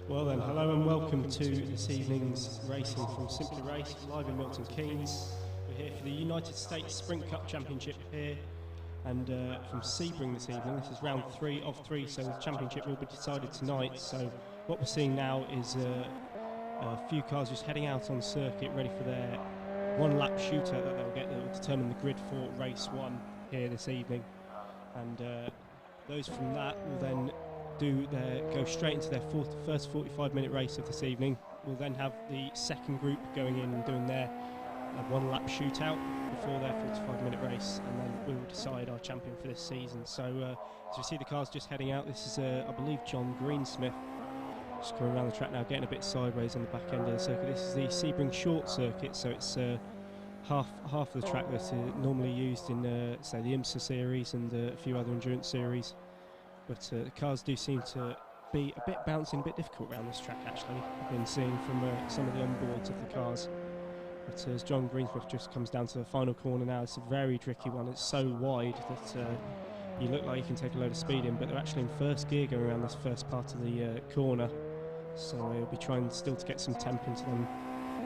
Well then, hello and welcome to this evening's racing from Simply Race, live in Milton Keynes. We're here for the United States Sprint Cup Championship here, and from Sebring this evening. This is round 3 of 3, so the championship will be decided tonight. So what we're seeing now is a few cars just heading out on circuit, ready for their one-lap shootout that they'll get that will determine the grid for race 1 here this evening. And those from that will then go straight into their first 45-minute race of this evening. We'll then have the second group going in and doing their one-lap shootout before their 45-minute race, and then we will decide our champion for this season. So as you see the cars just heading out, this is I believe John Greensmith just coming around the track now, getting a bit sideways on the back end of the circuit. This is the Sebring short circuit, so it's half of the track that's normally used in say the IMSA series and a few other endurance series. But the cars do seem to be a bit bouncy and a bit difficult around this track, actually. I've been seeing from some of the onboards of the cars. But as John Greensmith just comes down to the final corner now, it's a very tricky one. It's so wide that you look like you can take a load of speed in, but they're actually in first gear going around this first part of the corner. So he'll be trying still to get some temp into them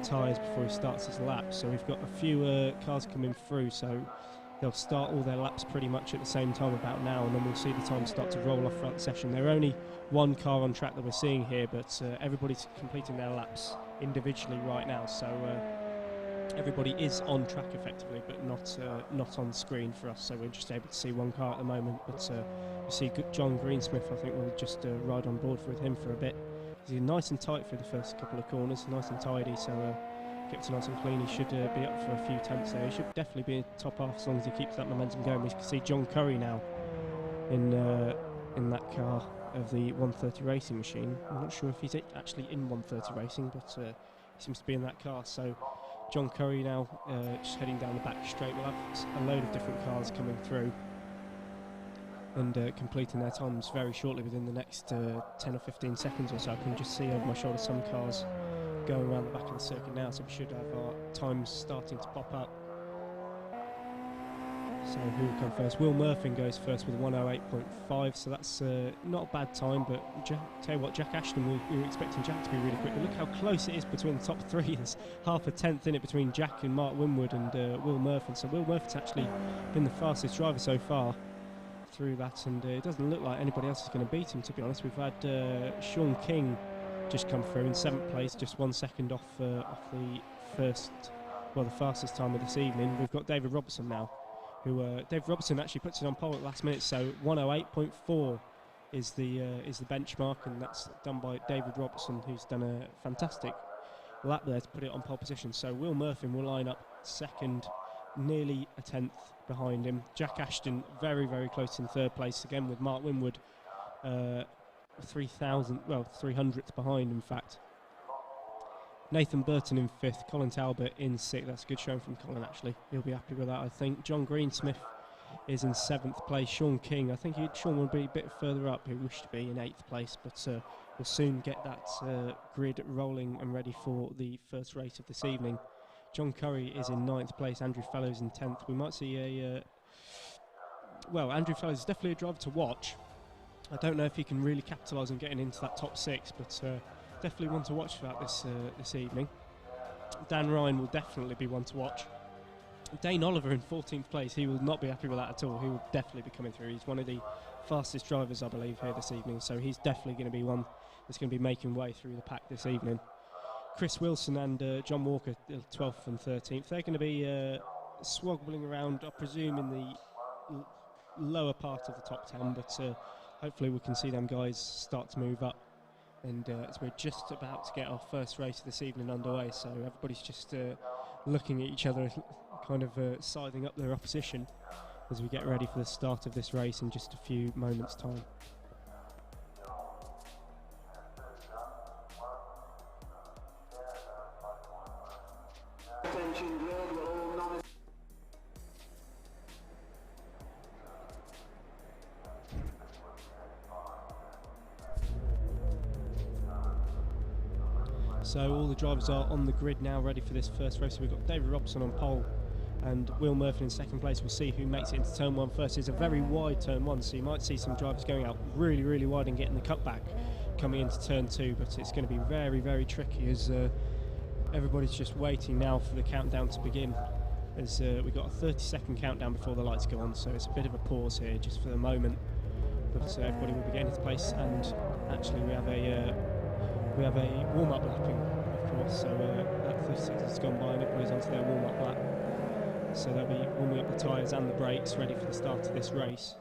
tyres before he starts his lap. So we've got a few cars coming through, so they'll start all their laps pretty much at the same time about now, and then we'll see the time start to roll off throughout the session. There are only one car on track that we're seeing here, but everybody's completing their laps individually right now, so everybody is on track effectively, but not on screen for us, so we're just able to see one car at the moment. But you see John Greensmith, I think we'll just ride on board with him for a bit. He's nice and tight through the first couple of corners, nice and tidy, so keeps it nice and clean. He should be up for a few tenths there. He should definitely be in top half as long as he keeps that momentum going. We can see John Curry now in that car of the 130 racing machine. I'm not sure if he's actually in 130 racing, but he seems to be in that car. So John Curry now just heading down the back straight. We'll have a load of different cars coming through and completing their times very shortly within the next 10 or 15 seconds or so. I can just see over my shoulder some cars going around the back of the circuit now, so we should have our times starting to pop up. So who will come first? Will Murphy goes first with 1:08.5, so that's not a bad time, but tell you what, Jack Ashton, we were expecting Jack to be really quick, but look how close it is between the top three. There's half a tenth in it between Jack and Mark Winwood and Will Murphy, so Will Murphy's actually been the fastest driver so far through that, and it doesn't look like anybody else is going to beat him, to be honest. We've had Sean King just come through in 7th place, just 1 second off the fastest time of this evening. We've got David Robertson now, who David Robertson actually puts it on pole at the last minute, so 1:08.4 is the benchmark, and that's done by David Robertson, who's done a fantastic lap there to put it on pole position. So Will Murphy will line up second, nearly a tenth behind him. Jack Ashton very, very close in 3rd place, again with Mark Winwood 300th behind, in fact. Nathan Burton in 5th, Colin Talbot in 6th. That's a good showing from Colin, actually. He'll be happy with that, I think. John Greensmith is in 7th place. Sean King, I think Sean will be a bit further up. He wished to be in 8th place, but we'll soon get that grid rolling and ready for the first race of this evening. John Curry is in 9th place. Andrew Fellows in 10th. We might see Andrew Fellows is definitely a driver to watch. I don't know if he can really capitalise on getting into that top 6, but definitely one to watch throughout this evening. Dan Ryan will definitely be one to watch. Dane Oliver in 14th place, he will not be happy with that at all. He will definitely be coming through. He's one of the fastest drivers, I believe, here this evening, so he's definitely going to be one that's going to be making way through the pack this evening. Chris Wilson and John Walker, 12th and 13th, they're going to be swoggling around, I presume, in the lower part of the top 10, but hopefully we can see them guys start to move up. And as we're just about to get our first race of this evening underway, so everybody's just looking at each other, kind of sizing up their opposition as we get ready for the start of this race in just a few moments' time. So all the drivers are on the grid now, ready for this first race. So we've got David Robson on pole and Will Murphy in 2nd place. We'll see who makes it into turn 1 first. It's a very wide turn 1, so you might see some drivers going out really, really wide and getting the cutback coming into turn 2, but it's going to be very, very tricky as everybody's just waiting now for the countdown to begin. As we've got a 30-second countdown before the lights go on, so it's a bit of a pause here just for the moment. But everybody will be getting into place, and actually we have a warm-up lapping, of course. So that 30 seconds has gone by, and everybody's onto their warm-up lap. So they'll be warming up the tyres and the brakes, ready for the start of this race.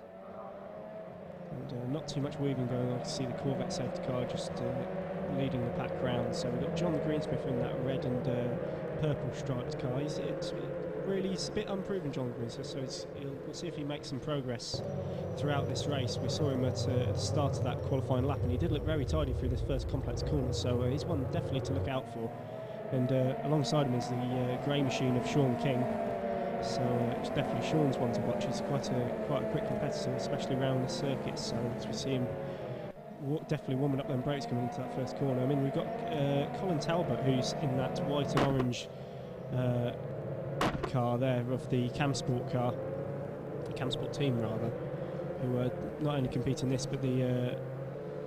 And not too much weaving going on. I can see the Corvette safety car just leading the pack round. So we've got John Greensmith in that red and purple striped car. It's a bit unproven, John Greensmith, so we'll see if he makes some progress throughout this race. We saw him at the start of that qualifying lap, and he did look very tidy through this first complex corner, so he's one definitely to look out for. And alongside him is the grey machine of Sean King. So it's definitely Sean's one to watch. He's quite a quick competitor, especially around the circuit. So as we see him definitely warming up them brakes coming into that first corner. I mean, we've got Colin Talbot, who's in that white and orange car there of the Camsport car, the Camsport team rather, who not only compete in this but the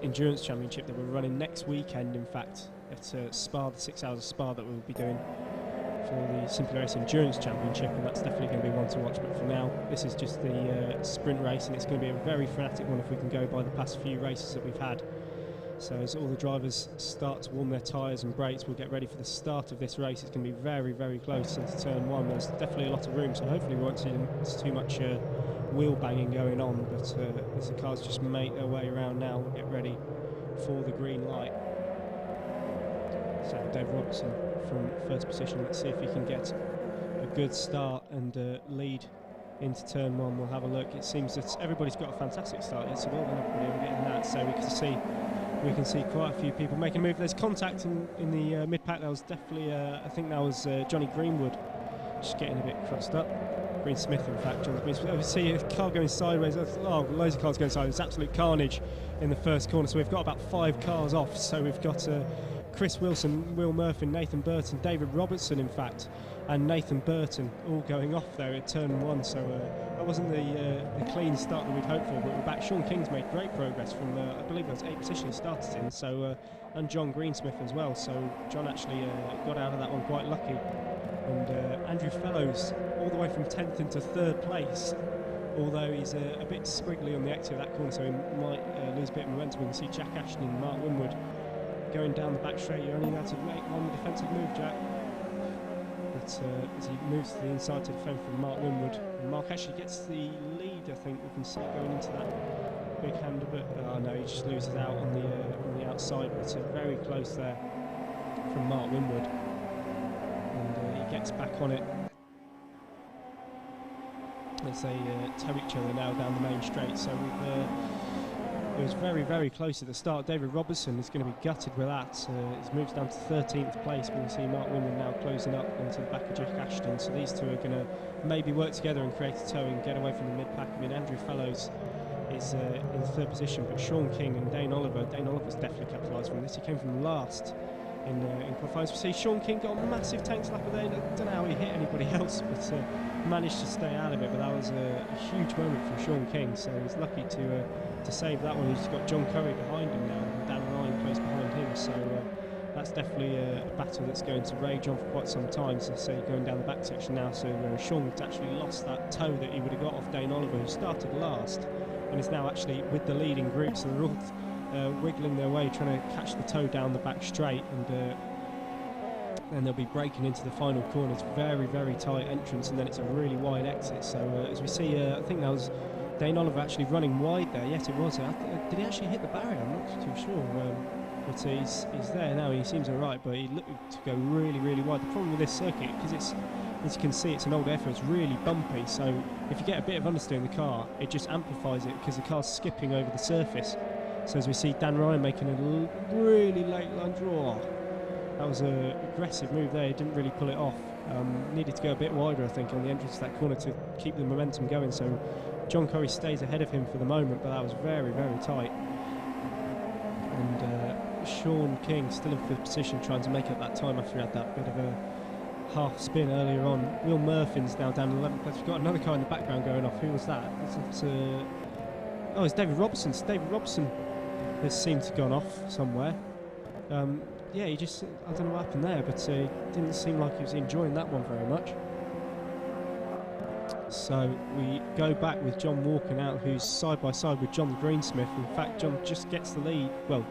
endurance championship that we're running next weekend. In fact, at Spa, the 6 hours of Spa that we'll be doing for the Simply Race Endurance Championship, and that's definitely going to be one to watch. But for now, this is just the sprint race, and it's going to be a very frenetic one if we can go by the past few races that we've had. So as all the drivers start to warm their tyres and brakes, we'll get ready for the start of this race. It's going to be very, very close into turn 1. There's definitely a lot of room, so hopefully we won't see too much wheel banging going on. But as the cars just make their way around now, we'll get ready for the green light. So Dave Robertson from first position. Let's see if he can get a good start and lead into turn 1. We'll have a look. It seems that everybody's got a fantastic start here, so well done everybody on getting that. So we can see quite a few people making a move. There's contact in the mid-pack. That was definitely, I think that was Johnny Greenwood just getting a bit crossed up. Greensmith, in fact, John Greensmith. We see a car going sideways. Oh, loads of cars going sideways. It's absolute carnage in the first corner. So we've got about 5 cars off. So we've got Chris Wilson, Will Murphy, Nathan Burton, David Robertson, in fact, and Nathan Burton all going off there at turn 1. So that wasn't the clean start that we'd hoped for, but we're back. Sean King's made great progress from, I believe that was 8th position he started in, so and John Greensmith as well. So John actually got out of that one quite lucky. And Andrew Fellows all the way from 10th into 3rd place, although he's a bit squiggly on the exit of that corner, so he might lose a bit of momentum. We can see Jack Ashton and Mark Winwood going down the back straight. You're only allowed to make one defensive move, Jack. But as he moves to the inside to defend from Mark Winwood, and Mark actually gets the lead. I think we can see it going into that big hander, but oh no, he just loses out on the outside. But very close there from Mark Winwood, and he gets back on it as they tow each other now down the main straight. So it was very, very close at the start. David Robertson is going to be gutted with that. He's moved down to 13th place. We can see Mark Winwood now closing up onto the back of Jack Ashton. So these two are going to maybe work together and create a tow and get away from the mid-pack. I mean, Andrew Fellows is in 3rd position, but Sean King and Dane Oliver's definitely capitalised from this. He came from last in qualifying. So we see Sean King got a massive tank slapper there. I don't know how he hit anybody else, but managed to stay out of it. But that was a huge moment from Sean King, so he's lucky to save that one. He's got John Curry behind him now, and Dan Ryan close behind him, so that's definitely a battle that's going to rage on for quite some time. So going down the back section now, so Sean's actually lost that tow that he would have got off Dane Oliver, who started last and is now actually with the leading group. So they're all wiggling their way, trying to catch the tow down the back straight, and they'll be breaking into the final corner. It's very, very tight entrance, and then it's a really wide exit. So as we see, I think that was Dane Oliver actually running wide there. Yes, it was. Did he actually hit the barrier? I'm not too sure. But he's there now. He seems all right, but he looked to go really, really wide. The problem with this circuit, because it's, as you can see, it's an old airfield, it's really bumpy. So if you get a bit of understeer in the car, it just amplifies it because the car's skipping over the surface. So as we see Dan Ryan making a really late line draw. That was an aggressive move there. He didn't really pull it off. Needed to go a bit wider, I think, on the entrance to that corner to keep the momentum going. So John Curry stays ahead of him for the moment, but that was very, very tight. And Sean King still in 5th position, trying to make up that time after he had that bit of a half spin earlier on. Will Murphy's now down in 11th place. We've got another car in the background going off. Who was that? It's David Robertson. It's David Robertson has seemed to have gone off somewhere. Yeah, I don't know what happened there, but he didn't seem like he was enjoying that one very much. So we go back with John Walker now, who's side by side with John Greensmith. In fact, John just gets the lead, well,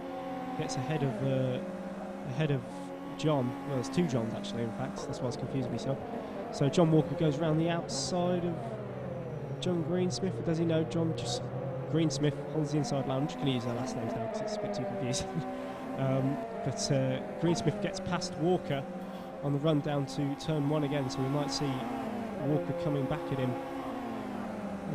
gets ahead of John. Well, there's two Johns actually, in fact, that's why I was confusing myself. So John Walker goes around the outside of John Greensmith, or does he know John? Just Greensmith holds the inside line. I'm just going to use their last names now because it's a bit too confusing. But Greensmith gets past Walker on the run down to turn 1 again, so we might see Walker coming back at him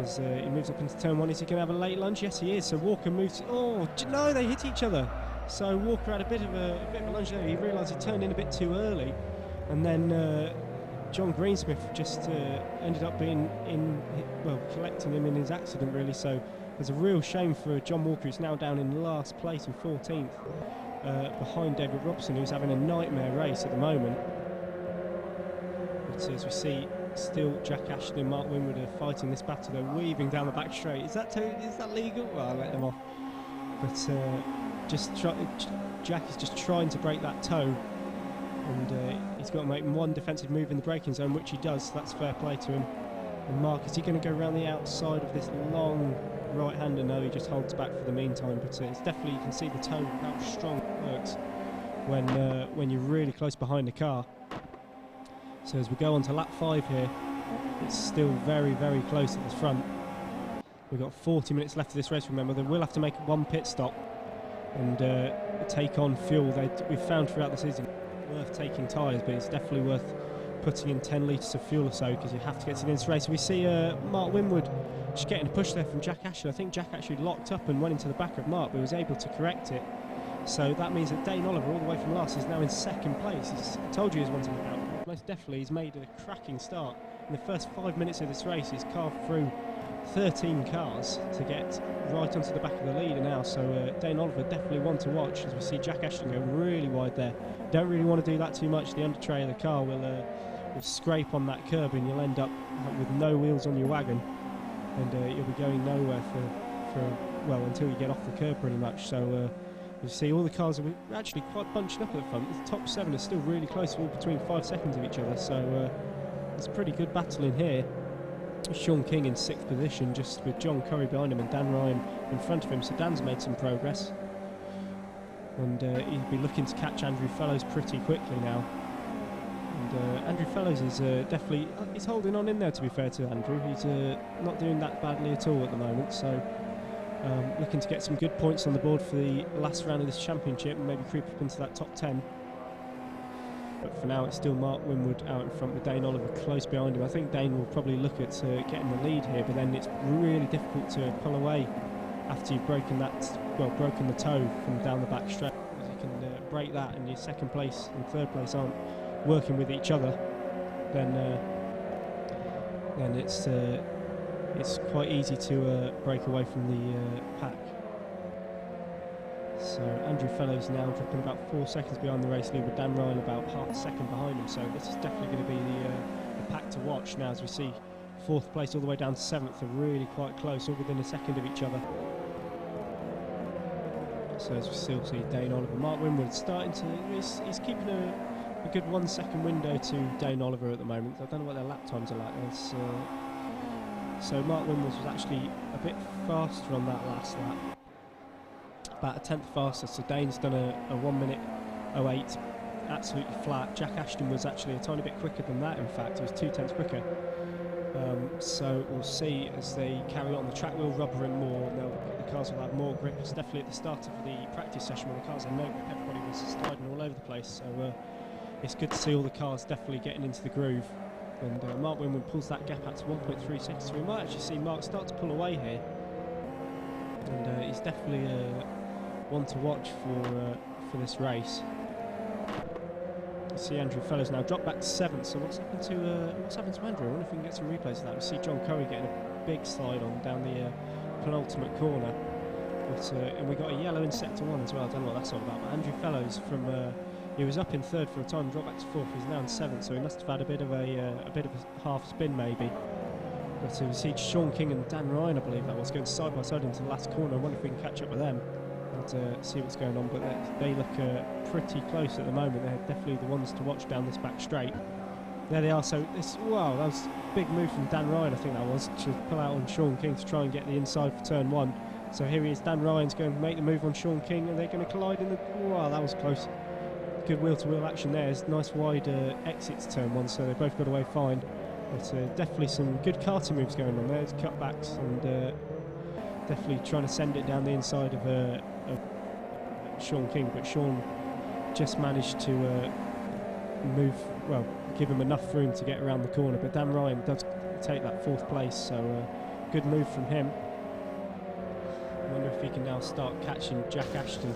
as he moves up into turn 1. Is he going to have a late lunge? Yes, he is. So Walker moves. Oh no, they hit each other. So Walker had a bit of a lunge there. He realised he turned in a bit too early, and then John Greensmith just ended up being collecting him in his accident, really. So there's a real shame for John Walker, who's now down in last place in 14th, behind David Robson, who's having a nightmare race at the moment. But as we see, still Jack Ashton and Mark Winwood are fighting this battle. They're weaving down the back straight. Is that legal? Well, I'll let them off. But Jack is just trying to break that toe, and he's got to make one defensive move in the braking zone, which he does. So that's fair play to him. And Mark, is he going to go around the outside of this long right-hander? No, he just holds back for the meantime. But it's definitely, you can see the toe, how strong it works when you're really close behind the car. So as we go on to lap 5 here, it's still very, very close at the front. We've got 40 minutes left of this race, remember. They will have to make one pit stop and take on fuel. We've found throughout the season worth taking tyres, but it's definitely worth putting in 10 litres of fuel or so, because you have to get to the end of the race. We see Mark Winwood just getting a push there from Jack Ashton. I think Jack actually locked up and went into the back of Mark, but was able to correct it. So that means that Dane Oliver, all the way from last, is now in 2nd place. I told you he was one to look out. Most definitely, he's made a cracking start. In the first 5 minutes of this race, he's carved through 13 cars to get right onto the back of the leader now. So Dane Oliver definitely one to watch, as we see Jack Ashton go really wide there. Don't really want to do that too much. The under tray of the car will scrape on that curb, and you'll end up with no wheels on your wagon, and you'll be going nowhere for until you get off the curb pretty much. So you see all the cars are actually quite bunched up at the front. The top 7 are still really close, all between 5 seconds of each other. So it's a pretty good battle in here. Sean King in 6th position, just with John Curry behind him and Dan Ryan in front of him. So Dan's made some progress, and he'll be looking to catch Andrew Fellows pretty quickly now. And Andrew Fellows is definitely he's holding on in there, to be fair to Andrew. He's not doing that badly at all at the moment. So looking to get some good points on the board for the last round of this championship and maybe creep up into that top 10. But for now, it's still Mark Winwood out in front with Dane Oliver close behind him. I think Dane will probably look at getting the lead here, but then it's really difficult to pull away after you've broken the toe from down the back straight. Because you can break that, and your 2nd place and 3rd place aren't working with each other, then it's quite easy to break away from the pack. So Andrew Fellows now dropping about 4 seconds behind the race lead, with Dan Ryan about half a second behind him. So this is definitely going to be the pack to watch now, as we see 4th place all the way down to 7th are really quite close, all within a second of each other. So as we still see Dane Oliver, Mark Winwood starting to, he's keeping a good 1 second window to Dane Oliver at the moment. I don't know what their lap times are like. So Mark Winwood was actually a bit faster on that last lap, about a 10th faster. So Dane's done a 1 minute 08, absolutely flat. Jack Ashton was actually a tiny bit quicker than that. In fact, he was 2 tenths quicker. So we'll see as they carry on. The track will rubber in more, and the cars will have more grip. It's definitely at the start of the practice session when the cars had no grip, everybody was sliding all over the place. So it's good to see all the cars definitely getting into the groove. And Mark Winwood pulls that gap out to 1.3 seconds. So we might actually see Mark start to pull away here. And he's definitely one to watch for this race. You see Andrew Fellows now drop back to 7th. So what's happened to Andrew? I wonder if we can get some replays of that. We see John Curry getting a big slide on down the penultimate corner. But, and we got a yellow in sector 1 as well. I don't know what that's all about. But Andrew Fellows from he was up in 3rd for a time, dropped back to 4th. He's now in 7th, so he must have had a bit of a half spin maybe. But we see Sean King and Dan Ryan, I believe that was, going side by side into the last corner. I wonder if we can catch up with them and see what's going on, but they look pretty close at the moment. They're definitely the ones to watch down this back straight. There they are. So wow, that was a big move from Dan Ryan, I think that was, to pull out on Sean King to try and get the inside for turn 1. So here he is, Dan Ryan's going to make the move on Sean King, and they're going to collide in the... Wow, that was close. Good wheel-to-wheel action there. It's nice wide exit to turn 1, so they both got away fine. But definitely some good karting moves going on there. There's cutbacks and definitely trying to send it down the inside of Sean King, but Sean just managed to move, well, give him enough room to get around the corner. But Dan Ryan does take that 4th place, so good move from him. I wonder if he can now start catching Jack Ashton.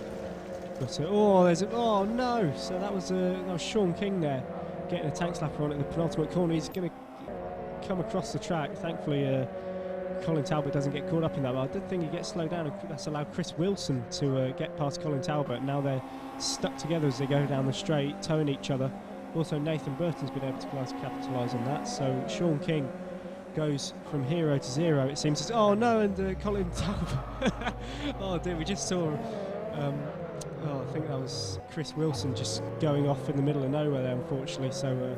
But oh no! So that was Sean King there, getting a tank slapper on at the penultimate corner. He's going to come across the track. Thankfully, Colin Talbot doesn't get caught up in that. But I did think he gets slowed down, and that's allowed Chris Wilson to get past Colin Talbot. Now they're stuck together as they go down the straight, towing each other. Also, Nathan Burton's been able to capitalise on that. So Sean King goes from hero to 0, it seems. Oh no, and Colin Talbot. Oh dear, we just saw I think that was Chris Wilson just going off in the middle of nowhere there, unfortunately. So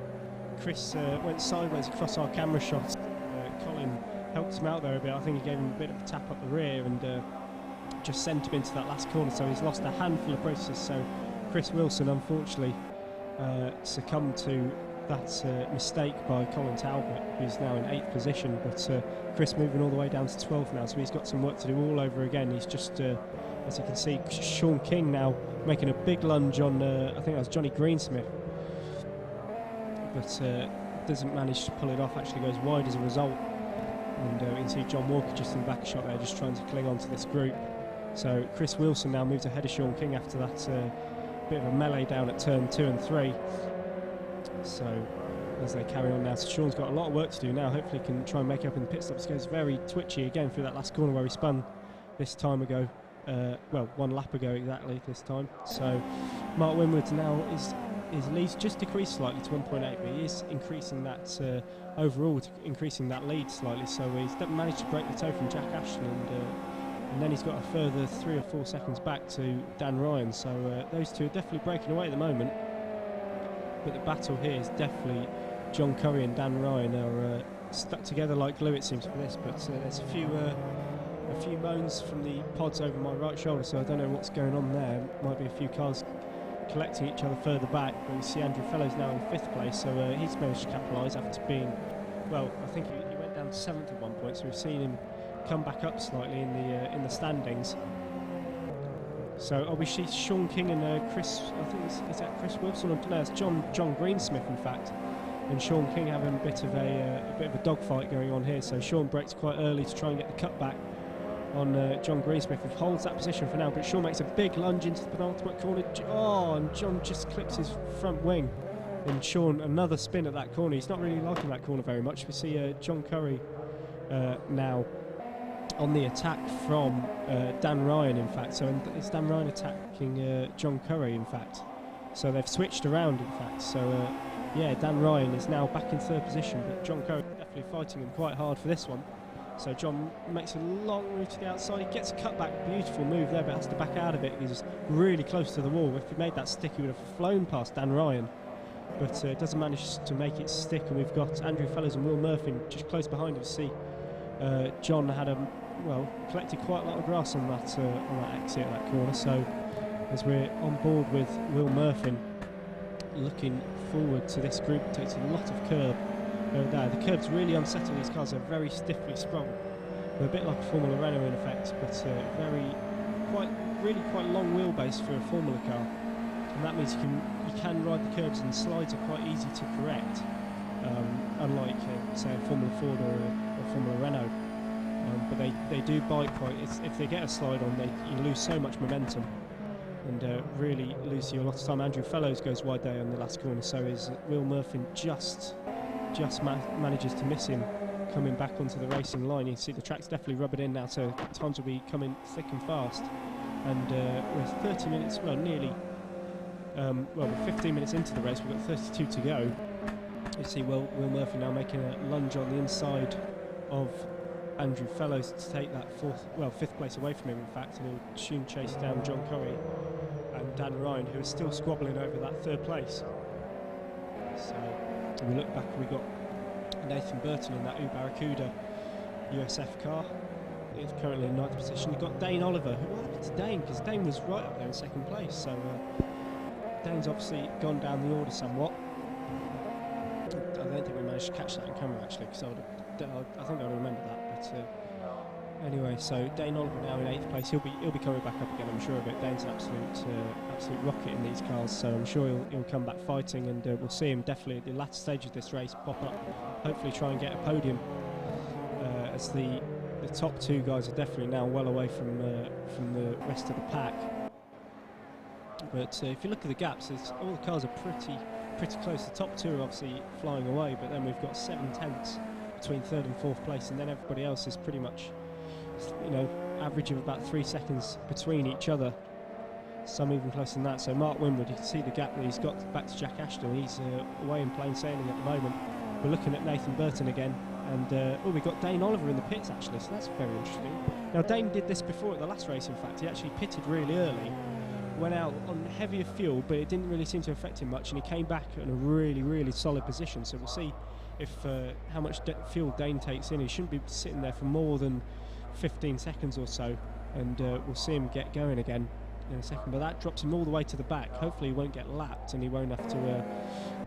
Chris went sideways across our camera shots. Colin helped him out there a bit. I think he gave him a bit of a tap up the rear and just sent him into that last corner, so he's lost a handful of processes. So Chris Wilson unfortunately succumbed to that mistake by Colin Talbot, who's now in 8th position, but Chris moving all the way down to 12th now, so he's got some work to do all over again. He's just, as you can see, Sean King now making a big lunge on, I think that was Johnny Greensmith, but doesn't manage to pull it off, actually goes wide as a result. And you can see John Walker just in the back shot there, just trying to cling on to this group. So Chris Wilson now moves ahead of Sean King after that bit of a melee down at turn 2 and 3. So as they carry on now, so Sean's got a lot of work to do now. Hopefully he can try and make it up in the pit stops. Goes very twitchy again through that last corner where he spun this time ago. Well, 1 lap ago exactly this time. So Mark Winwood now his lead's just decreased slightly to 1.8, but he is increasing that overall, increasing that lead slightly. So he's managed to break the toe from Jack Ashton, and then he's got a further 3 or 4 seconds back to Dan Ryan. So those two are definitely breaking away at the moment. But the battle here is definitely John Curry and Dan Ryan are stuck together like glue, it seems, for this. But there's a few moans from the pods over my right shoulder, so I don't know what's going on there. Might be a few cars collecting each other further back. But we see Andrew Fellows now in 5th place, so he's managed to capitalise after being, well, I think he went down to 7th at one point, so we've seen him come back up slightly in the standings. So we see Sean King and Chris, I think is that Chris Wilson? Or no, it's John Greensmith in fact, and Sean King having a bit of a dogfight going on here. So Sean breaks quite early to try and get the cut back on John Greensmith, who holds that position for now. But Sean makes a big lunge into the penultimate corner. Oh, and John just clips his front wing, and Sean another spin at that corner. He's not really liking that corner very much. We see John Curry now on the attack from Dan Ryan, in fact. So it's Dan Ryan attacking John Curry, in fact. So they've switched around, in fact. So yeah, Dan Ryan is now back in 3rd position, but John Curry definitely fighting him quite hard for this one. So John makes a long move to the outside. He gets a cut back, beautiful move there, but has to back out of it. He's really close to the wall. If he made that stick, he would have flown past Dan Ryan, but doesn't manage to make it stick. And we've got Andrew Fellows and Will Murphy just close behind him. See, John had collected quite a lot of grass on that exit at that corner. So as we're on board with Will Murphy, looking forward to this group, takes a lot of curb over there. The curbs really unsettle these cars. They're very stiffly sprung. They're a bit like a Formula Renault in effect, but really quite long wheelbase for a Formula car, and that means you can ride the curbs, and the slides are quite easy to correct, unlike say a Formula Ford or a Formula Renault. But they do bite quite. If they get a slide on, you lose so much momentum, and really lose you a lot of time. Andrew Fellows goes wide there on the last corner, so is Will Murphy just manages to miss him coming back onto the racing line. You can see the track's definitely rubbing in now, so times will be coming thick and fast. And we're 30 minutes, well, nearly, we're 15 minutes into the race. We've got 32 to go. You see Will Murphy now making a lunge on the inside of Andrew Fellows to take that fifth place away from him, in fact, and he'll soon chase down John Curry and Dan Ryan, who is still squabbling over that third place. So when we look back, we got Nathan Burton in that Barracuda USF car. He's currently in 9th position. You've got Dane Oliver. What happened to Dane? Because Dane was right up there in 2nd place. So Dane's obviously gone down the order somewhat. I don't think we managed to catch that on camera actually, because I think I would remember that. But anyway, so Dane Oliver now in 8th place. He'll be coming back up again, I'm sure of it. Dane's an absolute rocket in these cars, so I'm sure he'll come back fighting, and we'll see him definitely at the latter stage of this race pop up. Hopefully, try and get a podium, as the top 2 guys are definitely now well away from the rest of the pack. But if you look at the gaps, all the cars are pretty close. The top 2 are obviously flying away, but then we've got 7 tenths between 3rd and 4th place, and then everybody else is pretty much, average of about 3 seconds between each other. Some even closer than that. So Mark Winwood, you can see the gap that he's got back to Jack Ashton. He's away in plain sailing at the moment. We're looking at Nathan Burton again, and we've got Dane Oliver in the pits actually, so that's very interesting. Now Dane did this before at the last race, in fact. He actually pitted really early, went out on heavier fuel, but it didn't really seem to affect him much, and he came back in a really solid position. So we'll see if how much fuel Dane takes in. He shouldn't be sitting there for more than 15 seconds or so, and we'll see him get going again in a second. But that drops him all the way to the back. Hopefully he won't get lapped, and he won't have to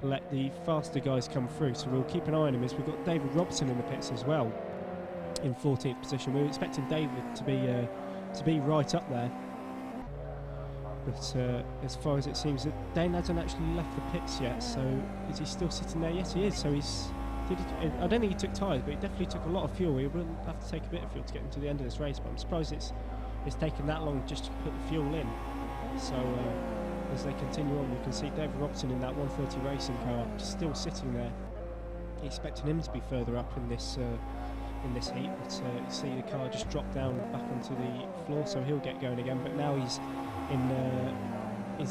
let the faster guys come through. So we'll keep an eye on him. As we've got David Robson in the pits as well in 14th position. We're expecting David to be right up there. But as far as it seems, that Dane hasn't actually left the pits yet. So is he still sitting there? Yes, he is. So I don't think he took tyres, but he definitely took a lot of fuel. He will have to take a bit of fuel to get him to the end of this race. But I'm surprised it's taken that long just to put the fuel in. So as they continue on, you can see David Robson in that 130 racing car still sitting there, expecting him to be further up in this heat. But you see the car just drop down back onto the floor, so he'll get going again. But now he's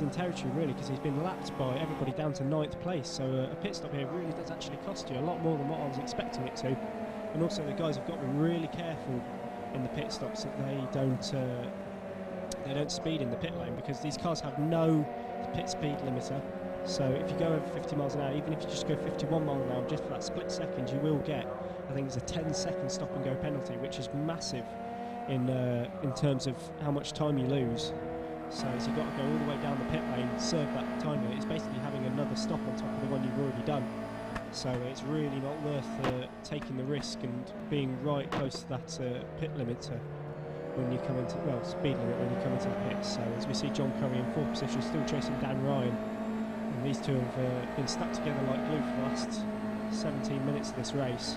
in territory really, because he's been lapped by everybody down to 9th place. So a pit stop here really does actually cost you a lot more than what I was expecting it to. And also the guys have got to be really careful in the pit stops that they don't speed in the pit lane, because these cars have no pit speed limiter. So if you go over 50 miles an hour, even if you just go 51 miles an hour, just for that split second, you will get, I think it's a 10-second stop and go penalty, which is massive in terms of how much time you lose. So you've got to go all the way down the pit lane, serve that time limit. It's basically having another stop on top of the one you've already done. So it's really not worth taking the risk and being right close to that pit limiter when you come into, speed limit when you come into the pits. So as we see John Curry in 4th position, still chasing Dan Ryan. And these two have been stuck together like glue for the last 17 minutes of this race.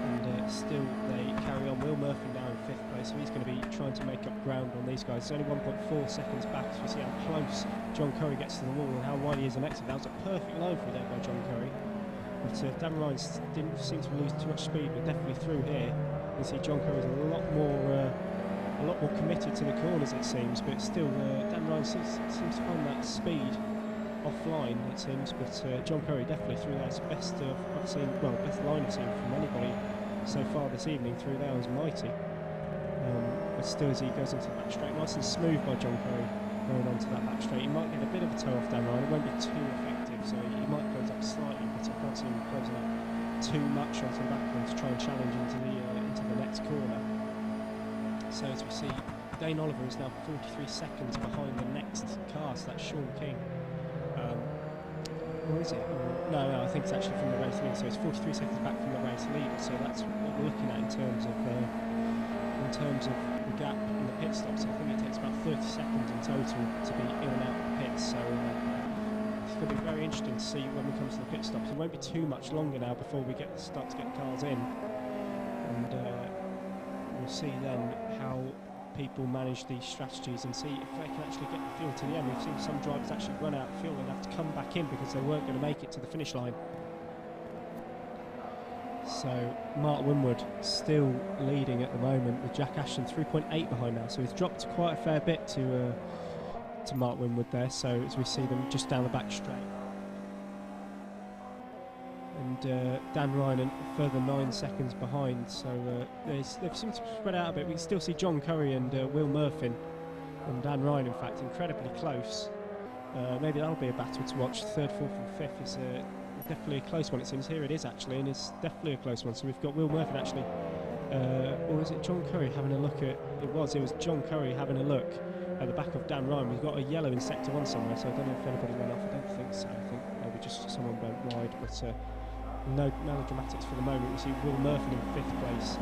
And still they carry on. Will Murphy now in 5th place, so he's going to be trying to make up ground on these guys. It's only 1.4 seconds back, so we see how close John Curry gets to the wall and how wide he is on exit. That was a perfect line through there by John Curry. But Dan Ryan didn't seem to lose too much speed, but definitely through here. You see John Curry's a lot more committed to the corners, it seems, but still Dan Ryan seems to find that speed offline, it seems. But John Curry definitely through there. It's best I've seen, best line I've seen from anybody so far this evening through there. Was mighty. But still, as he goes into the back straight, nice and smooth by John Curry going onto that back straight. He might get a bit of a toe off Dan Ryan. It won't be too effective, so he might close up slightly, but I can't see him closing up too much onto the back one to try and challenge into the next corner. So as we see, Dane Oliver is now 43 seconds behind the next car, so that's Sean King. Or is it? No, I think it's actually from the race leader, so it's 43 seconds back from the race leader. So that's what we're looking at in terms of the gap in the pit stops. I think it takes about 30 seconds in total to be in and out of the pits. So it's going to be very interesting to see when we come to the pit stops. It won't be too much longer now before we start to get cars in, and we'll see then how people manage these strategies and see if they can actually get the fuel to the end. We've seen some drivers actually run out of fuel and have to come back in because they weren't going to make it to the finish line. So Mark Winwood still leading at the moment, with Jack Ashton 3.8 behind now, so he's dropped quite a fair bit to Mark Winwood there. So as we see them just down the back straight, and Dan Ryan a further 9 seconds behind. So they've seemed to spread out a bit. We still see John Curry and Will Murphy and Dan Ryan, in fact, incredibly close. Maybe that'll be a battle to watch. Third, fourth and fifth is definitely a close one, it seems. Here it is, actually, and it's definitely a close one. So we've got Will Murphy, actually, or is it John Curry having a look at... It was John Curry having a look at the back of Dan Ryan. We've got a yellow in sector 1 somewhere, so I don't know if anybody went off. I don't think so. I think maybe just someone went wide, but no dramatics for the moment. We see Will Murphy in 5th place,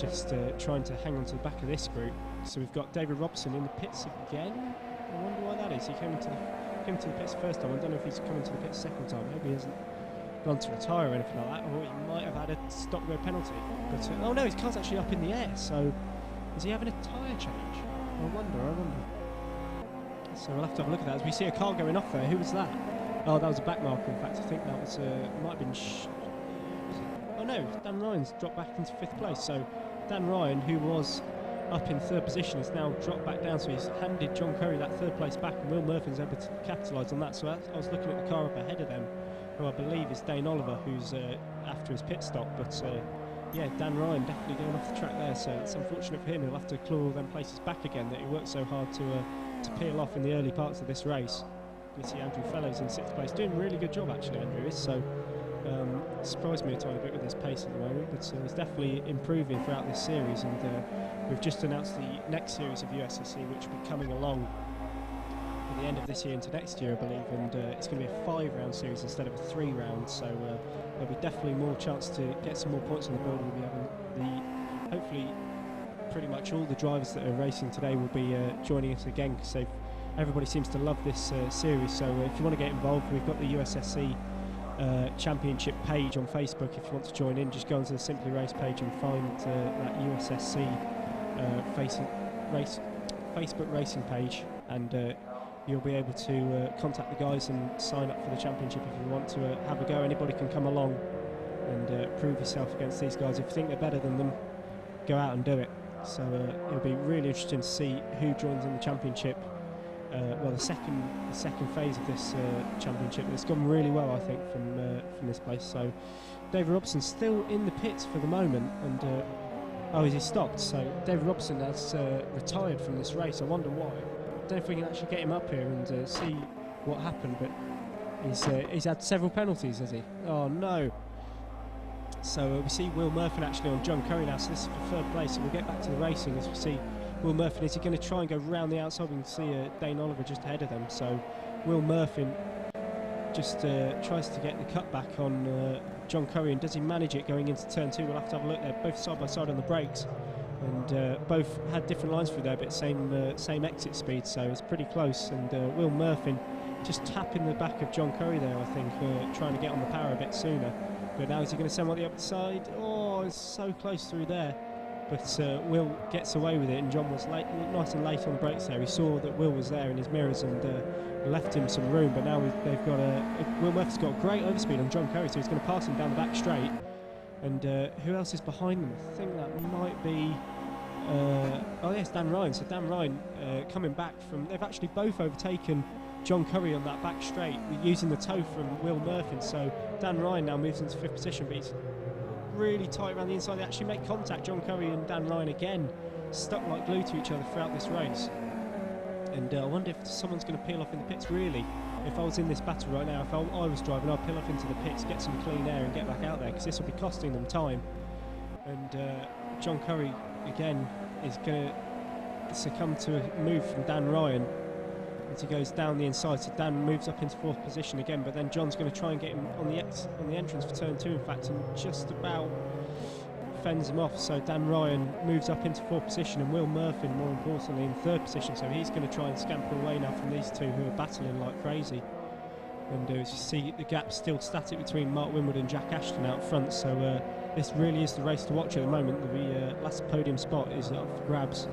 just trying to hang on to the back of this group. So we've got David Robson in the pits again. I wonder why that is. He came into the pits first time. I don't know if he's coming to the pits second time. Maybe he hasn't gone to retire or anything like that, or he might have had a stop-go penalty. But oh no, his car's actually up in the air. So is he having a tyre change? I wonder. So we'll have to have a look at that as we see a car going off there. Who was that? Oh, that was a back marker. In fact, I think that was might have been. Oh no, Dan Ryan's dropped back into 5th place. So Dan Ryan, who was up in 3rd position, has now dropped back down. So he's handed John Curry that 3rd place back, and Will Murphy's able to capitalise on that. So I was looking at the car up ahead of them, who I believe is Dane Oliver, who's after his pit stop. But yeah, Dan Ryan definitely going off the track there. So it's unfortunate for him. He'll have to claw them places back again that he worked so hard to peel off in the early parts of this race. You see Andrew Fellows in 6th place, doing a really good job actually, Andrew is. So surprised me a tiny bit with his pace at the moment, but he's definitely improving throughout this series, and we've just announced the next series of USSC, which will be coming along at the end of this year into next year, I believe, and it's going to be a 5-round series instead of a 3-round, so there'll be definitely more chance to get some more points on the board. We'll be having hopefully pretty much all the drivers that are racing today will be joining us again, because everybody seems to love this series. So if you want to get involved, we've got the USSC Championship page on Facebook. If you want to join in, just go onto the Simply Race page and find that USSC Facebook racing page, and you'll be able to contact the guys and sign up for the championship if you want to have a go. Anybody can come along and prove yourself against these guys. If you think they're better than them, go out and do it. So it'll be really interesting to see who joins in the championship. Well, the second phase of this championship, it's gone really well, I think, from this place. So David Robson's still in the pits for the moment, and oh, is he stopped? So David Robson has retired from this race. I wonder why. I don't know if we can actually get him up here and see what happened, but he's had several penalties, has he? Oh no. So we see Will Murphy actually on John Curry now, so this is for 3rd place, and we'll get back to the racing as we see Will Murphy. Is he going to try and go round the outside? We can see Dane Oliver just ahead of them. So Will Murphy just tries to get the cut back on John Curry, and does he manage it going into turn 2? We'll have to have a look. They're both side by side on the brakes, and both had different lines through there, but same exit speed, so it's pretty close. And Will Murphy just tapping the back of John Curry there, I think, trying to get on the power a bit sooner. But now is he going to send one the other side? Oh, it's so close through there. But Will gets away with it, and John was nice and late on the brakes there. He saw that Will was there in his mirrors and left him some room. But now they've got Will Murphy's got great overspeed on John Curry, so he's going to pass him down the back straight. And who else is behind them? I think that might be... oh yes, Dan Ryan. So Dan Ryan coming back from... They've actually both overtaken John Curry on that back straight using the toe from Will Murphy. So Dan Ryan now moves into 5th position, but he's really tight around the inside. They actually make contact, John Curry and Dan Ryan again, stuck like glue to each other throughout this race. And I wonder if someone's going to peel off in the pits. Really, if I was in this battle right now, if I was driving, I'd peel off into the pits, get some clean air and get back out there, because this will be costing them time. And John Curry again is going to succumb to a move from Dan Ryan as he goes down the inside. So Dan moves up into 4th position again, but then John's going to try and get him on the entrance for turn 2, in fact, and just about fends him off. So Dan Ryan moves up into 4th position, and Will Murphy, more importantly, in 3rd position. So he's going to try and scamper away now from these two who are battling like crazy. And as you see, the gap still static between Mark Winwood and Jack Ashton out front. So this really is the race to watch at the moment. The last podium spot is up for grabs,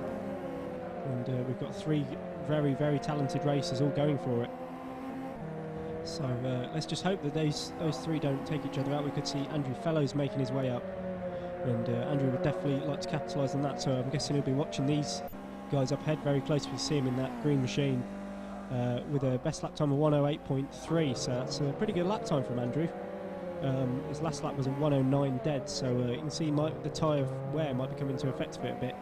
and we've got 3 very, very talented racers all going for it. So let's just hope that those 3 don't take each other out. We could see Andrew Fellows making his way up, and Andrew would definitely like to capitalise on that. So I'm guessing he'll be watching these guys up ahead very closely. We see him in that green machine with a best lap time of 1:08.3. So that's a pretty good lap time from Andrew. his last lap was a 109 dead, so you can see the tyre wear might be coming into effect of it a bit.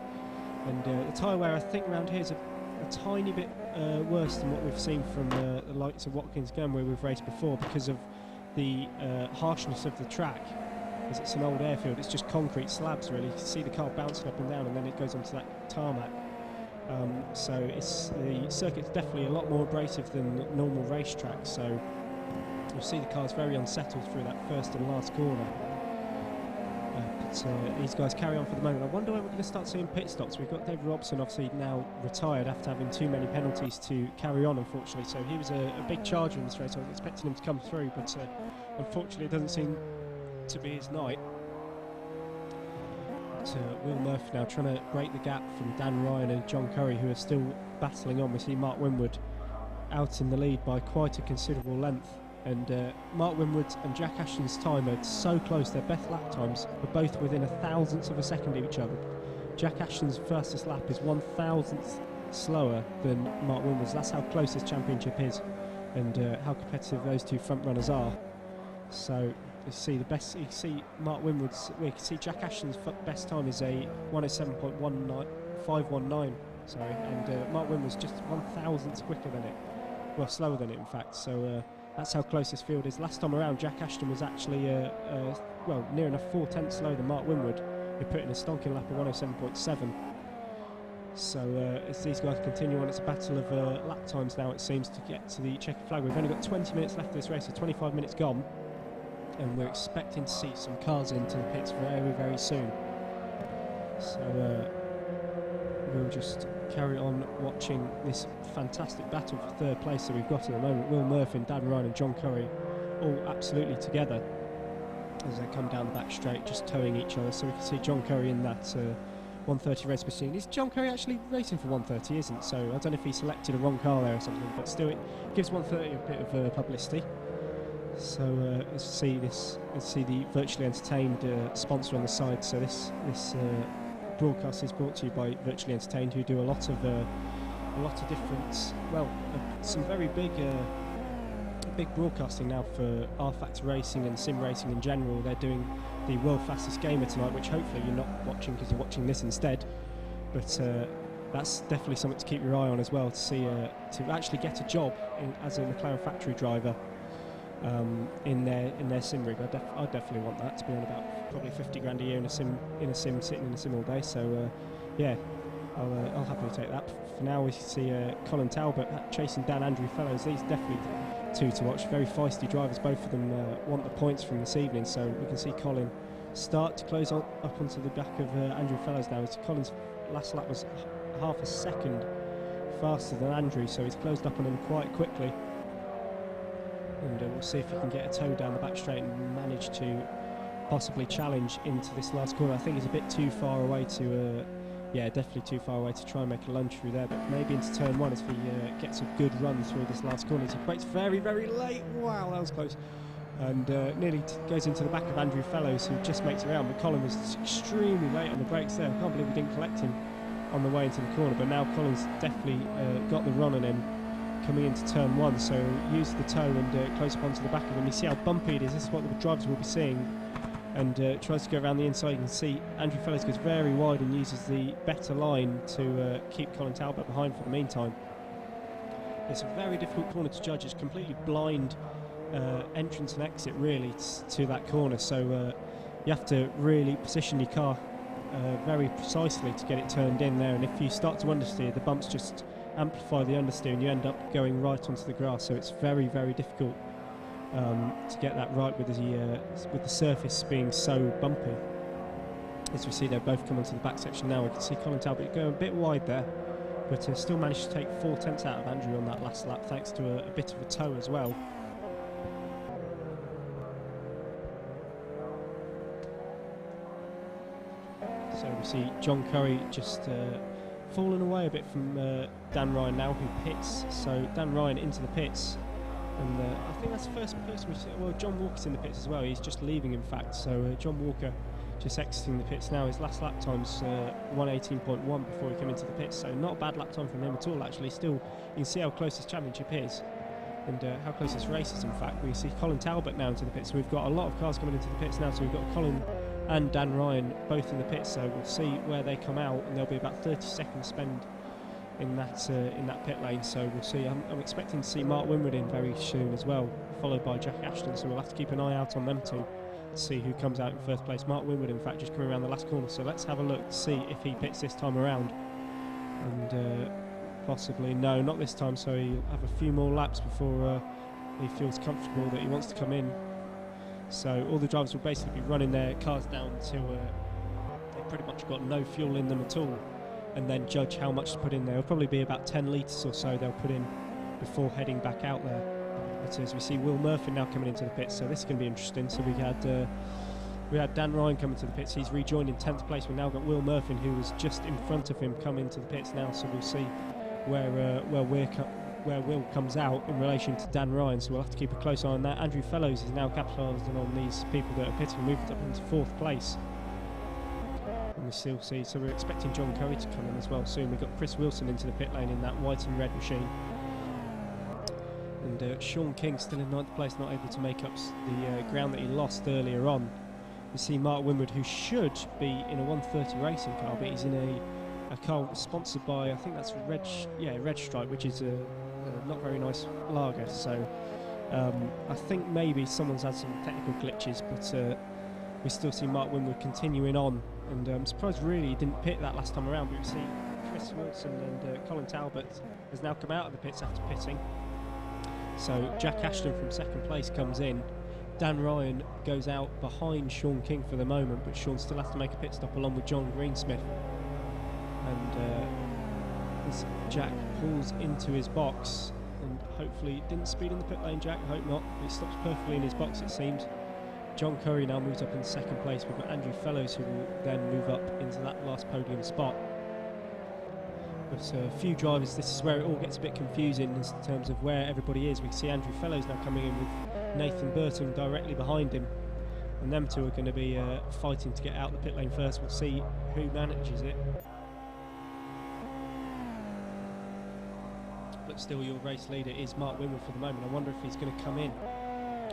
And the tyre wear, I think, around here is a tiny bit worse than what we've seen from the likes of Watkins Glen, where we've raced before, because of the harshness of the track. As it's an old airfield, it's just concrete slabs really. You can see the car bouncing up and down, and then it goes onto that tarmac. So the circuit's definitely a lot more abrasive than normal racetracks. So you'll see the car's very unsettled through that first and last corner. But these guys carry on for the moment. I wonder when we're going to start seeing pit stops. We've got David Robson, obviously now retired after having too many penalties to carry on, unfortunately. So he was a big charger in this race. I was expecting him to come through, but unfortunately it doesn't seem to be his night. But Will Murphy now trying to break the gap from Dan Ryan and John Curry, who are still battling on. We see Mark Winwood out in the lead by quite a considerable length. And Mark Winwood and Jack Ashton's time are so close. Their best lap times are both within 1/1000th of a second of each other. Jack Ashton's fastest lap is 1/1000th slower than Mark Winwood's. That's how close this championship is, and how competitive those two front runners are. So you see the best. You see Mark Winwood's. You can see Jack Ashton's best time is a 107.519. Sorry, and Mark Winwood's just 1/1000th quicker than it. Well, slower than it, in fact. So. That's how close this field is. Last time around, Jack Ashton was actually well, near enough 4/10 slower than Mark Winwood. He put in a stonking lap of 107.7. So as these guys continue on, it's a battle of lap times now, it seems, to get to the checkered flag. We've only got 20 minutes left of this race, so 25 minutes gone, and we're expecting to see some cars into the pits very, very soon. So we'll just carry on watching this fantastic battle for third place that we've got at the moment. Will Murphy and Dan Ryan and John Curry all absolutely together as they come down the back straight, just towing each other. So we can see John Curry in that 130 race machine. Is John Curry actually racing for 130? Isn't, so I don't know if he selected a wrong car there or something, but still it gives 130 a bit of publicity. So let's see the Virtually Entertained sponsor on the side. So this broadcast is brought to you by Virtually Entertained, who do a lot of different, well, some very big broadcasting now for R-Factor racing and sim racing in general. They're doing the World Fastest Gamer tonight, which hopefully you're not watching because you're watching this instead. But that's definitely something to keep your eye on as well, to see to actually get a job as a McLaren factory driver in their sim rig. I definitely want that, to be on about probably 50 grand a year in a sim, sitting in a sim all day. So yeah, I'll happily take that. For now, we see Colin Talbot chasing down Andrew Fellows. These definitely two to watch. Very feisty drivers. Both of them want the points from this evening. So we can see Colin start to close up onto the back of Andrew Fellows now. Colin's last lap was half a second faster than Andrew, so he's closed up on him quite quickly. And we'll see if he can get a tow down the back straight and manage to possibly challenge into this last corner. I think he's a bit too far away to, yeah, definitely too far away to try and make a lunge through there, but maybe into turn one if he gets a good run through this last corner. He breaks very, very late. Wow, that was close. And nearly goes into the back of Andrew Fellows, who just makes it around, but Colin was extremely late on the brakes there. I can't believe we didn't collect him on the way into the corner, but now Colin's definitely got the run on him coming into turn one, so use the toe and close up onto the back of him. You see how bumpy it is. This is what the drivers will be seeing, and tries to go around the inside. You can see Andrew Fellows goes very wide and uses the better line to keep Colin Talbot behind for the meantime. It's a very difficult corner to judge. It's completely blind entrance and exit really to that corner, so you have to really position your car very precisely to get it turned in there, and if you start to understeer, the bumps just amplify the understeer and you end up going right onto the grass. So it's very, very difficult to get that right with the surface being so bumpy. As we see, they've both come onto the back section now. We can see Colin Talbot going a bit wide there, but still managed to take 4/10 out of Andrew on that last lap, thanks to a bit of a tow as well. So we see John Curry just fallen away a bit from Dan Ryan now, who pits. So Dan Ryan into the pits, and I think that's the first person we see. Well, John Walker's in the pits as well. He's just leaving, in fact. So John Walker just exiting the pits now. His last lap time's 1:18.1 before he came into the pits. So not a bad lap time from him at all, actually. Still, you can see how close this championship is. and how close this race is. In fact, we see Colin Talbot now into the pits. So we've got a lot of cars coming into the pits now. So we've got Colin and Dan Ryan both in the pits. So we'll see where they come out, and there'll be about 30 seconds spent in that pit lane. So we'll see. I'm expecting to see Mark Winwood in very soon as well, followed by Jack Ashton. So we'll have to keep an eye out on them two to see who comes out in first place. Mark Winwood, in fact, just coming around the last corner. So let's have a look to see if he pits this time around. And possibly no, not this time. So he'll have a few more laps before he feels comfortable that he wants to come in. So all the drivers will basically be running their cars down until they've pretty much got no fuel in them at all, and then judge how much to put in there. It'll probably be about 10 litres or so they'll put in before heading back out there. But as we see Will Murphy now coming into the pits, so this is going to be interesting. So we had Dan Ryan coming to the pits. He's rejoined in 10th place. We've now got Will Murphy, who was just in front of him, come into the pits now. So we'll see where Will comes out in relation to Dan Ryan. So we'll have to keep a close eye on that. Andrew Fellows is now capitalising on these people that are pitting, moved up into 4th place. And we still see, so we're expecting John Curry to come in as well soon. We've got Chris Wilson into the pit lane in that white and red machine. And Sean King still in 9th place, not able to make up the ground that he lost earlier on. We see Mark Winwood, who should be in a 130 racing car, but he's in a car sponsored by, I think that's Red Stripe, which is a not very nice lager. So I think maybe someone's had some technical glitches, but we still see Mark Winwood continuing on. And I'm surprised really he didn't pit that last time around, but we see Chris Wilson and Colin Talbot has now come out of the pits after pitting. So Jack Ashton from 2nd place comes in. Dan Ryan goes out behind Sean King for the moment, but Sean still has to make a pit stop along with John Greensmith. And as Jack pulls into his box, and hopefully didn't speed in the pit lane, Jack, I hope not. He stops perfectly in his box, it seems. John Curry now moves up in 2nd place. We've got Andrew Fellows, who will then move up into that last podium spot. But a few drivers, this is where it all gets a bit confusing in terms of where everybody is. We can see Andrew Fellows now coming in with Nathan Burton directly behind him, and them two are going to be fighting to get out the pit lane first. We'll see who manages it. But still, your race leader is Mark Winwood for the moment. I wonder if he's going to come in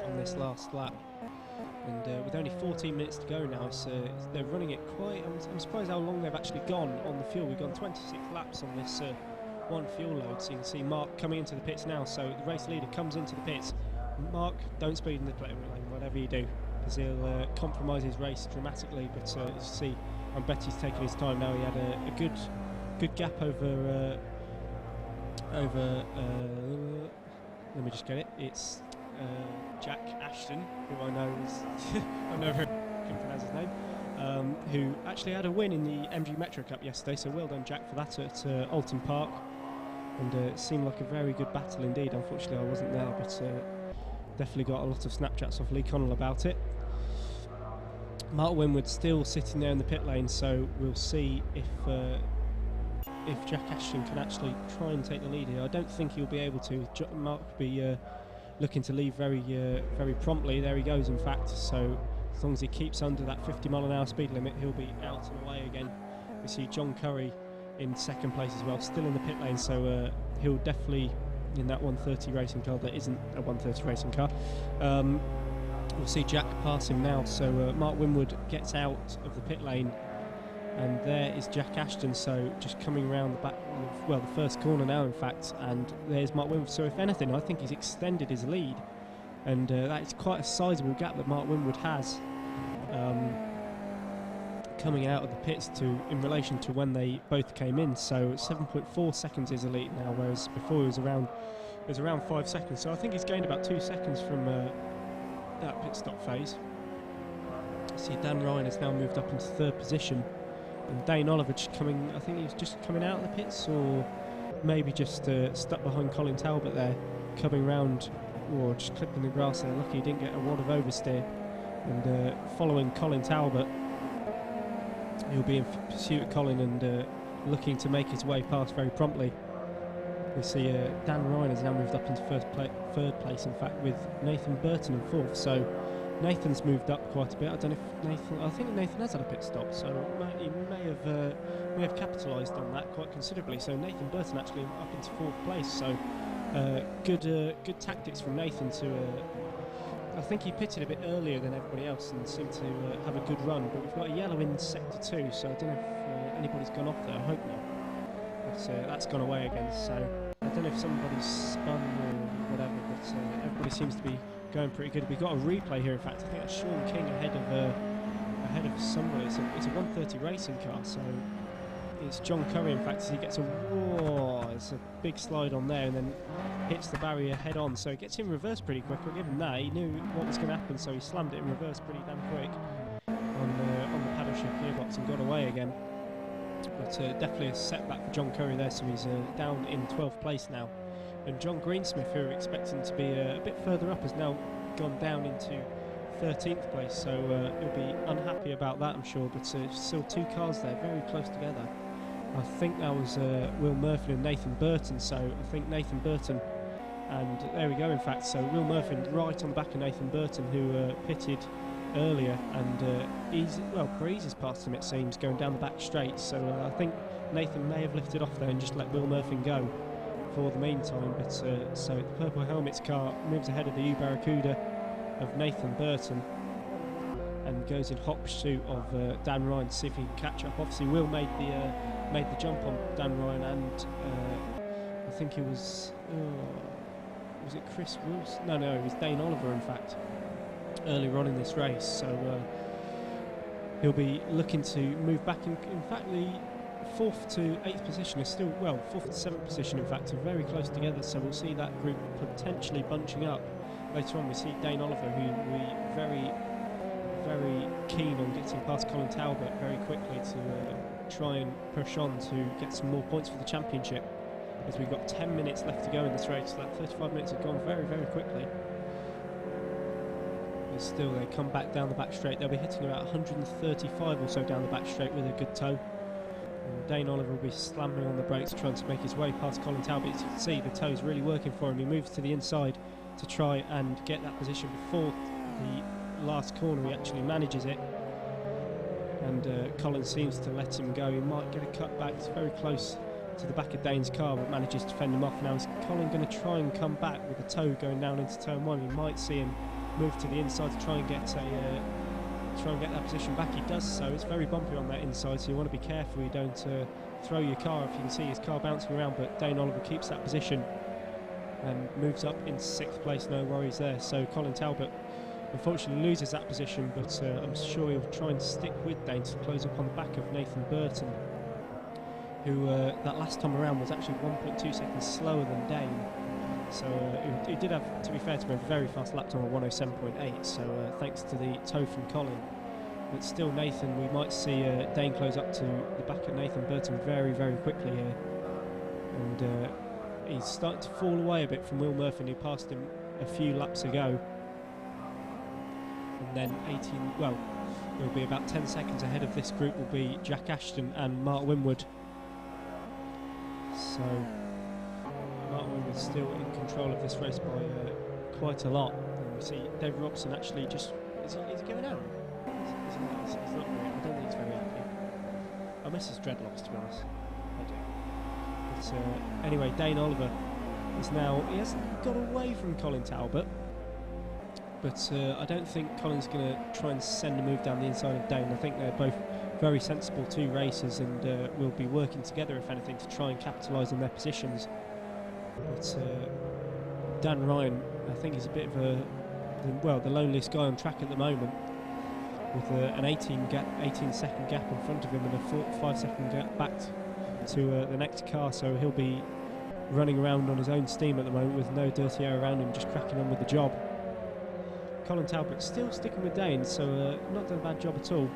on this last lap. And with only 14 minutes to go now, they're running it quite. I'm surprised how long they've actually gone on the fuel. We've gone 26 laps on this one fuel load. So you can see Mark coming into the pits now. So the race leader comes into the pits. Mark, don't speed in the pit lane, whatever you do, because he'll compromise his race dramatically. But as you see, I bet he's taking his time now. He had a good gap over. Let me just get it. It's Jack Ashton, who I know is I never can pronounce his name, who actually had a win in the MG Metro Cup yesterday. So well done, Jack, for that at Alton Park. And it seemed like a very good battle indeed. Unfortunately, I wasn't there, but definitely got a lot of Snapchats off Lee Connell about it. Mark Winwood still sitting there in the pit lane, so we'll see if Jack Ashton can actually try and take the lead here. I don't think he'll be able to. Mark will be looking to leave very promptly. There he goes, in fact. So as long as he keeps under that 50-mile-an-hour speed limit, he'll be out and away again. We see John Curry in 2nd place as well, still in the pit lane. So he'll definitely, in that 130 racing car that isn't a 130 racing car. We'll see Jack pass him now. So Mark Winwood gets out of the pit lane. And there is Jack Ashton, so just coming around the back, well, the first corner now, in fact, and there's Mark Winwood. So if anything, I think he's extended his lead, and that is quite a sizable gap that Mark Winwood has coming out of the pits in relation to when they both came in. So 7.4 seconds is a lead now, whereas before it was around 5 seconds. So I think he's gained about 2 seconds from that pit stop phase. See, Dan Ryan has now moved up into 3rd position. And Dane Oliver just coming, I think he was just coming out of the pits, or maybe just stuck behind Colin Talbot there, coming round, or just clipping the grass there. Lucky he didn't get a wad of oversteer. And following Colin Talbot, he'll be in pursuit of Colin and looking to make his way past very promptly. We see Dan Ryan has now moved up into 3rd place, in fact, with Nathan Burton in 4th. So Nathan's moved up quite a bit. I don't know if Nathan. I think Nathan has had a pit stop, so he may have capitalised on that quite considerably. So Nathan Burton actually up into 4th place. So Good tactics from Nathan to. I think he pitted a bit earlier than everybody else and seemed to have a good run. But we've got a yellow in sector 2, so I don't know if anybody's gone off there. I hope not. But that's gone away again. So I don't know if somebody's spun or whatever. But everybody seems to be going pretty good. We've got a replay here. In fact, I think that's Sean King ahead of somebody. It's a 130 racing car. So. It's John Curry, in fact, as he gets it's a big slide on there and then hits the barrier head on, so it gets in reverse pretty quick. I'll give him that. He knew what was going to happen, so he slammed it in reverse pretty damn quick on the paddle shift gearbox and got away again. But definitely a setback for John Curry there, so he's down in 12th place now. And John Greensmith, who we're expecting to be a bit further up, has now gone down into 13th place, so he'll be unhappy about that, I'm sure. But still 2 cars there, very close together. I think that was Will Murphy and Nathan Burton, so I think Nathan Burton, and there we go, in fact. So Will Murphy right on the back of Nathan Burton, who pitted earlier, and breezes past him, it seems, going down the back straight. So I think Nathan may have lifted off there and just let Will Murphy go for the meantime. But so the Purple Helmets car moves ahead of the U Barracuda of Nathan Burton and goes in hot pursuit of Dan Ryan to see if he can catch up. Obviously Will made the jump on Dan Ryan, and I think it was it Chris Wilson? No, it was Dane Oliver, in fact, earlier on in this race. So he'll be looking to move back. In fact, the 4th to 8th position is still, 4th to 7th position, in fact, are very close together. So we'll see that group potentially bunching up. Later on we see Dane Oliver, who we very keen on getting past Colin Talbot very quickly to try and push on to get some more points for the championship, as we've got 10 minutes left to go in this race. So that 35 minutes have gone very quickly. But still, they come back down the back straight. They'll be hitting about 135 or so down the back straight with a good toe. And Dane Oliver will be slamming on the brakes, trying to make his way past Colin Talbot. As you can see, the toe's really working for him. He moves to the inside to try and get that position before the last corner. He actually manages it, and Colin seems to let him go. He might get a cut back. It's very close to the back of Dane's car, but manages to fend him off. Now is Colin going to try and come back with the toe going down into turn 1? You might see him move to the inside to try and get that position back. He does so. It's very bumpy on that inside, so you want to be careful you don't throw your car. If you can see his car bouncing around, but Dane Oliver keeps that position and moves up in 6th place, no worries there. So Colin Talbot unfortunately loses that position, but I'm sure he'll try and stick with Dane to close up on the back of Nathan Burton, who that last time around was actually 1.2 seconds slower than Dane. So he did have, to be fair to him, a very fast lap time of 107.8, so thanks to the toe from Colin. But still, Nathan, we might see Dane close up to the back of Nathan Burton very quickly here. And he's starting to fall away a bit from Will Murphy, who passed him a few laps ago. And then it'll be about 10 seconds ahead of this group will be Jack Ashton and Mark Winwood. So Mark Winwood's still in control of this race by quite a lot. And we see Dave Robson actually just... Is he going out? He's not very, I don't think he's very happy. I miss his dreadlocks, to be honest. I do. But anyway, Dane Oliver is now... He hasn't got away from Colin Talbot, but I don't think Colin's going to try and send a move down the inside of Dane. I think they're both very sensible 2 racers, and will be working together, if anything, to try and capitalise on their positions. But Dan Ryan, I think, is a bit of the loneliest guy on track at the moment, with an 18-second gap in front of him and a 5-second gap back to the next car. So he'll be running around on his own steam at the moment with no dirty air around him, just cracking on with the job. Colin Talbot still sticking with Dane, so not done a bad job at all.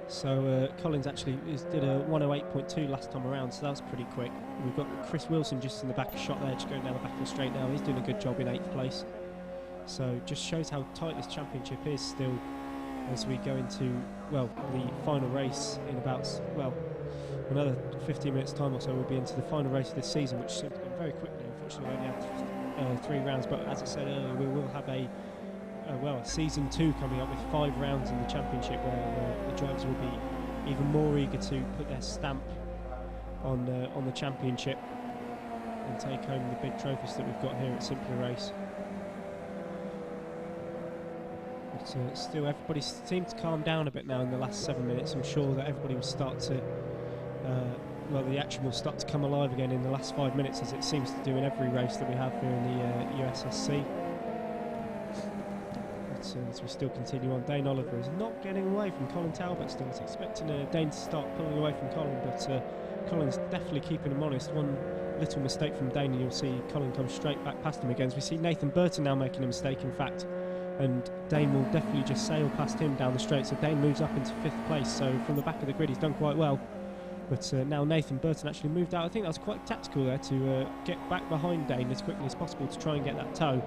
So Collins actually did a 108.2 last time around, so that was pretty quick. We've got Chris Wilson just in the back shot there, just going down the back of the straight now. He's doing a good job in 8th place. So just shows how tight this championship is still, as we go into, the final race in about, another 15 minutes time or so. We'll be into the final race of this season, which should go very quickly. Unfortunately, we only have 3 rounds, but as I said earlier, we will have a season 2 coming up with 5 rounds in the championship, where the drivers will be even more eager to put their stamp on the championship. and take home the big trophies that we've got here at Simply Race. But still, everybody seemed to calm down a bit now in the last 7 minutes. I'm sure that everybody will start to, well, the action will start to come alive again in the last 5 minutes, as it seems to do in every race that we have here in the USSC. As we still continue on, Dane Oliver is not getting away from Colin Talbot still. He's expecting Dane to start pulling away from Colin, but Colin's definitely keeping him honest. One little mistake from Dane and you'll see Colin come straight back past him again. As we see Nathan Burton now making a mistake, in fact, and Dane will definitely just sail past him down the straight. So Dane moves up into 5th place, so from the back of the grid he's done quite well. But now Nathan Burton actually moved out. I think that was quite tactical there to get back behind Dane as quickly as possible to try and get that toe.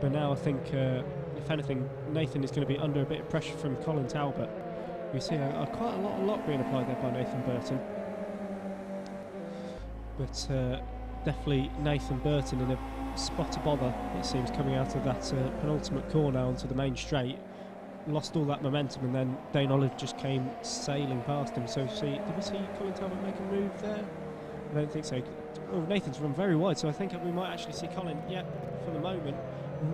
But now I think, if anything, Nathan is going to be under a bit of pressure from Colin Talbot. We see quite a lot of lock being applied there by Nathan Burton. But definitely Nathan Burton in a spot of bother, it seems, coming out of that penultimate corner onto the main straight. Lost all that momentum, and then Dane Oliver just came sailing past him. So did we see Colin Talbot make a move there? I don't think so. Oh, Nathan's run very wide, so I think we might actually see Colin, for the moment,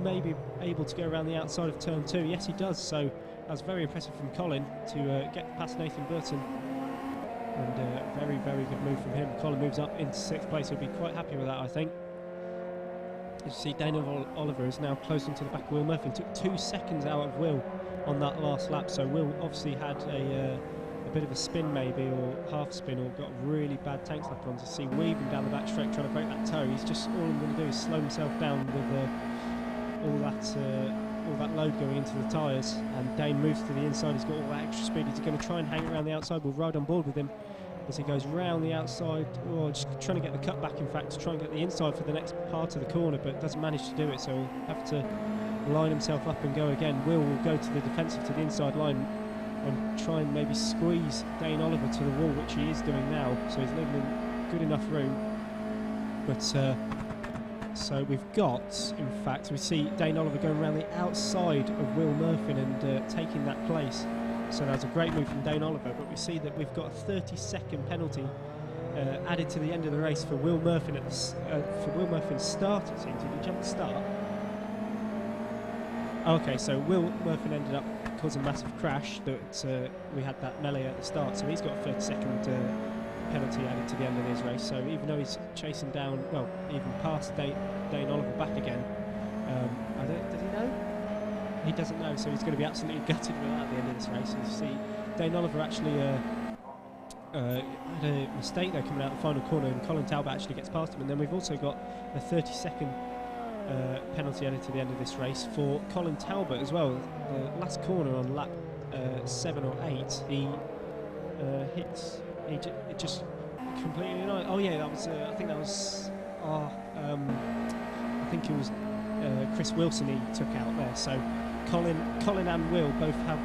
maybe able to go around the outside of turn 2. Yes, he does. So that's very impressive from Colin to get past Nathan Burton. And very, very good move from him. Colin moves up into 6th place. He'll be quite happy with that, I think. You see Dane Oliver is now close onto the back of Will Murphy and took 2 seconds out of Will on that last lap. So Will obviously had a bit of a spin maybe, or half spin, or got really bad tank slap on. To see weaving down the back straight trying to break that toe. He's just, all I'm going to do is slow himself down with all that load going into the tyres, and Dane moves to the inside. He's got all that extra speed. He's going to try and hang around the outside. We'll ride on board with him as he goes round the outside, or just trying to get the cut back, in fact, to try and get the inside for the next part of the corner, but doesn't manage to do it, so he'll have to line himself up and go again. Will go to the defensive, to the inside line, and try and maybe squeeze Dane Oliver to the wall, which he is doing now, so he's leaving him good enough room. But so we've got, in fact, we see Dane Oliver going around the outside of Will Murphy and taking that place. So that's a great move from Dane Oliver, but we see that we've got a 30-second penalty added to the end of the race for Will Murphy at for Will Murphy's start, it seems. Did he jump the start? Okay, so Will Murphy ended up causing a massive crash that we had that melee at the start, so he's got a 30-second penalty added to the end of his race. So even though he's chasing down, well, even past Dane Oliver back again, does he know? He doesn't know, so he's going to be absolutely gutted with that at the end of this race. You see, Dane Oliver actually had a mistake there coming out the final corner, and Colin Talbot actually gets past him. And then we've also got a 30-second penalty added to the end of this race for Colin Talbot as well. The last corner on lap 7 or 8, he hits. It just completely. Oh yeah, that was. I think that was. I think it was Chris Wilson he took out there. So Colin and Will both have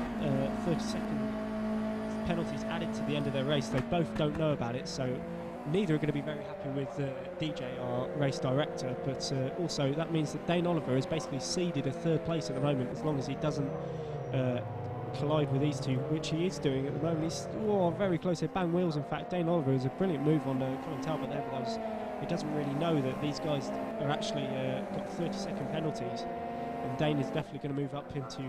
30-second penalties added to the end of their race. They both don't know about it, so neither are going to be very happy with DJ, our race director. But also that means that Dane Oliver has basically ceded a 3rd place at the moment, as long as he doesn't collide with these two, which he is doing at the moment. He's very close here. Bang wheels, in fact. Dane Oliver is a brilliant move on Colin Talbot there, but he doesn't really know that these guys are actually got 30-second penalties, and Dane is definitely going to move up into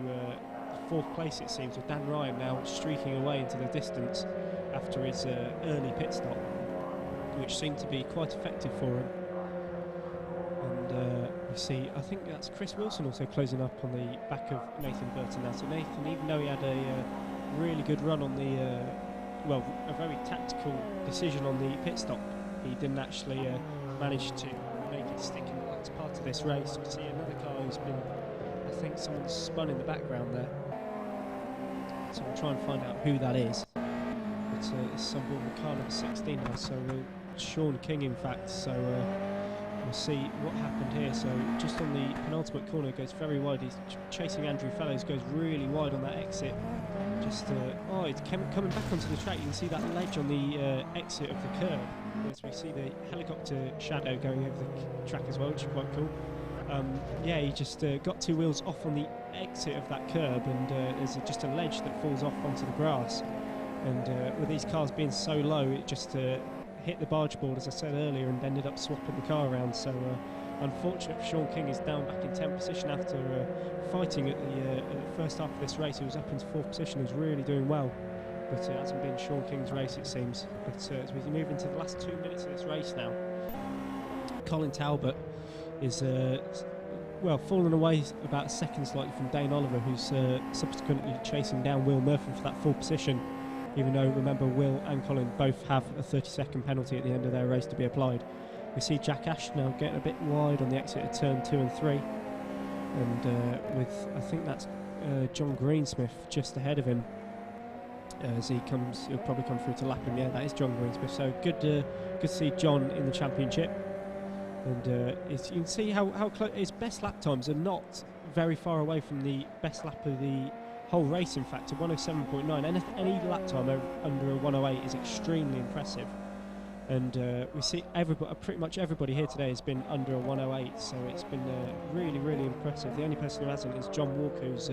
4th place, it seems, with Dan Ryan now streaking away into the distance after his early pit stop, which seemed to be quite effective for him. And we see, I think that's Chris Wilson also closing up on the back of Nathan Burton now. So Nathan, even though he had a really good run on the, a very tactical decision on the pit stop, he didn't actually manage to make it stick in the last part of this race. We see another car who's been, I think someone's spun in the background there. So we'll try and find out who that is. It's someone with car number 16 now, so Sean King, in fact. So we'll see what happened here. So just on the penultimate corner, goes very wide. He's chasing Andrew Fellows, goes really wide on that exit. Just it's coming back onto the track. You can see that ledge on the exit of the curb. As we see the helicopter shadow going over the track as well, which is quite cool. He just got 2 wheels off on the exit of that curb, and there's just a ledge that falls off onto the grass. And with these cars being so low, it just hit the barge board, as I said earlier, and ended up swapping the car around. So unfortunate for Sean King is down back in 10th position after fighting at the first half of this race. He was up into 4th position. He was really doing well, but it hasn't been Sean King's race, it seems. But as we move into the last 2 minutes of this race now, Colin Talbot is fallen away about a second slightly from Dane Oliver, who's subsequently chasing down Will Murphy for that full position, even though, remember, Will and Colin both have a 30-second penalty at the end of their race to be applied. We see Jack Ashton now getting a bit wide on the exit of turn 2 and 3, and I think that's John Greensmith just ahead of him as he'll probably come through to lap him. Yeah, that is John Greensmith. So good to see John in the championship. And you can see how close his best lap times are not very far away from the best lap of the whole race. In fact, a 107.9. Any lap time under a 108 is extremely impressive. And we see pretty much everybody here today has been under a 108, so it's been really, really impressive. The only person who hasn't is John Walker, who's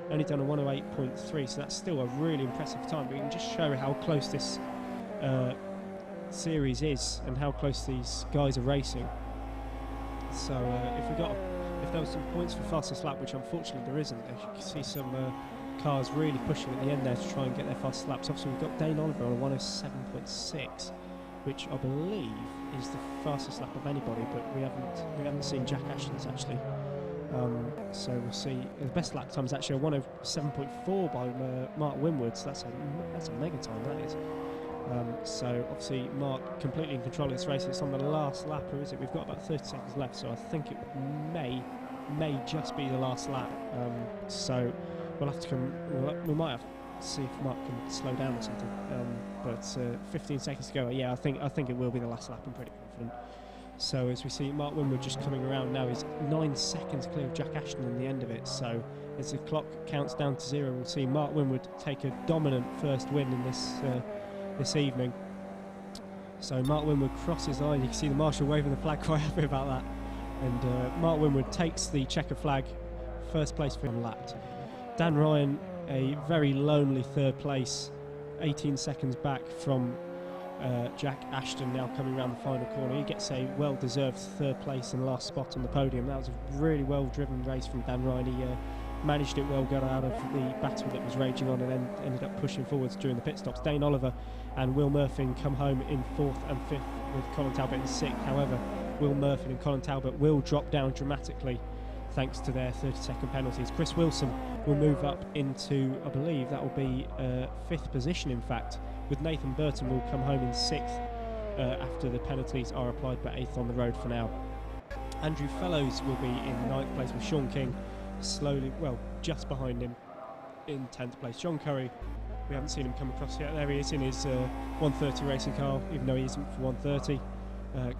only done a 108.3, so that's still a really impressive time. But we can just show how close this series is and how close these guys are racing. So if there was some points for fastest lap, which unfortunately there isn't, you can see some cars really pushing at the end there to try and get their fastest laps. Obviously we've got Dane Oliver on a 107.6, which I believe is the fastest lap of anybody, but we haven't seen Jack Ashton's actually. So we'll see. The best lap time is actually a 107.4 by Mark Winwood. So that's a mega time, that is. So obviously Mark completely in control of this race. It's on the last lap, or is it? We've got about 30 seconds left, so I think it may just be the last lap. So we'll have to we might have to see if Mark can slow down or something. But 15 seconds to go. Yeah, I think it will be the last lap. I'm pretty confident. So as we see Mark Winwood just coming around now, he's 9 seconds clear of Jack Ashton in the end of it. So as the clock counts down to 0, we'll see Mark Winwood take a dominant first win in this evening. So Mark Winwood crosses the line. You can see the marshal waving the flag, quite happy about that. And Mark Winwood takes the checker flag, first place for him lapped. Dan Ryan, a very lonely 3rd place, 18 seconds back from Jack Ashton, now coming around the final corner. He gets a well-deserved 3rd place and last spot on the podium. That was a really well-driven race from Dan Ryan. He managed it well, got out of the battle that was raging on, and then ended up pushing forwards during the pit stops. Dane Oliver and Will Murphy come home in 4th and 5th with Colin Talbot in 6th. However, Will Murphy and Colin Talbot will drop down dramatically thanks to their 30-second penalties. Chris Wilson will move up into, I believe that will be 5th position, in fact, with Nathan Burton will come home in 6th after the penalties are applied, but 8th on the road for now. Andrew Fellows will be in 9th place with Sean King slowly, just behind him in 10th place. John Curry, we haven't seen him come across yet. There he is in his 130 racing car, even though he isn't for 130.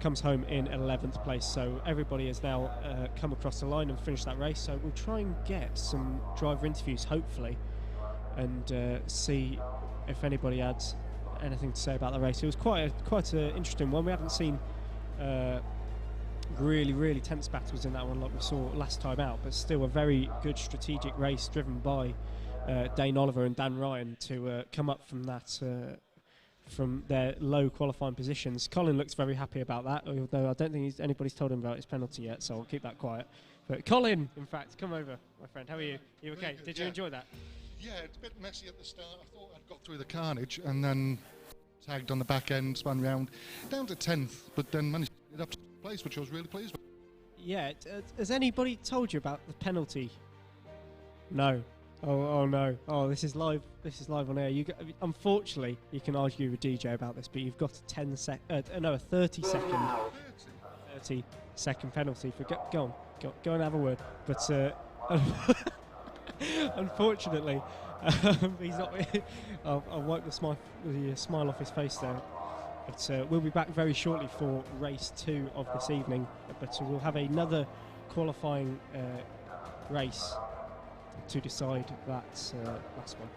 Comes home in 11th place. So everybody has now come across the line and finished that race. So we'll try and get some driver interviews, hopefully, and see if anybody adds anything to say about the race. It was quite an interesting one. We haven't seen really tense battles in that one like we saw last time out, but still a very good strategic race driven by Dane Oliver and Dan Ryan to come up from that from their low qualifying positions. Colin looks very happy about that, although I don't think anybody's told him about his penalty yet, so I'll keep that quiet. But Colin, in fact, come over, my friend. How are you? You okay? Did you enjoy that? Yeah, it's a bit messy at the start. I thought I'd got through the carnage and then tagged on the back end, spun round down to 10th, but then managed to get up to place, which I was really pleased with. Yeah, has anybody told you about the penalty? No. Oh no. Oh, this is live on air. Unfortunately, you can argue with DJ about this, but you've got a 30-second penalty for go and have a word. But unfortunately, he's not. I'll wipe the smile off his face there. But we'll be back very shortly for race 2 of this evening. But we'll have another qualifying race to decide that last one.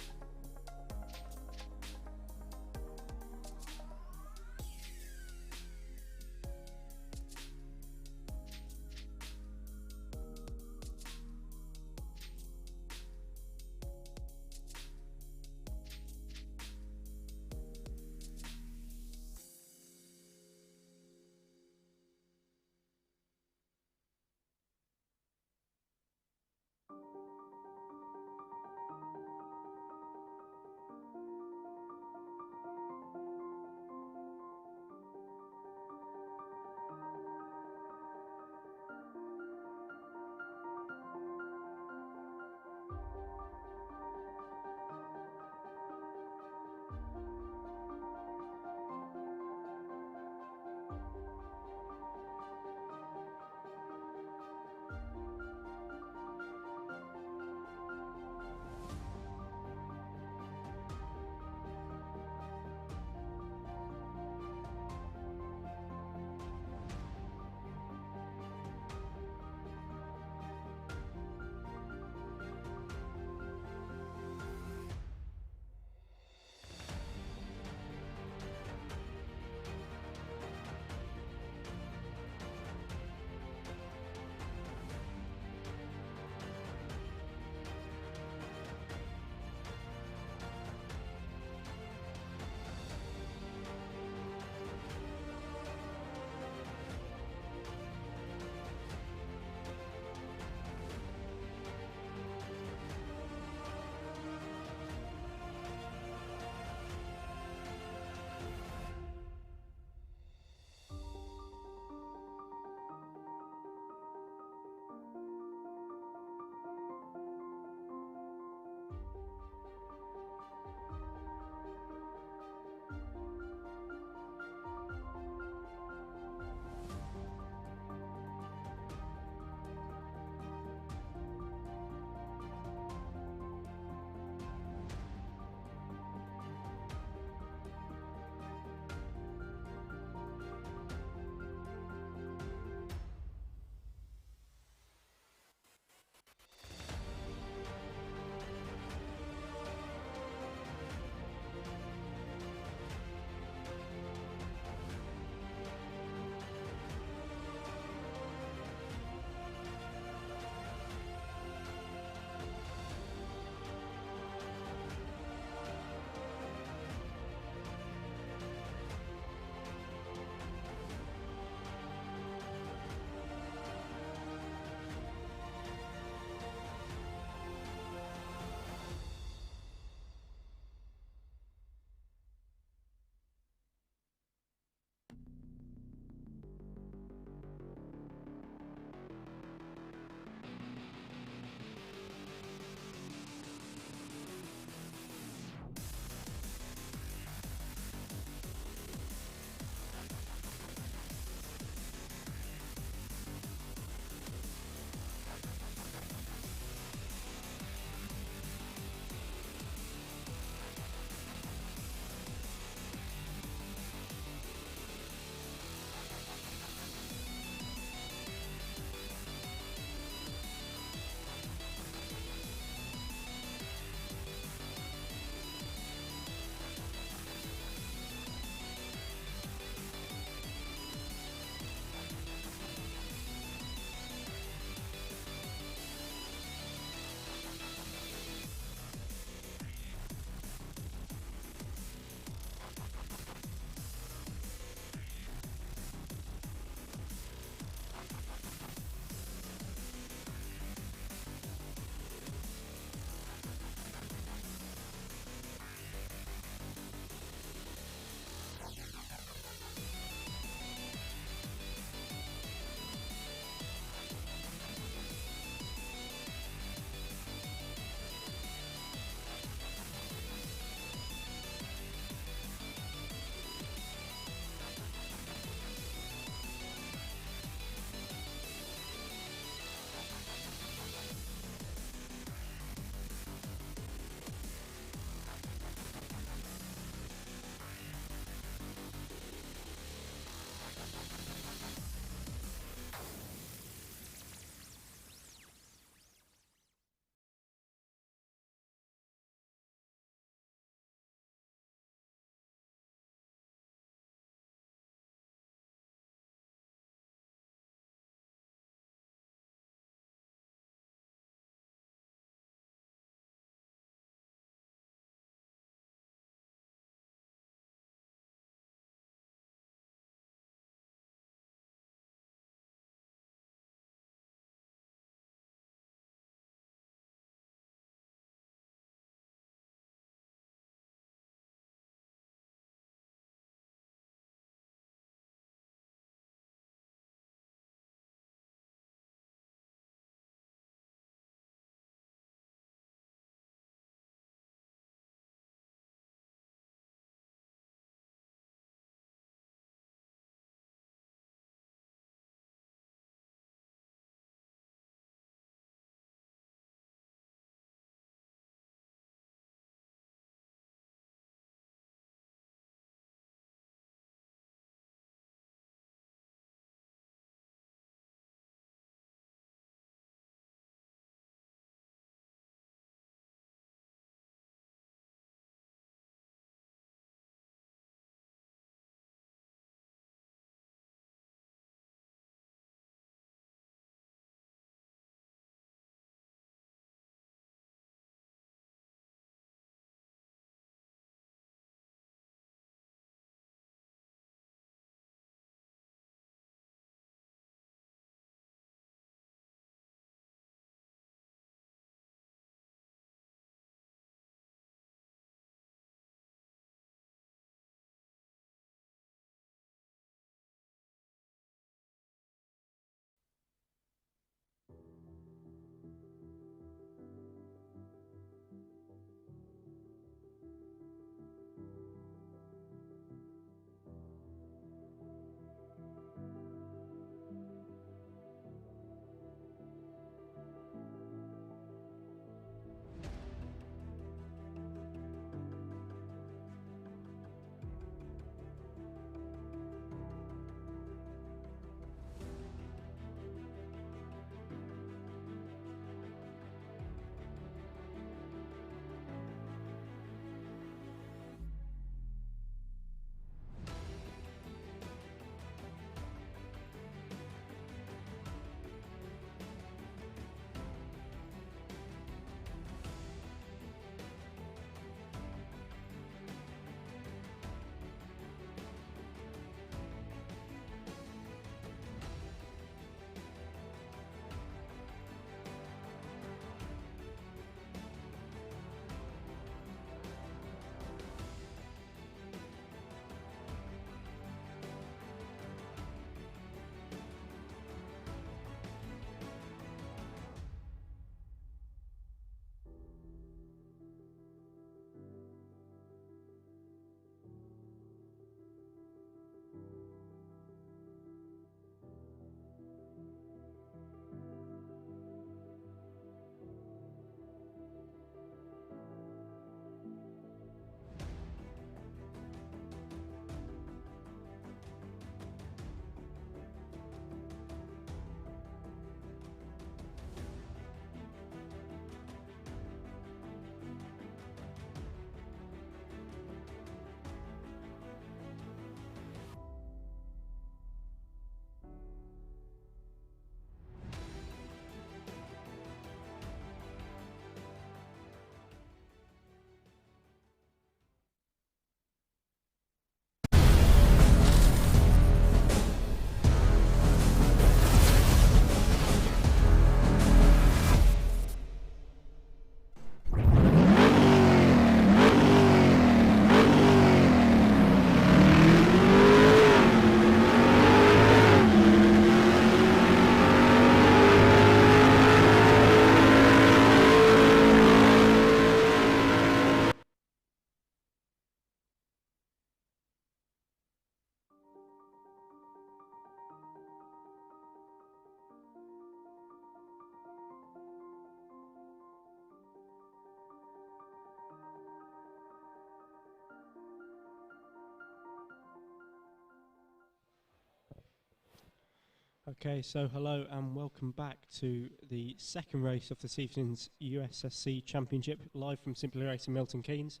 Okay, so hello and welcome back to the second race of this evening's USSC Championship, live from Simply Racing Milton Keynes.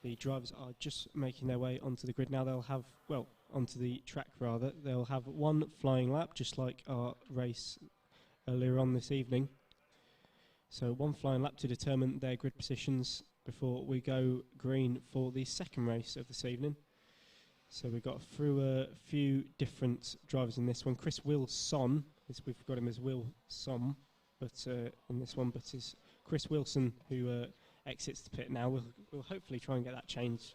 The drivers are just making their way onto the grid now. They'll have, well, onto the track rather. They'll have one flying lap, just like our race earlier on this evening. So one flying lap to determine their grid positions before we go green for the second race of this evening. So we've got through a few different drivers in this one. Chris Wilson, we've got him as Wilson, but in this one, but it's Chris Wilson who exits the pit now. We'll hopefully try and get that changed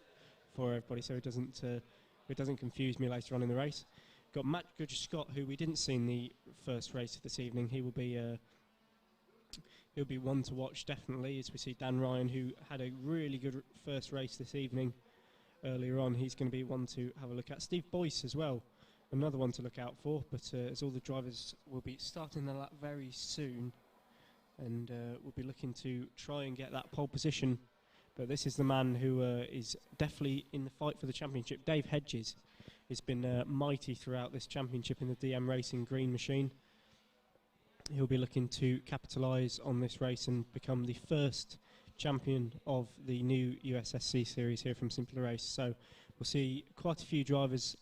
for everybody, so it doesn't confuse me later on in the race. Got Matt Goodger-Scott, who we didn't see in the first race of this evening. He'll be one to watch definitely, as we see Dan Ryan, who had a really good first race this evening. Earlier on, he's going to be one to have a look at. Steve Boyce as well, another one to look out for, but as all the drivers will be starting their lap very soon, and we'll be looking to try and get that pole position. But this is the man who is definitely in the fight for the championship. Dave Hedges has been mighty throughout this championship in the DM Racing Green machine. He'll be looking to capitalise on this race and become the first champion of the new USSC series here from Simply Race. So we'll see quite a few drivers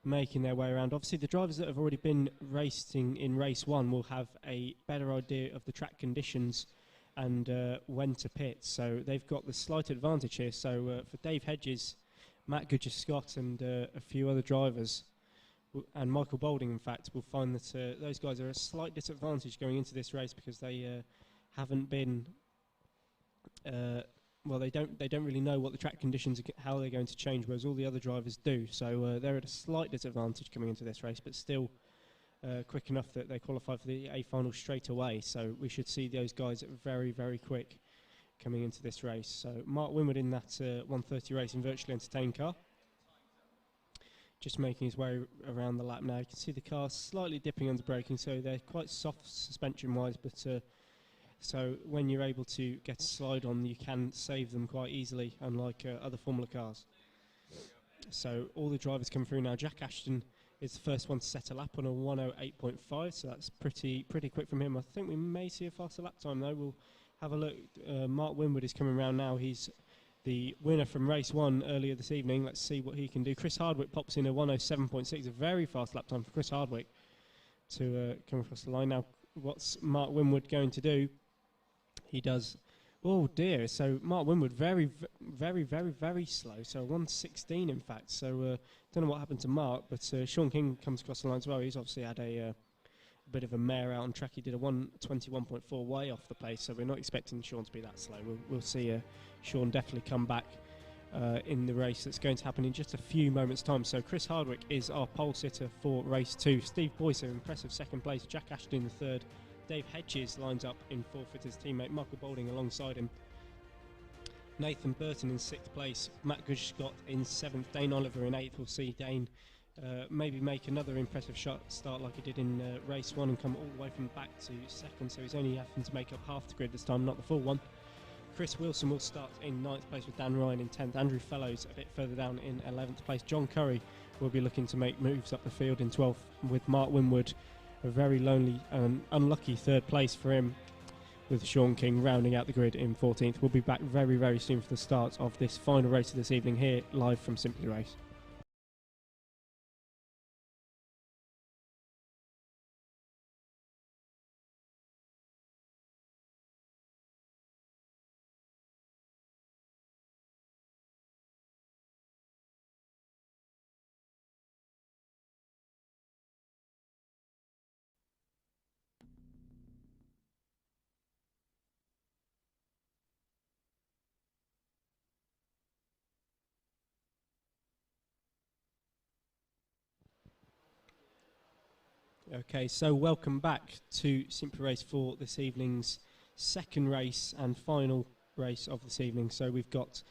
making their way around. Obviously the drivers that have already been racing in race one will have a better idea of the track conditions and when to pit, so they've got the slight advantage here. So for Dave Hedges, Matt Goodger-Scott and a few other drivers, and Michael Boulding in fact, will find that those guys are a slight disadvantage going into this race because they haven't been well, they don't really know what the track conditions are, how they're going to change, whereas all the other drivers do. So they're at a slight disadvantage coming into this race, but still quick enough that they qualify for the A final straight away. So we should see those guys very, very quick coming into this race. So Mark Winwood in that 130 Racing Virtually Entertained car, just making his way around the lap now. You can see the car slightly dipping under braking, so they're quite soft suspension-wise, but so when you're able to get a slide on, you can save them quite easily, unlike other Formula cars. So all the drivers come through now. Jack Ashton is the first one to set a lap on a 108.5, so that's pretty quick from him. I think we may see a faster lap time though. We'll have a look. Mark Winwood is coming around now. He's the winner from race one earlier this evening. Let's see what he can do. Chris Hardwick pops in a 107.6, a very fast lap time for Chris Hardwick to come across the line. Now, what's Mark Winwood going to do? He does, oh dear, so Mark Winwood very slow, so 116 in fact, so don't know what happened to Mark, but Sean King comes across the line as well. He's obviously had a bit of a mare out on track. He did a 121.4 way off the place, so we're not expecting Sean to be that slow. We'll see Sean definitely come back in the race that's going to happen in just a few moments time. So Chris Hardwick is our pole sitter for race two. Steve Boyce, impressive second place. Jack Ashton in the third. Dave Hedges lines up in fourth with his teammate Michael Boulding alongside him. Nathan Burton in sixth place. Matt Goodger-Scott in seventh. Dane Oliver in eighth. We'll see Dane maybe make another impressive start like he did in race one and come all the way from back to second. So he's only having to make up half the grid this time, not the full one. Chris Wilson will start in ninth place with Dan Ryan in 10th. Andrew Fellows a bit further down in 11th place. John Curry will be looking to make moves up the field in 12th with Mark Winwood. A very lonely and unlucky third place for him, with Sean King rounding out the grid in 14th. We'll be back very, very soon for the start of this final race of this evening here live from Simply Race. Okay, so welcome back to Simply Race for this evening's second race and final race of this evening. So we've got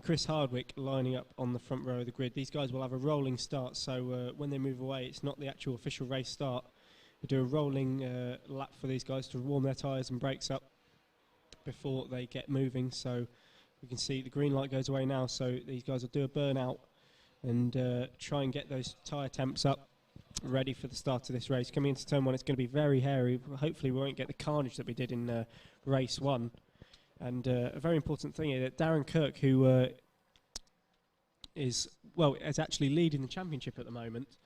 Chris Hardwick lining up on the front row of the grid. These guys will have a rolling start, so when they move away, it's not the actual official race start. We do a rolling lap for these guys to warm their tyres and brakes up before they get moving. So we can see the green light goes away now, so these guys will do a burnout and try and get those tyre temps up ready for the start of this race. Coming into turn 1, it's going to be very hairy. Hopefully we won't get the carnage that we did in race 1. And a very important thing here that Darren Kirk, who is actually leading the championship at the moment,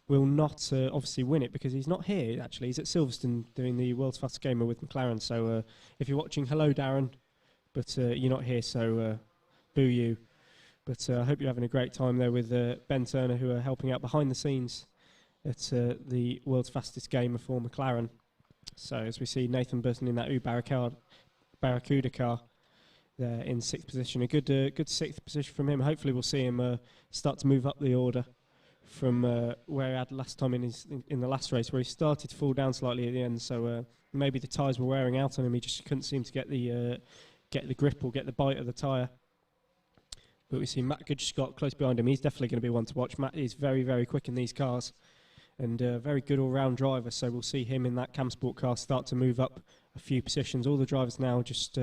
will not obviously win it because he's not here. Actually, he's at Silverstone doing the World's Fastest Gamer with McLaren. So if you're watching, hello Darren, but you're not here, so boo you. But I hope you're having a great time there with Ben Turner, who are helping out behind the scenes at the World's Fastest Gamer for McLaren. So as we see Nathan Burton in that Barracuda car there in 6th position. A good 6th position from him. Hopefully we'll see him start to move up the order from where he had last time in the last race, where he started to fall down slightly at the end. So maybe the tyres were wearing out on him. He just couldn't seem to get the grip or get the bite of the tyre. But we see Matt Goodge-Scott close behind him. He's definitely going to be one to watch. Matt is very, very quick in these cars and a very good all-round driver. So we'll see him in that Cam Sport car start to move up a few positions. All the drivers now just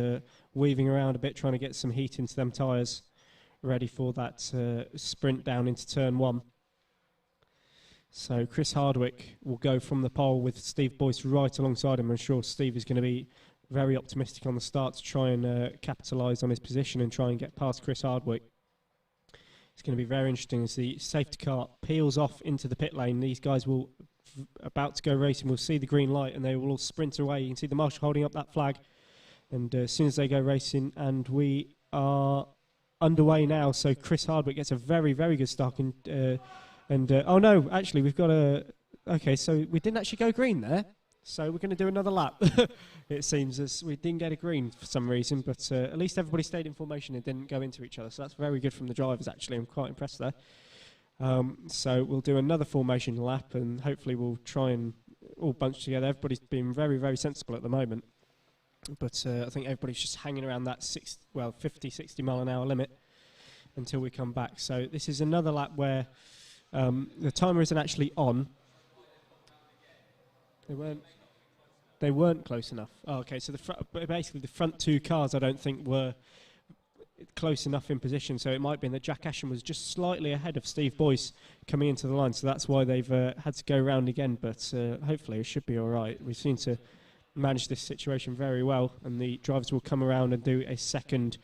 weaving around a bit, trying to get some heat into them tyres, ready for that sprint down into turn 1. So Chris Hardwick will go from the pole with Steve Boyce right alongside him. I'm sure Steve is going to be very optimistic on the start to try and capitalise on his position and try and get past Chris Hardwick. It's going to be very interesting as the safety car peels off into the pit lane. These guys will, about to go racing, will see the green light and they will all sprint away. You can see the marshal holding up that flag. And as soon as they go racing, and we are underway now. So Chris Hardwick gets a very, very good start. Oh no, actually we've got okay, so we didn't actually go green there. So we're going to do another lap. It seems as we didn't get a green for some reason, but at least everybody stayed in formation and didn't go into each other. So that's very good from the drivers, actually. I'm quite impressed there. So we'll do another formation lap, and hopefully we'll try and all bunch together. Everybody's been very, very sensible at the moment. But I think everybody's just hanging around that 50, 60 mile an hour limit until we come back. So this is another lap where the timer isn't actually on. They weren't close enough. Oh, okay, so basically the front 2 cars I don't think were close enough in position, so it might be that Jack Ashton was just slightly ahead of Steve Boyce coming into the line, so that's why they've had to go round again, but hopefully it should be all right. We seem to manage this situation very well, and the drivers will come around and do a second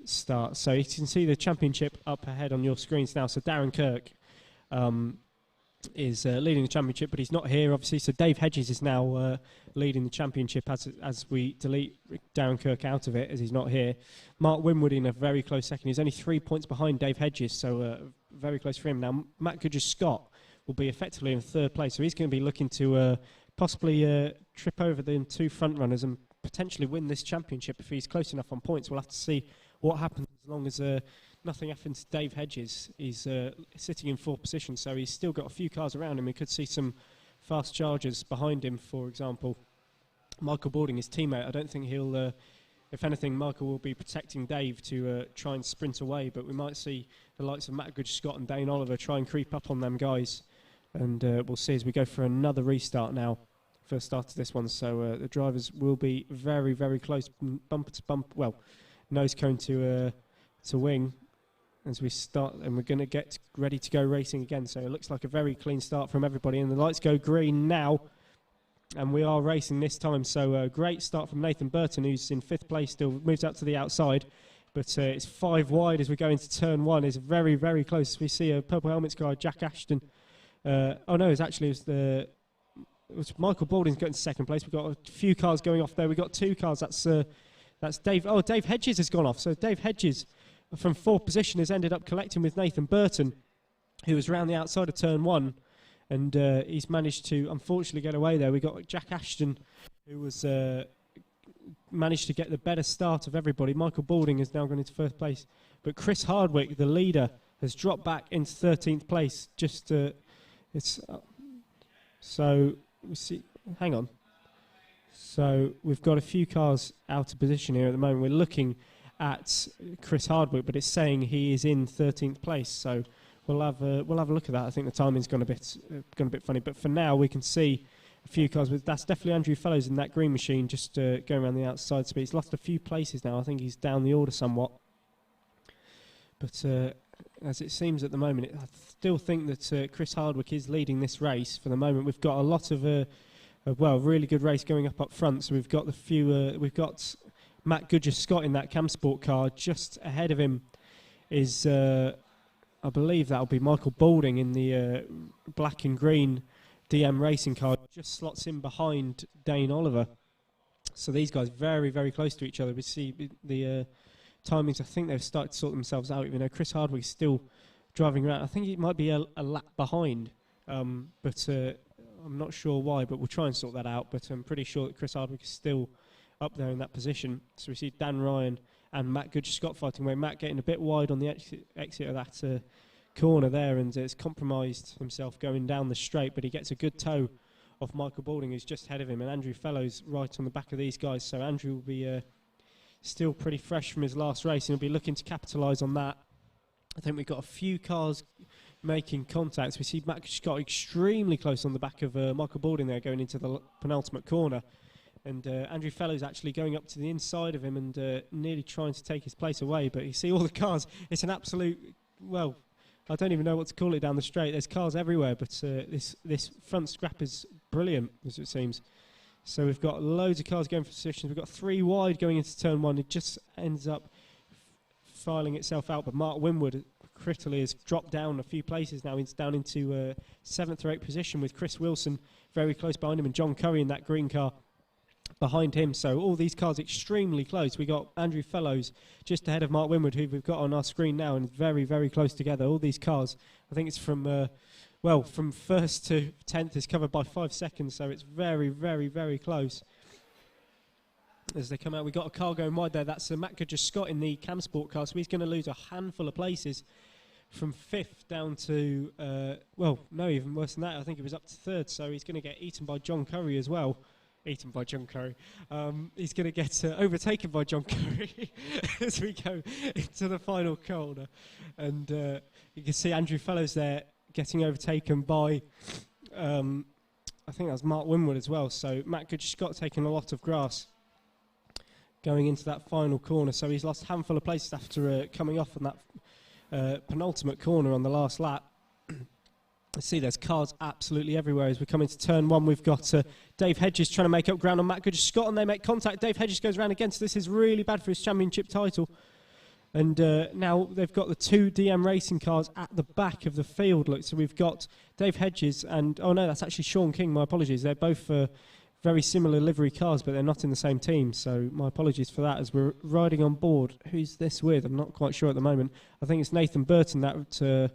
start. So you can see the championship up ahead on your screens now. So Darren Kirk is leading the championship, but he's not here, obviously. So Dave Hedges is now leading the championship as we delete Darren Kirk out of it, as he's not here. Mark Winwood in a very close second. He's only 3 points behind Dave Hedges, so very close for him. Now, Matt Goodges-Scott will be effectively in 3rd place, so he's going to be looking to possibly trip over the 2 front runners and potentially win this championship if he's close enough on points. We'll have to see what happens as long as nothing happens to Dave Hedges. He's sitting in 4th position, so he's still got a few cars around him. We could see some fast chargers behind him, for example. Michael Balding, his teammate, I don't think he'll... if anything, Michael will be protecting Dave to try and sprint away, but we might see the likes of Matt Goodge-Scott and Dane Oliver try and creep up on them guys. And we'll see as we go for another restart now. First start of this one, so the drivers will be very, very close, bumper to bumper, well, nose cone to wing as we start, and we're going to get ready to go racing again. So it looks like a very clean start from everybody, and the lights go green now, and we are racing this time. So a great start from Nathan Burton, who's in 5th place, still moves out to the outside, but it's 5 wide as we go into turn 1. It's very, very close. We see a Purple Helmets guy, Jack Ashton. Oh no, it was Michael Balding's got in 2nd place. We've got a few cars going off there. We've got 2 cars. That's Dave. Oh, Dave Hedges has gone off. So Dave Hedges from 4th position has ended up collecting with Nathan Burton, who was round the outside of turn 1, and he's managed to unfortunately get away there. We got Jack Ashton, who was managed to get the better start of everybody. Michael Balding has now gone into 1st place, but Chris Hardwick, the leader, has dropped back into 13th place. So we see. Hang on. So we've got a few cars out of position here at the moment. We're looking at Chris Hardwick, but it's saying he is in 13th place. So we'll have a look at that. I think the timing's gone a bit funny, but for now we can see a few cars. That's definitely Andrew Fellows in that green machine, just going around the outside speed. He's lost a few places now. I think he's down the order somewhat, but as it seems at the moment, I still think that Chris Hardwick is leading this race for the moment. We've got a lot of really good race going up front. So we've got we've got Matt Goodger-Scott in that Cam Sport car. Just ahead of him is, I believe that'll be Michael Balding in the black and green DM racing car. Just slots in behind Dane Oliver. So these guys very, very close to each other. We see the timings. I think they've started to sort themselves out, even though Chris Hardwick's still driving around. I think he might be a lap behind, but I'm not sure why, but we'll try and sort that out. But I'm pretty sure that Chris Hardwick is still up there in that position. So we see Dan Ryan and Matt Goodger-Scott fighting away. Matt getting a bit wide on the exit of that corner there, and has compromised himself going down the straight, but he gets a good toe off Michael Balding, who's just ahead of him, and Andrew Fellows right on the back of these guys. So Andrew will be still pretty fresh from his last race, and he'll be looking to capitalise on that. I think we've got a few cars making contacts. We see Matt Scott extremely close on the back of Michael Balding there, going into the penultimate corner. And Andrew Fellows actually going up to the inside of him and nearly trying to take his place away. But you see all the cars. It's an absolute, well, I don't even know what to call it down the straight. There's cars everywhere, but this front scrap is brilliant, as it seems. So we've got loads of cars going for positions. We've got 3 wide going into turn 1. It just ends up filing itself out. But Mark Winwood, critically, has dropped down a few places now. He's down into 7th or 8th position with Chris Wilson very close behind him and John Curry in that green car behind him. So all these cars extremely close. We got Andrew Fellows just ahead of Mark Winwood, who we've got on our screen now, and very, very close together. All these cars, I think it's from from 1st to 10th is covered by 5 seconds, so it's very, very, very close as they come out. We've got a car going wide there. That's Matt Goodger-Scott in the Cam Sport car, so he's going to lose a handful of places from 5th down to, no, even worse than that. I think it was up to 3rd, so he's going to get eaten by John Curry as well. Eaten by John Curry. He's going to get overtaken by John Curry as we go into the final corner. And you can see Andrew Fellows there getting overtaken by, I think that's Mark Winwood as well. So Matt Goodger-Scott taking a lot of grass going into that final corner. So he's lost a handful of places after coming off on that penultimate corner on the last lap. Let's see, there's cars absolutely everywhere as we come into turn 1. We've got Dave Hedges trying to make up ground on Matt Goodger-Scott, and they make contact. Dave Hedges goes around against. This is really bad for his championship title. And now they've got the 2 DM racing cars at the back of the field. Look, so we've got Dave Hedges and, oh no, that's actually Sean King. My apologies. They're both very similar livery cars, but they're not in the same team. So my apologies for that as we're riding on board. Who's this with? I'm not quite sure at the moment. I think it's Nathan Burton, that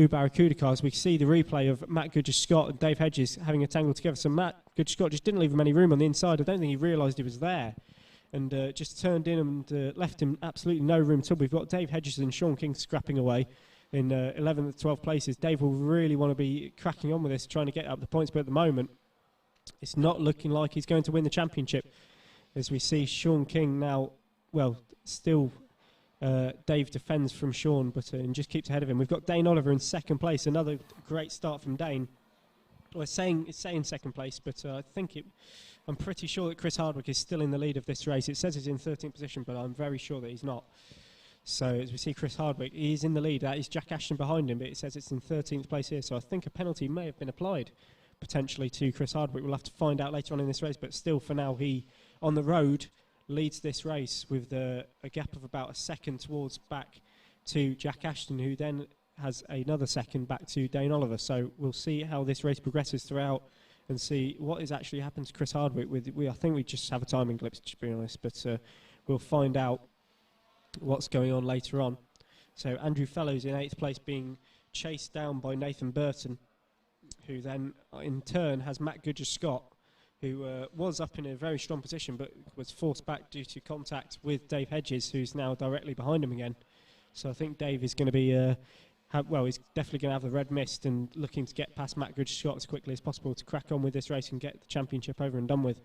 Barracuda cars. We see the replay of Matt Goodger-Scott and Dave Hedges having a tangle together. So Matt Goodger-Scott just didn't leave him any room on the inside. I don't think he realised he was there, and just turned in and left him absolutely no room at all. We've got Dave Hedges and Sean King scrapping away in 11th and 12th places. Dave will really want to be cracking on with this, trying to get up the points, but at the moment it's not looking like he's going to win the championship, as we see Sean King now, still Dave defends from Sean, but and just keeps ahead of him. We've got Dane Oliver in 2nd place. Another great start from Dane. Well, it's saying 2nd place, but I'm pretty sure that Chris Hardwick is still in the lead of this race. It says he's in 13th position, but I'm very sure that he's not. So as we see Chris Hardwick, he's in the lead. That is Jack Ashton behind him, but it says it's in 13th place here. So I think a penalty may have been applied potentially to Chris Hardwick. We'll have to find out later on in this race, but still for now he, on the road, leads this race with a gap of about a second towards back to Jack Ashton, who then has another second back to Dane Oliver. So we'll see how this race progresses throughout and see what has actually happened to Chris Hardwick. I think we just have a timing glitch, to be honest, but we'll find out what's going on later on. So Andrew Fellows in 8th place being chased down by Nathan Burton, who then in turn has Matt Goodger-Scott, who was up in a very strong position but was forced back due to contact with Dave Hedges, who's now directly behind him again. So I think Dave is going to be, he's definitely going to have the red mist and looking to get past Matt Goodger-Scott as quickly as possible to crack on with this race and get the championship over and done with.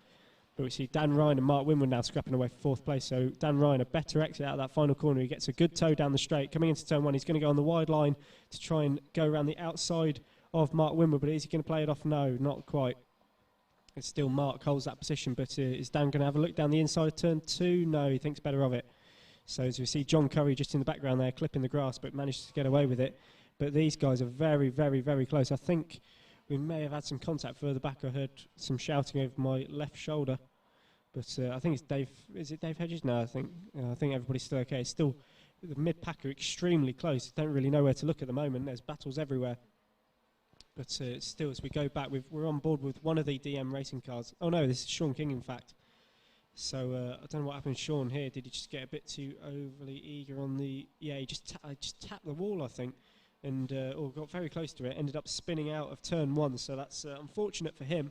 But we see Dan Ryan and Mark Winwood now scrapping away for 4th place. So Dan Ryan, a better exit out of that final corner. He gets a good toe down the straight. Coming into turn 1, he's going to go on the wide line to try and go around the outside of Mark Winwood. But is he going to play it off? No, not quite. It's still Mark holds that position, but is Dan going to have a look down the inside of turn 2? No, he thinks better of it. So as we see John Curry just in the background there, clipping the grass, but managed to get away with it. But these guys are very, very, very close. I think we may have had some contact further back. I heard some shouting over my left shoulder. But I think it's Dave. Is it Dave Hedges? No, I think everybody's still okay. It's still the mid-pack are extremely close. Don't really know where to look at the moment. There's battles everywhere. But still, as we go back, we're on board with one of the DM racing cars. Oh no, this is Sean King, in fact. So I don't know what happened to Sean here. Did he just get a bit too overly eager on the... Yeah, he just tapped the wall, I think, and got very close to it. Ended up spinning out of turn 1, so that's unfortunate for him.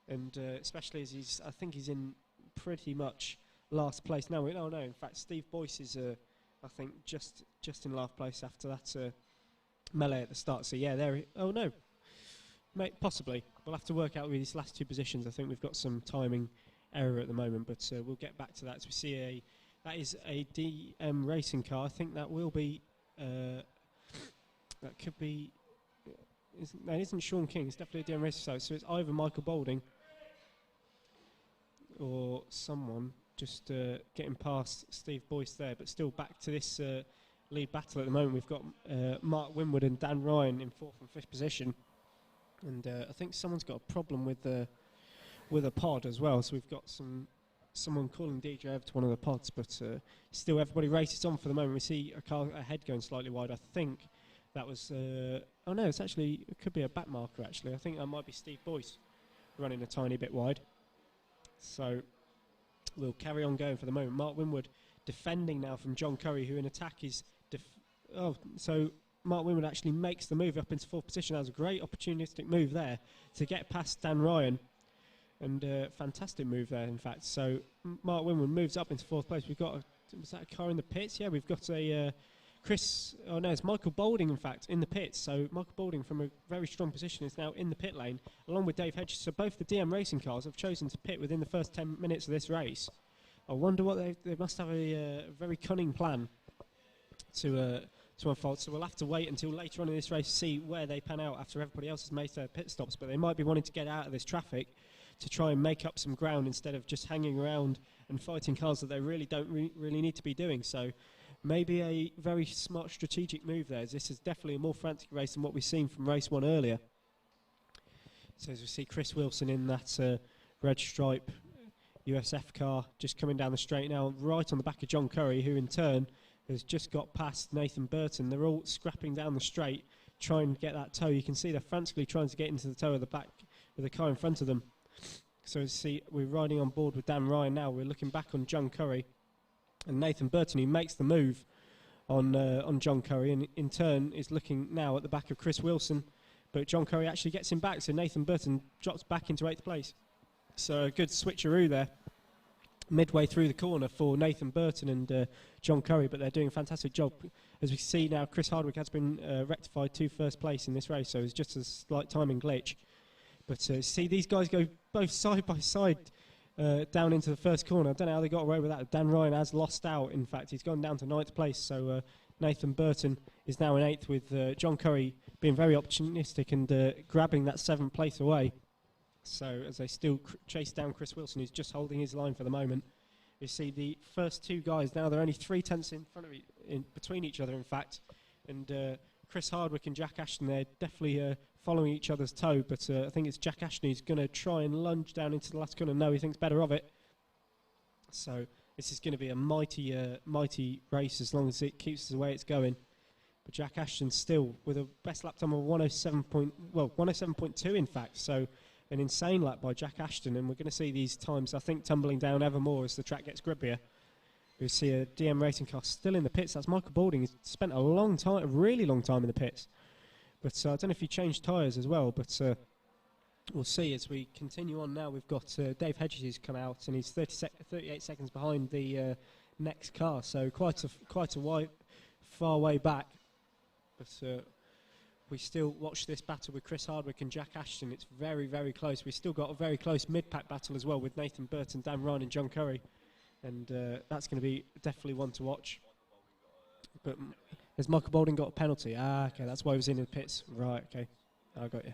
And especially as I think he's in pretty much last place now. No, in fact, Steve Boyce is, I think, just in last place after that melee at the start. So yeah, there. Oh no, possibly. We'll have to work out with these last 2 positions. I think we've got some timing error at the moment, but we'll get back to that as we see that is a DM racing car. I think that will be that could be. It isn't Sean King. It's definitely a DM racing car. So it's either Michael Boulding or someone just getting past Steve Boyce there, but still back to this lead battle at the moment. We've got Mark Winwood and Dan Ryan in 4th and 5th position, and I think someone's got a problem with a pod as well. So we've got someone calling DJ over to one of the pods, but still everybody races on for the moment. We see a car ahead going slightly wide. I think that was oh no, it could be a back marker actually. I think that might be Steve Boyce running a tiny bit wide. So we'll carry on going for the moment. Mark Winwood defending now from John Curry, who in attack is... so Mark Winwood actually makes the move up into 4th position. That was a great opportunistic move there to get past Dan Ryan. And fantastic move there, in fact. So Mark Winwood moves up into 4th place. We've got was that a car in the pits? Yeah, we've got a... it's Michael Boulding, in fact, in the pits. So Michael Boulding, from a very strong position, is now in the pit lane, along with Dave Hedges. So both the DM racing cars have chosen to pit within the first 10 minutes of this race. I wonder what they must have a very cunning plan to unfold. So we'll have to wait until later on in this race to see where they pan out after everybody else has made their pit stops. But they might be wanting to get out of this traffic to try and make up some ground instead of just hanging around and fighting cars that they really don't really need to be doing. So maybe a very smart strategic move there, as this is definitely a more frantic race than what we've seen from race 1 earlier. So as we see Chris Wilson in that red stripe USF car just coming down the straight now, right on the back of John Curry, who in turn has just got past Nathan Burton. They're all scrapping down the straight, trying to get that toe. You can see they're frantically trying to get into the toe of the back with the car in front of them. So as you see, we're riding on board with Dan Ryan now. We're looking back on John Curry and Nathan Burton, who makes the move on John Curry, and in turn is looking now at the back of Chris Wilson, but John Curry actually gets him back, so Nathan Burton drops back into 8th place. So a good switcheroo there midway through the corner for Nathan Burton and John Curry, but they're doing a fantastic job. As we see now, Chris Hardwick has been rectified to 1st place in this race, so it's just a slight timing glitch. But see these guys go both side by side down into the first corner. I don't know how they got away with that. Dan Ryan has lost out. In fact, he's gone down to 9th place. So Nathan Burton is now in 8th, with John Curry being very opportunistic and grabbing that 7th place away. So as they still chase down Chris Wilson, who's just holding his line for the moment. You see the first 2 guys now, they're only 3 tenths in front of between each other, in fact. And Chris Hardwick and Jack Ashton, they're definitely following each other's toe, but I think it's Jack Ashton who's going to try and lunge down into the last corner. No, he thinks better of it. So this is going to be a mighty race as long as it keeps the way it's going. But Jack Ashton still with a best lap time of 107.2 in fact. So an insane lap by Jack Ashton, and we're going to see these times, I think, tumbling down ever more as the track gets grippier. We see a DM racing car still in the pits. That's Michael Boulding. He's spent a really long time in the pits. But I don't know if he changed tyres as well, but we'll see as we continue on now. We've got Dave Hedges who's come out, and he's 38 seconds behind the next car, so quite a far way back. But we still watch this battle with Chris Hardwick and Jack Ashton. It's very, very close. We've still got a very close mid-pack battle as well with Nathan Burton, Dan Ryan and John Curry. And that's going to be definitely one to watch. But has Michael Boulding got a penalty? Okay, that's why he was in the pits. Right, okay. I got you.